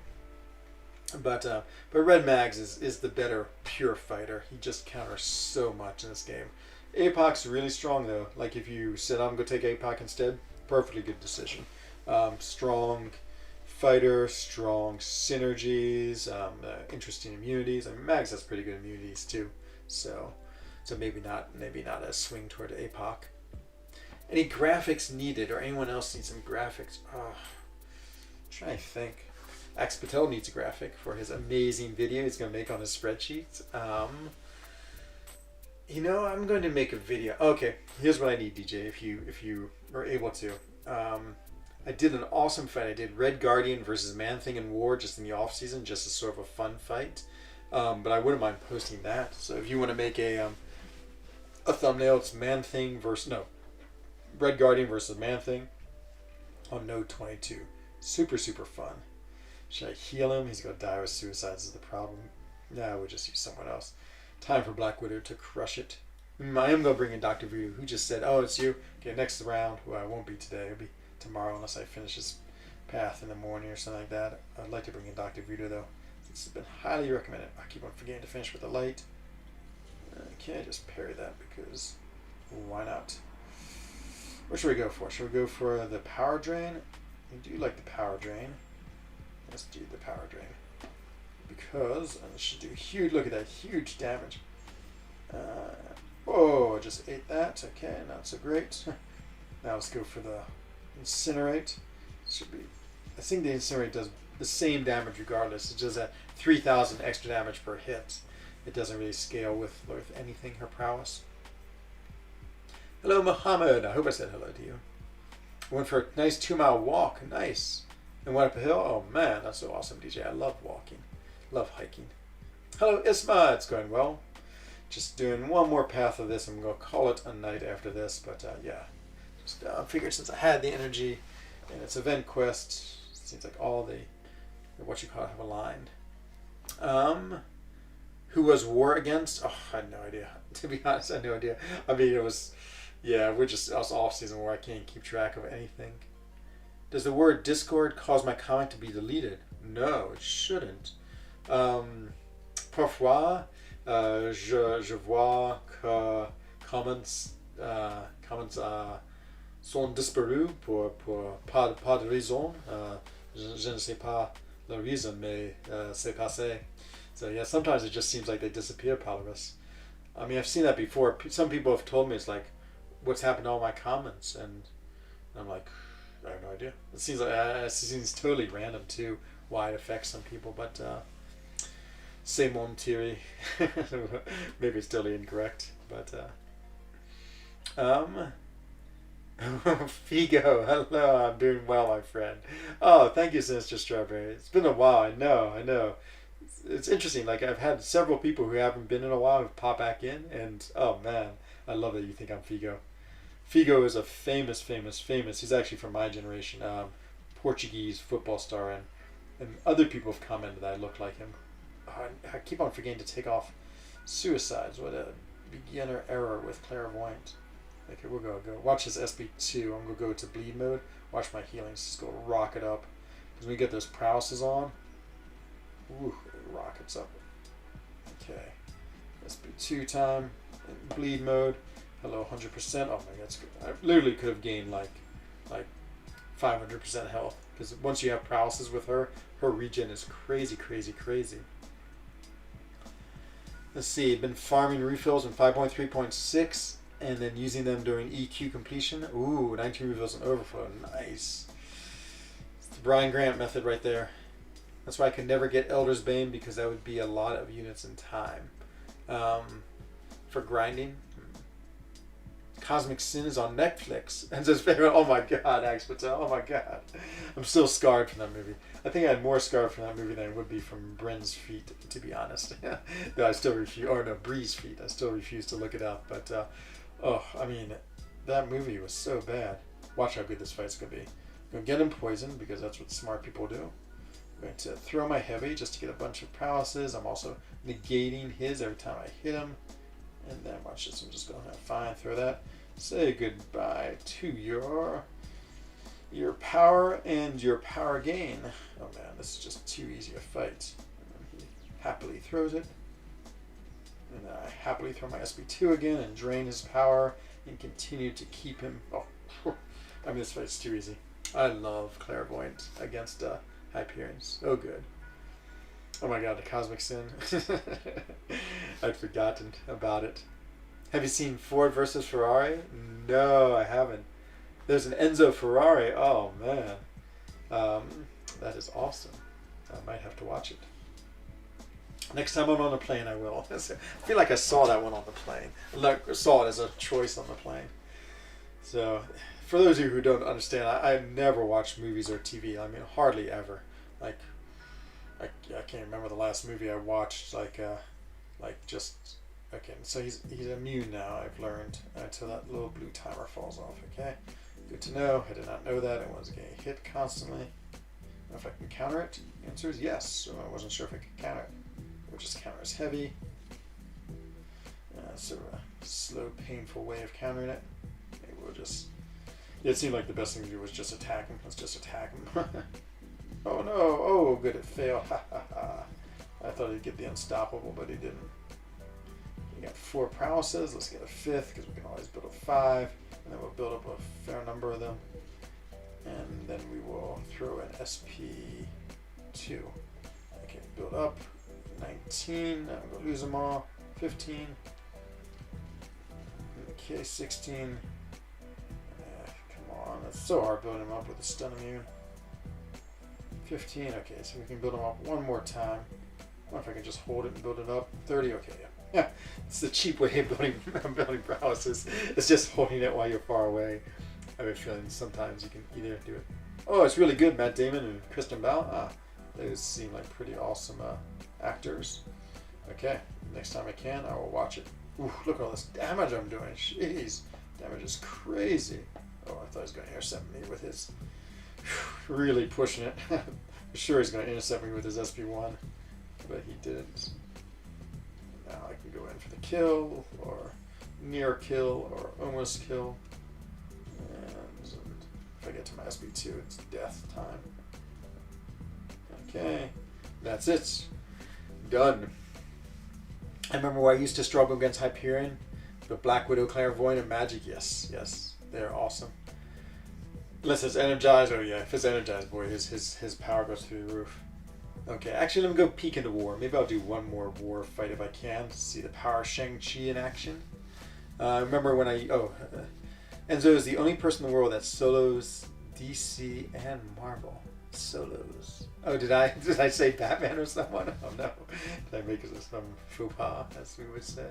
But Red Mags is the better pure fighter. He just counters so much in this game. APOC's really strong though. Like if you said I'm going to take APOC instead, perfectly good decision. Strong fighter, strong synergies, interesting immunities. I mean, Mags has pretty good immunities too. So maybe not a swing toward APOC. Any graphics needed, or anyone else needs some graphics? I'm trying to think. Axe Patel needs a graphic for his amazing video he's going to make on his spreadsheets. I'm going to make a video. Okay, here's what I need, DJ, if you are able to. I did an awesome fight. I did Red Guardian versus Man-Thing in War just in the off-season, just as sort of a fun fight. But I wouldn't mind posting that. So if you want to make a thumbnail, it's Man-Thing versus... No. Red Guardian versus Man-Thing on Node 22. Super, super fun. Should I heal him? He's going to die with suicides is the problem. Yeah, we'll just use someone else. Time for Black Widow to crush it. I am going to bring in Dr. Voodoo, who just said, oh, it's you. Okay, next round. Well, I won't be today. It'll be tomorrow unless I finish this path in the morning or something like that. I'd like to bring in Dr. Voodoo, though. It's been highly recommended. I keep on forgetting to finish with the light. Okay, just parry that because why not? What should we go for? Should we go for the power drain? I do like the power drain. Let's do the power drain. Because it should do huge, look at that, huge damage. I just ate that. Okay, not so great. Now let's go for the incinerate. Should be, I think the incinerate does the same damage regardless. It does that 3,000 extra damage per hit. It doesn't really scale with anything, her prowess. Hello, Muhammad. I hope I said hello to you. Went for a nice 2-mile walk. Nice. And went up a hill. Oh man, that's so awesome, DJ. I love walking. Love hiking. Hello, Isma. It's going well. Just doing one more path of this. I'm going to call it a night after this. But yeah, just figured since I had the energy and it's event quest, it seems like all the what you call it have aligned. Who was war against? Oh, I had no idea. To be honest, I had no idea. I mean, it was, yeah, us off season where I can't keep track of anything. Does the word Discord cause my comment to be deleted? No, it shouldn't. Parfois, je vois que comments sont disparus pour pas de raison. Je ne sais pas la raison, mais c'est passé. So yeah, sometimes it just seems like they disappear, Polaris. I mean, I've seen that before. Some people have told me it's like, what's happened to all my comments? And I'm like, I have no idea. It seems totally random too, why it affects some people, but c'est mon theory. Maybe it's totally incorrect, but Figo, hello, I'm doing well, my friend. Oh, thank you, Sinister Strawberry. It's been a while, I know. It's interesting, like I've had several people who haven't been in a while who pop back in, and oh man, I love that you think I'm Figo. Figo is a famous, he's actually from my generation, Portuguese football star, and other people have commented that I look like him. I keep on forgetting to take off suicides. What a beginner error with clairvoyant. Okay, we'll go. Watch this SB2. I'm going to go to bleed mode. Watch my healings just go rocket up. Because when we get those prowesses on, ooh, it rockets up. Okay. SB2 time. In bleed mode. Hello, 100%. Oh my god, that's good. I literally could have gained like 500% health. Because once you have prowesses with her regen is crazy. Let's see, been farming refills in 5.3.6 and then using them during EQ completion. Ooh, 19 refills and overflow. Nice. It's the Brian Grant method right there. That's why I could never get Elder's Bane, because that would be a lot of units in time. For grinding. Cosmic Sin is on Netflix. And says, oh my god, Axe Patel, oh my god. I'm still scarred from that movie. I think I had more scarred from that movie than I would be from Bryn's feet, to be honest. Though I still refuse, or no, Bree's feet. I still refuse to look it up. But, Oh, I mean, that movie was so bad. Watch how good this fight's gonna be. I'm gonna get him poisoned because that's what smart people do. I'm going to throw my heavy just to get a bunch of prowesses. I'm also negating his every time I hit him. And then watch this. I'm just going to fine throw that. Say goodbye to your power and your power gain. Oh man, this is just too easy a fight. And he happily throws it. And I happily throw my SP2 again and drain his power and continue to keep him. Oh, I mean, this fight's too easy. I love Clairvoyant against Hyperion. So good. Oh my god, the Cosmic Sin. I'd forgotten about it. Have you seen Ford versus Ferrari? No, I haven't. There's an Enzo Ferrari. Oh man. That is awesome. I might have to watch it. Next time I'm on a plane, I will. I feel like I saw that one on the plane. Like, saw it as a choice on the plane. So, for those of you who don't understand, I never watched movies or TV. I mean, hardly ever. Like, I can't remember the last movie I watched. Just okay. So he's immune now. I've learned until that little blue timer falls off. Okay, good to know. I did not know that. I was getting hit constantly. If I can counter it, the answer is yes. So I wasn't sure if I could counter it. We'll just counter as heavy. Sort of a slow, painful way of countering it. Maybe we'll just. It seemed like the best thing to do was just attack him. Let's just attack him. Oh no! Oh, good, it failed. Ha ha ha. I thought he'd get the unstoppable, but he didn't. We got 4 prowesses. Let's get a 5th, because we can always build a 5. And then we'll build up a fair number of them. And then we will throw an SP2. I can build up 19. I'm going to lose them all. 15. Okay, 16. Come on. It's so hard building them up with a stun immune. 15, okay, so we can build them up one more time. I wonder if I can just hold it and build it up. 30, okay, yeah. It's the cheap way of building prowesses. It's just holding it while you're far away. I have a feeling sometimes you can either do it. Oh, it's really good, Matt Damon and Kristen Bell. Those seem like pretty awesome actors. Okay, next time I can, I will watch it. Ooh, look at all this damage I'm doing. Jeez, damage is crazy. Oh, I thought he was going to intercept me with his... Really pushing it. I'm sure he's going to intercept me with his SP1, but he didn't. Now I can go in for the kill, or near kill, or almost kill. And if I get to my SP2, it's death time. Okay, that's it. Done. I remember where I used to struggle against Hyperion, but Black Widow, Clairvoyant, and Magic, yes, they're awesome. Unless it's energized, oh yeah, if it's energized, boy, his power goes through the roof. Okay, actually, let me go peek into war. Maybe I'll do one more war fight if I can to see the power of Shang-Chi in action. Remember when Enzo is the only person in the world that solos DC and Marvel. Solos. Oh, did I say Batman or someone? Oh no, did I make some faux pas, as we would say?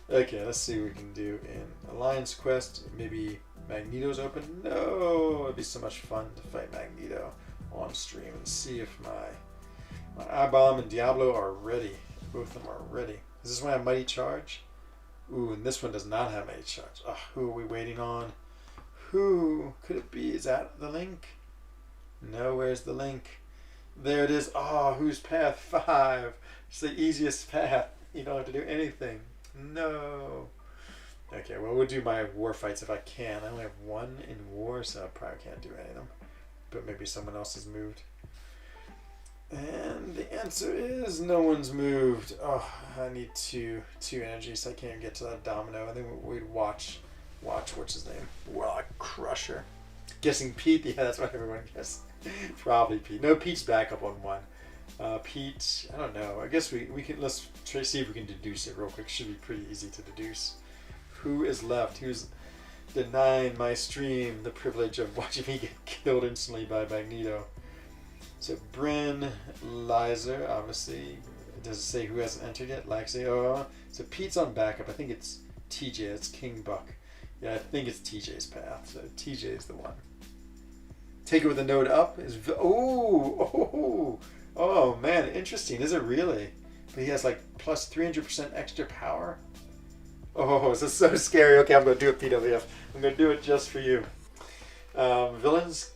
Okay, let's see what we can do in Alliance Quest. Maybe Magneto's open? No! It'd be so much fun to fight Magneto on stream and see if my I-Bomb and Diablo are ready. Both of them are ready. Is this one a Mighty Charge? Ooh, and this one does not have Mighty Charge. Oh, who are we waiting on? Who could it be? Is that the link? No, where's the link? There it is. Oh, who's path 5? It's the easiest path. You don't have to do anything. No. Okay, well, we'll do my war fights if I can. I only have 1 in war, so I probably can't do any of them. But maybe someone else has moved. And the answer is no one's moved. Oh, I need two energy, so I can't even get to that domino. I think we'd watch what's his name? Warlock Crusher. Guessing Pete? Yeah, that's what everyone guessed. Probably Pete. No, Pete's back up on 1. Pete, I don't know. I guess we can, let's try see if we can deduce it real quick. Should be pretty easy to deduce. Who is left? Who's denying my stream the privilege of watching me get killed instantly by Magneto? So Bryn, Lizer, obviously. Does it say who hasn't entered yet? Laxi. Oh, so Pete's on backup. I think it's TJ. It's King Buck. Yeah, I think it's TJ's path. So TJ is the one. Take it with a node up is oh man, interesting. Is it really? But he has like plus 300% extra power. Oh, this is so scary. Okay, I'm going to do it, PWF. I'm going to do it just for you. Villains,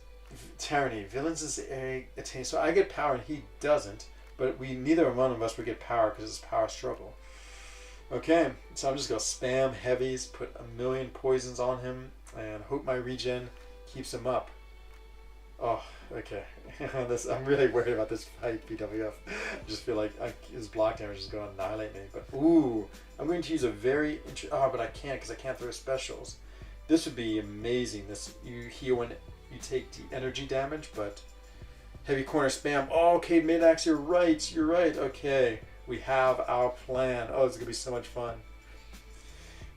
tyranny. Villains is a attain. So I get power and he doesn't. But neither one of us would get power because it's power struggle. Okay, so I'm just going to spam heavies, put a million poisons on him, and hope my regen keeps him up. Oh, okay. I'm really worried about this fight, PWF. I just feel like his block damage is going to annihilate me. But, ooh, I'm going to use a very... but I can't because I can't throw specials. This would be amazing. You heal when you take the energy damage, but... Heavy corner spam. Oh, okay, mid-axe, you're right. You're right. Okay, we have our plan. Oh, it's going to be so much fun.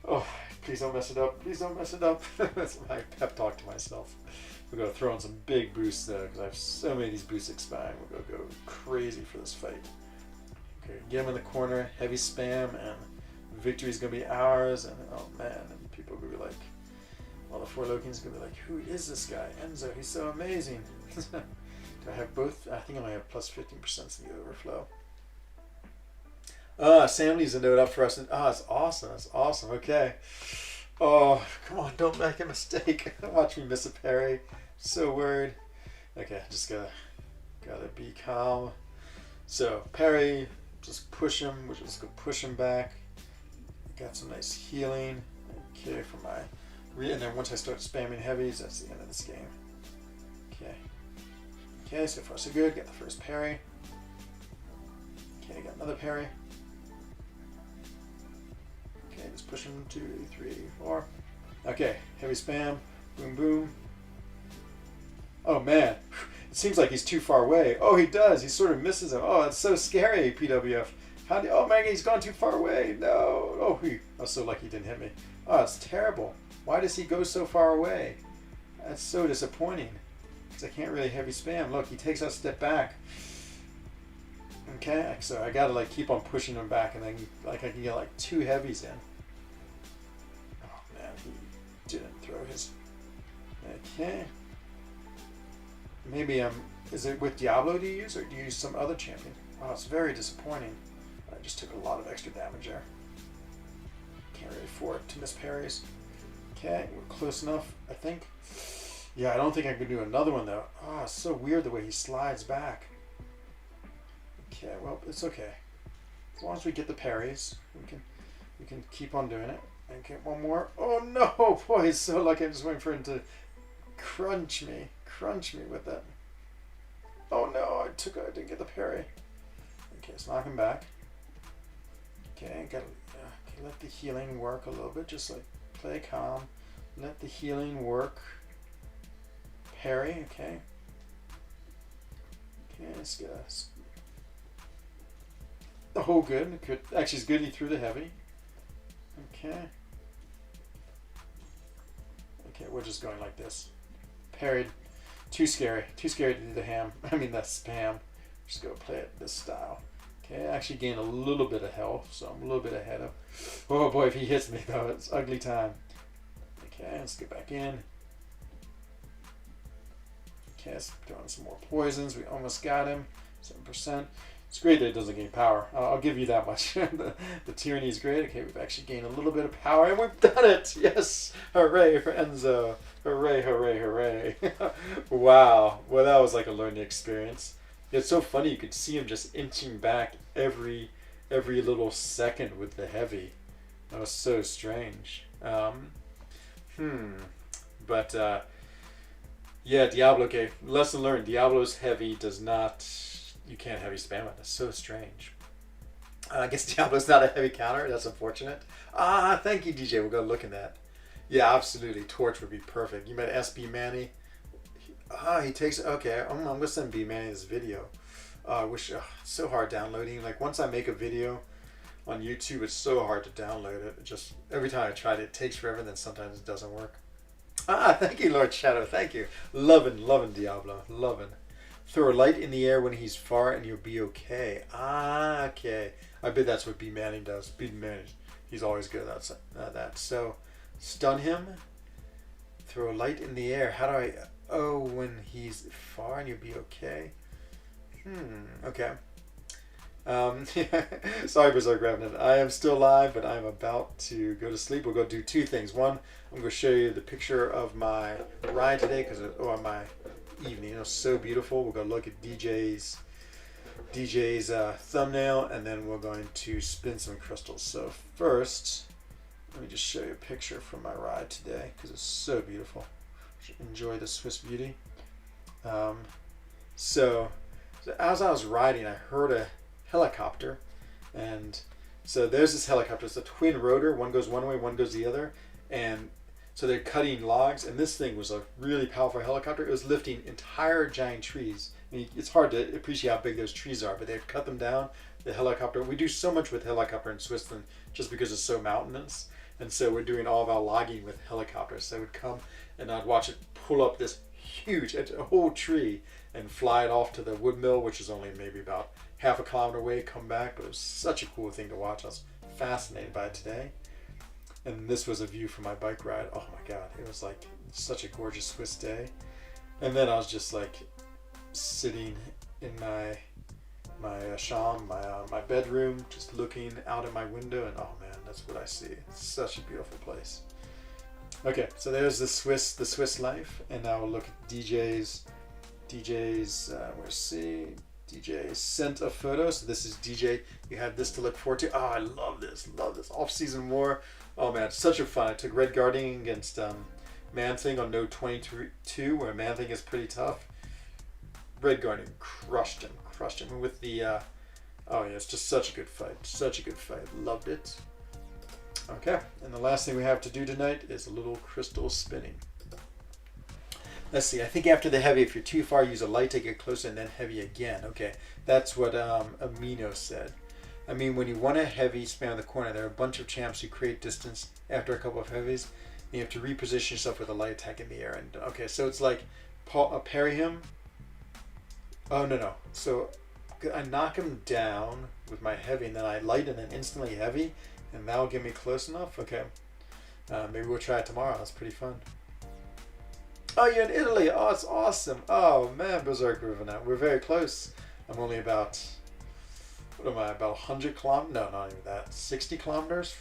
Oh, please don't mess it up. Please don't mess it up. That's my pep talk to myself. We're going to throw in some big boosts though, because I have so many of these boosts expiring. We're going to go crazy for this fight. Okay, get him in the corner, heavy spam, and victory is going to be ours. And oh man, and people are going to be like, all the 4 Lokians are going to be like, who is this guy? Enzo, he's so amazing. Do I have both? I think I only have plus 15% in the overflow. Sam leaves a note up for us. And, it's awesome. That's awesome. Okay. Oh, come on. Don't make a mistake. Watch me miss a parry. So worried. Okay, just gotta be calm. So, parry. Just push him. We'll just go push him back. Got some nice healing. Okay, for my... And then once I start spamming heavies, that's the end of this game. Okay. Okay, so far so good. Got the first parry. Okay, got another parry. Okay, just push him. 2, 3, 4. Okay, heavy spam. Boom, boom. Oh man, it seems like he's too far away. Oh, he does. He sort of misses him. Oh, it's so scary, PWF. Oh man, he's gone too far away. No. Oh, I was so lucky he didn't hit me. Oh, it's terrible. Why does he go so far away? That's so disappointing. Because I can't really heavy spam. Look, he takes a step back. Okay, so I gotta like keep on pushing him back, and then like I can get like 2 heavies in. Oh man, he didn't throw his. Okay. Maybe is it with Diablo do you use, or do you use some other champion? Oh, it's very disappointing. I just took a lot of extra damage there. Can't really afford to miss parries. Okay, we're close enough, I think. Yeah, I don't think I can do another one though. Oh, it's so weird the way he slides back. Okay, well, it's okay. As long as we get the parries, we can keep on doing it. And get one more. Oh no, boy, he's so lucky. I'm just waiting for him to crunch me with that. Oh no, I didn't get the parry. Okay, let's knock him back. Okay, let the healing work a little bit. Just like play calm. Let the healing work. Parry, okay. Okay, let's get us. Oh, good. Actually, it's good he threw the heavy. Okay. Okay, we're just going like this. Parried. Too scary. Too scary to do the the spam. Just go play it this style. Okay, I actually gained a little bit of health, so I'm a little bit ahead of. Oh boy, if he hits me though, it's ugly time. Okay, let's get back in. Okay, let's throw in some more poisons. We almost got him. 7%. It's great that it doesn't gain power. I'll give you that much. the tyranny is great. Okay, we've actually gained a little bit of power, and we've done it! Yes! Hooray for Enzo. Hooray, hooray, hooray. Wow. Well, that was like a learning experience. It's so funny. You could see him just inching back every little second with the heavy. That was so strange. But, yeah, Diablo, okay. Lesson learned. Diablo's heavy does not... You can't heavy spam it. That's so strange. I guess Diablo's not a heavy counter. That's unfortunate. Thank you, DJ. We'll go look at that. Yeah, absolutely. Torch would be perfect. You met SB Manny. He takes... Okay, I'm going to send B Manny this video. I wish... it's so hard downloading. Like, once I make a video on YouTube, it's so hard to download it. Just every time I try it takes forever, then sometimes it doesn't work. Thank you, Lord Shadow. Thank you. Lovin' Diablo. Lovin'. Throw a light in the air when he's far and you'll be okay. Okay. I bet that's what B Manning does. B Manning, he's always good at that. So, stun him. Throw a light in the air. How do I... Oh, when he's far and you'll be okay. Okay. Sorry, Berserk Revenant. I am still alive, but I'm about to go to sleep. We're going to do two things. One, I'm going to show you the picture of my ride today, or my evening. It was so beautiful. We're going to look at DJ's thumbnail, and then we're going to spin some crystals. So first, let me just show you a picture from my ride today because it's so beautiful. Enjoy the Swiss beauty. So as I was riding, I heard a helicopter, and so there's this helicopter. It's a twin rotor. One goes one way, one goes the other, and so they're cutting logs. And this thing was a really powerful helicopter. It was lifting entire giant trees. I mean, it's hard to appreciate how big those trees are, but they've cut them down. The helicopter. We do so much with helicopter in Switzerland just because it's so mountainous, and so we're doing all of our logging with helicopters. So they would come, and I'd watch it pull up this huge, a whole tree, and fly it off to the wood mill, which is only maybe about half a kilometer away, come back. But it was such a cool thing to watch. I was fascinated by it today. And this was a view from my bike ride. Oh my God, it was like such a gorgeous Swiss day. And then I was just like sitting in my shang, my bedroom, just looking out at my window, and oh man, that's what I see. It's such a beautiful place. Okay, so there's the Swiss life, and now we'll look at DJ's DJ sent a photo. So this is DJ. You have this to look forward to. Oh, I love this off-season war. Oh man, it's such a fun. I took Red Guardian against Man Thing on Node 22, where Man Thing is pretty tough. Red Guardian crushed him with the. Oh yeah, it's just such a good fight. Loved it. Okay, and the last thing we have to do tonight is a little crystal spinning. Let's see, I think after the heavy, if you're too far, use a light to get closer and then heavy again. Okay, that's what Amino said. I mean, when you want a heavy spin on the corner, there are a bunch of champs who create distance after a couple of heavies. And you have to reposition yourself with a light attack in the air. And okay, so it's like parry him. Oh, no. So I knock him down with my heavy, and then I light and then instantly heavy. And that'll get me close enough? Okay. Maybe we'll try it tomorrow. That's pretty fun. Oh, you're in Italy. Oh, it's awesome. Oh, man, Berserk Revenant. We're very close. I'm only about, what am I, about 100 kilometers? No, not even that. 60 kilometers?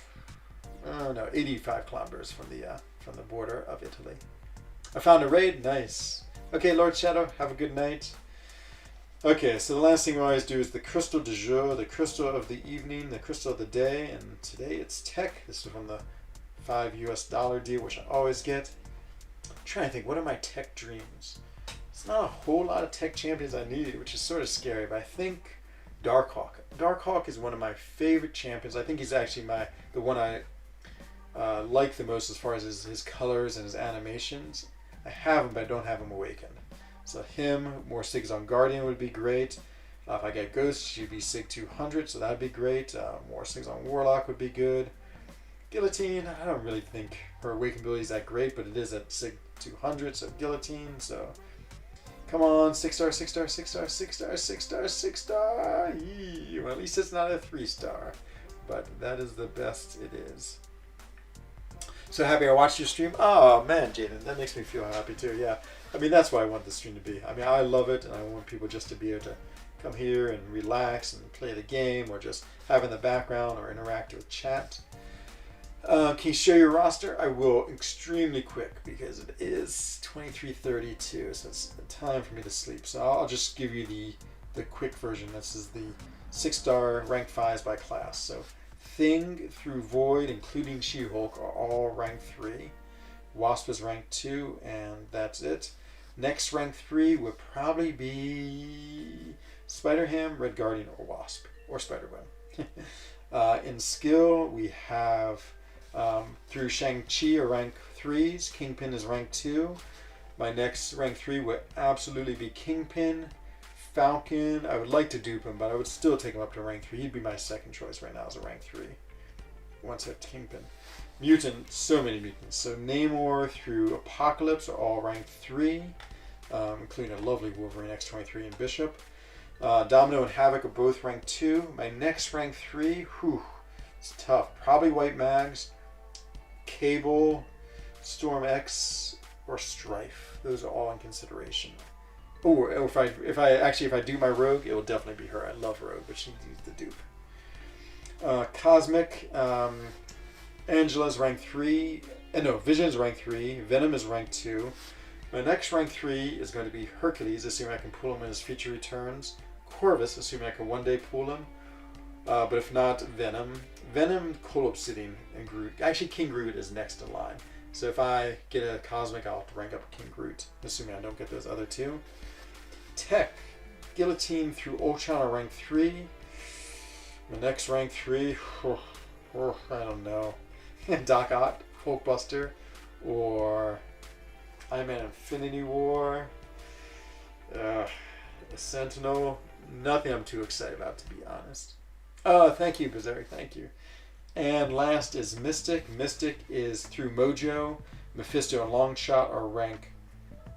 Oh, no, 85 kilometers from the border of Italy. I found a raid. Nice. Okay, Lord Shadow, have a good night. Okay, so the last thing we always do is the crystal du jour, the crystal of the evening, the crystal of the day, and today it's tech. This is from the $5 US deal, which I always get. I'm trying to think, what are my tech dreams? It's not a whole lot of tech champions I needed, which is sort of scary, but I think Darkhawk. Darkhawk is one of my favorite champions. I think he's actually the one I like the most as far as his colors and his animations. I have him, but I don't have him awakened. So him, more Sigs on Guardian would be great. If I get Ghost, she'd be Sig 200, so that'd be great. More Sigs on Warlock would be good. Guillotine, I don't really think her awaken ability is that great, but it is at Sig 200, so Guillotine, so come on, 6-star, 6-star, 6-star, 6-star, 6-star, 6-star. Well, at least it's not a 3-star, but that is the best it is. So happy I watched your stream. Oh man, Jaden, that makes me feel happy too. Yeah, I mean that's what I want the stream to be. I mean I love it, and I want people just to be able to come here and relax and play the game, or just have in the background or interact with chat. Can you share your roster? I will extremely quick because it is 23:32, so it's time for me to sleep. So I'll just give you the quick version. This is the 6-star rank 5s by class. So Thing through Void, including She-Hulk, are all rank 3. Wasp is rank 2, and that's it. Next rank 3 would probably be Spider-Ham, Red Guardian, or Wasp, or Spider-Gwen. In skill, we have through Shang-Chi are rank 3s. Kingpin is rank 2. My next rank 3 would absolutely be Kingpin. Falcon, I would like to dupe him, but I would still take him up to rank 3. He'd be my second choice right now as a rank 3. Once I have Kingpin. Mutant, so many mutants. So Namor through Apocalypse are all rank 3, including a lovely Wolverine X-23 and Bishop. Domino and Havoc are both rank 2. My next rank 3, it's tough. Probably White Mags, Cable, Storm X, or Strife. Those are all in consideration. or if I do my rogue, it will definitely be her. I love rogue, but she needs the dupe. Cosmic, Angela's rank 3. No, Vision's rank 3. Venom is rank 2. My next rank 3 is going to be Hercules, assuming I can pull him in his feature returns. Corvus, assuming I can one day pull him. But if not, Venom. Venom, Coal Obsidian, and Groot. Actually, King Groot is next in line. So if I get a Cosmic, I'll have to rank up King Groot, assuming I don't get those other two. Tech, Guillotine through Ultron are rank 3. My next rank 3, I don't know. Doc Ock, Hulkbuster, or Iron Man Infinity War, the Sentinel. Nothing I'm too excited about, to be honest. Thank you, Berserk, thank you. And last is Mystic. Mystic is through Mojo. Mephisto and Longshot are rank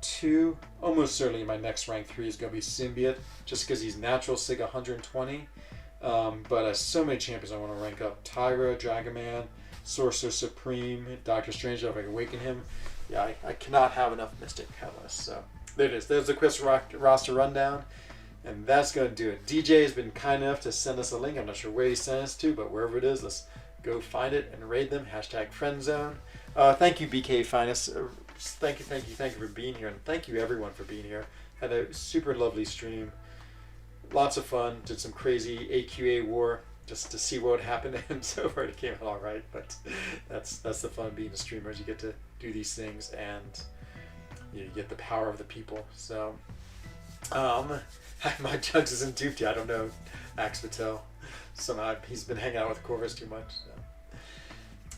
2. Almost certainly my next rank 3 is going to be Symbiote, just because he's natural Sig 120. But so many champions I want to rank up. Tyra, Dragoman, Sorcerer Supreme, Doctor Strange, if I can awaken him. Yeah, I cannot have enough Mystic Catalysts. So there it is. There's the quest roster rundown. And that's going to do it. DJ has been kind enough to send us a link. I'm not sure where he sent us to, but wherever it is, let's go find it and raid them. Hashtag frENZONE. Thank you, BK Finest. Thank you for being here. And thank you, everyone, for being here. Had a super lovely stream. Lots of fun. Did some crazy AQA war just to see what would happen. And so far it came out all right. But that's the fun of being a streamer. Is you get to do these things and you get the power of the people. So, my Jugs isn't duped yet. I don't know. Axe Patel. Somehow he's been hanging out with Corvus too much. So.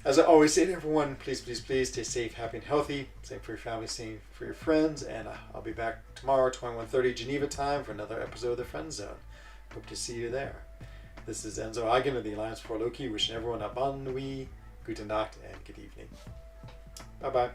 As I always say to everyone, please, please, please stay safe, happy, and healthy. Same for your family, same for your friends. And I'll be back tomorrow, 21:30 Geneva time, for another episode of the frENZONE. Hope to see you there. This is Enzo Eigen of the Alliance for Loki, wishing everyone a bonne nuit, gute Nacht, and good evening. Bye-bye.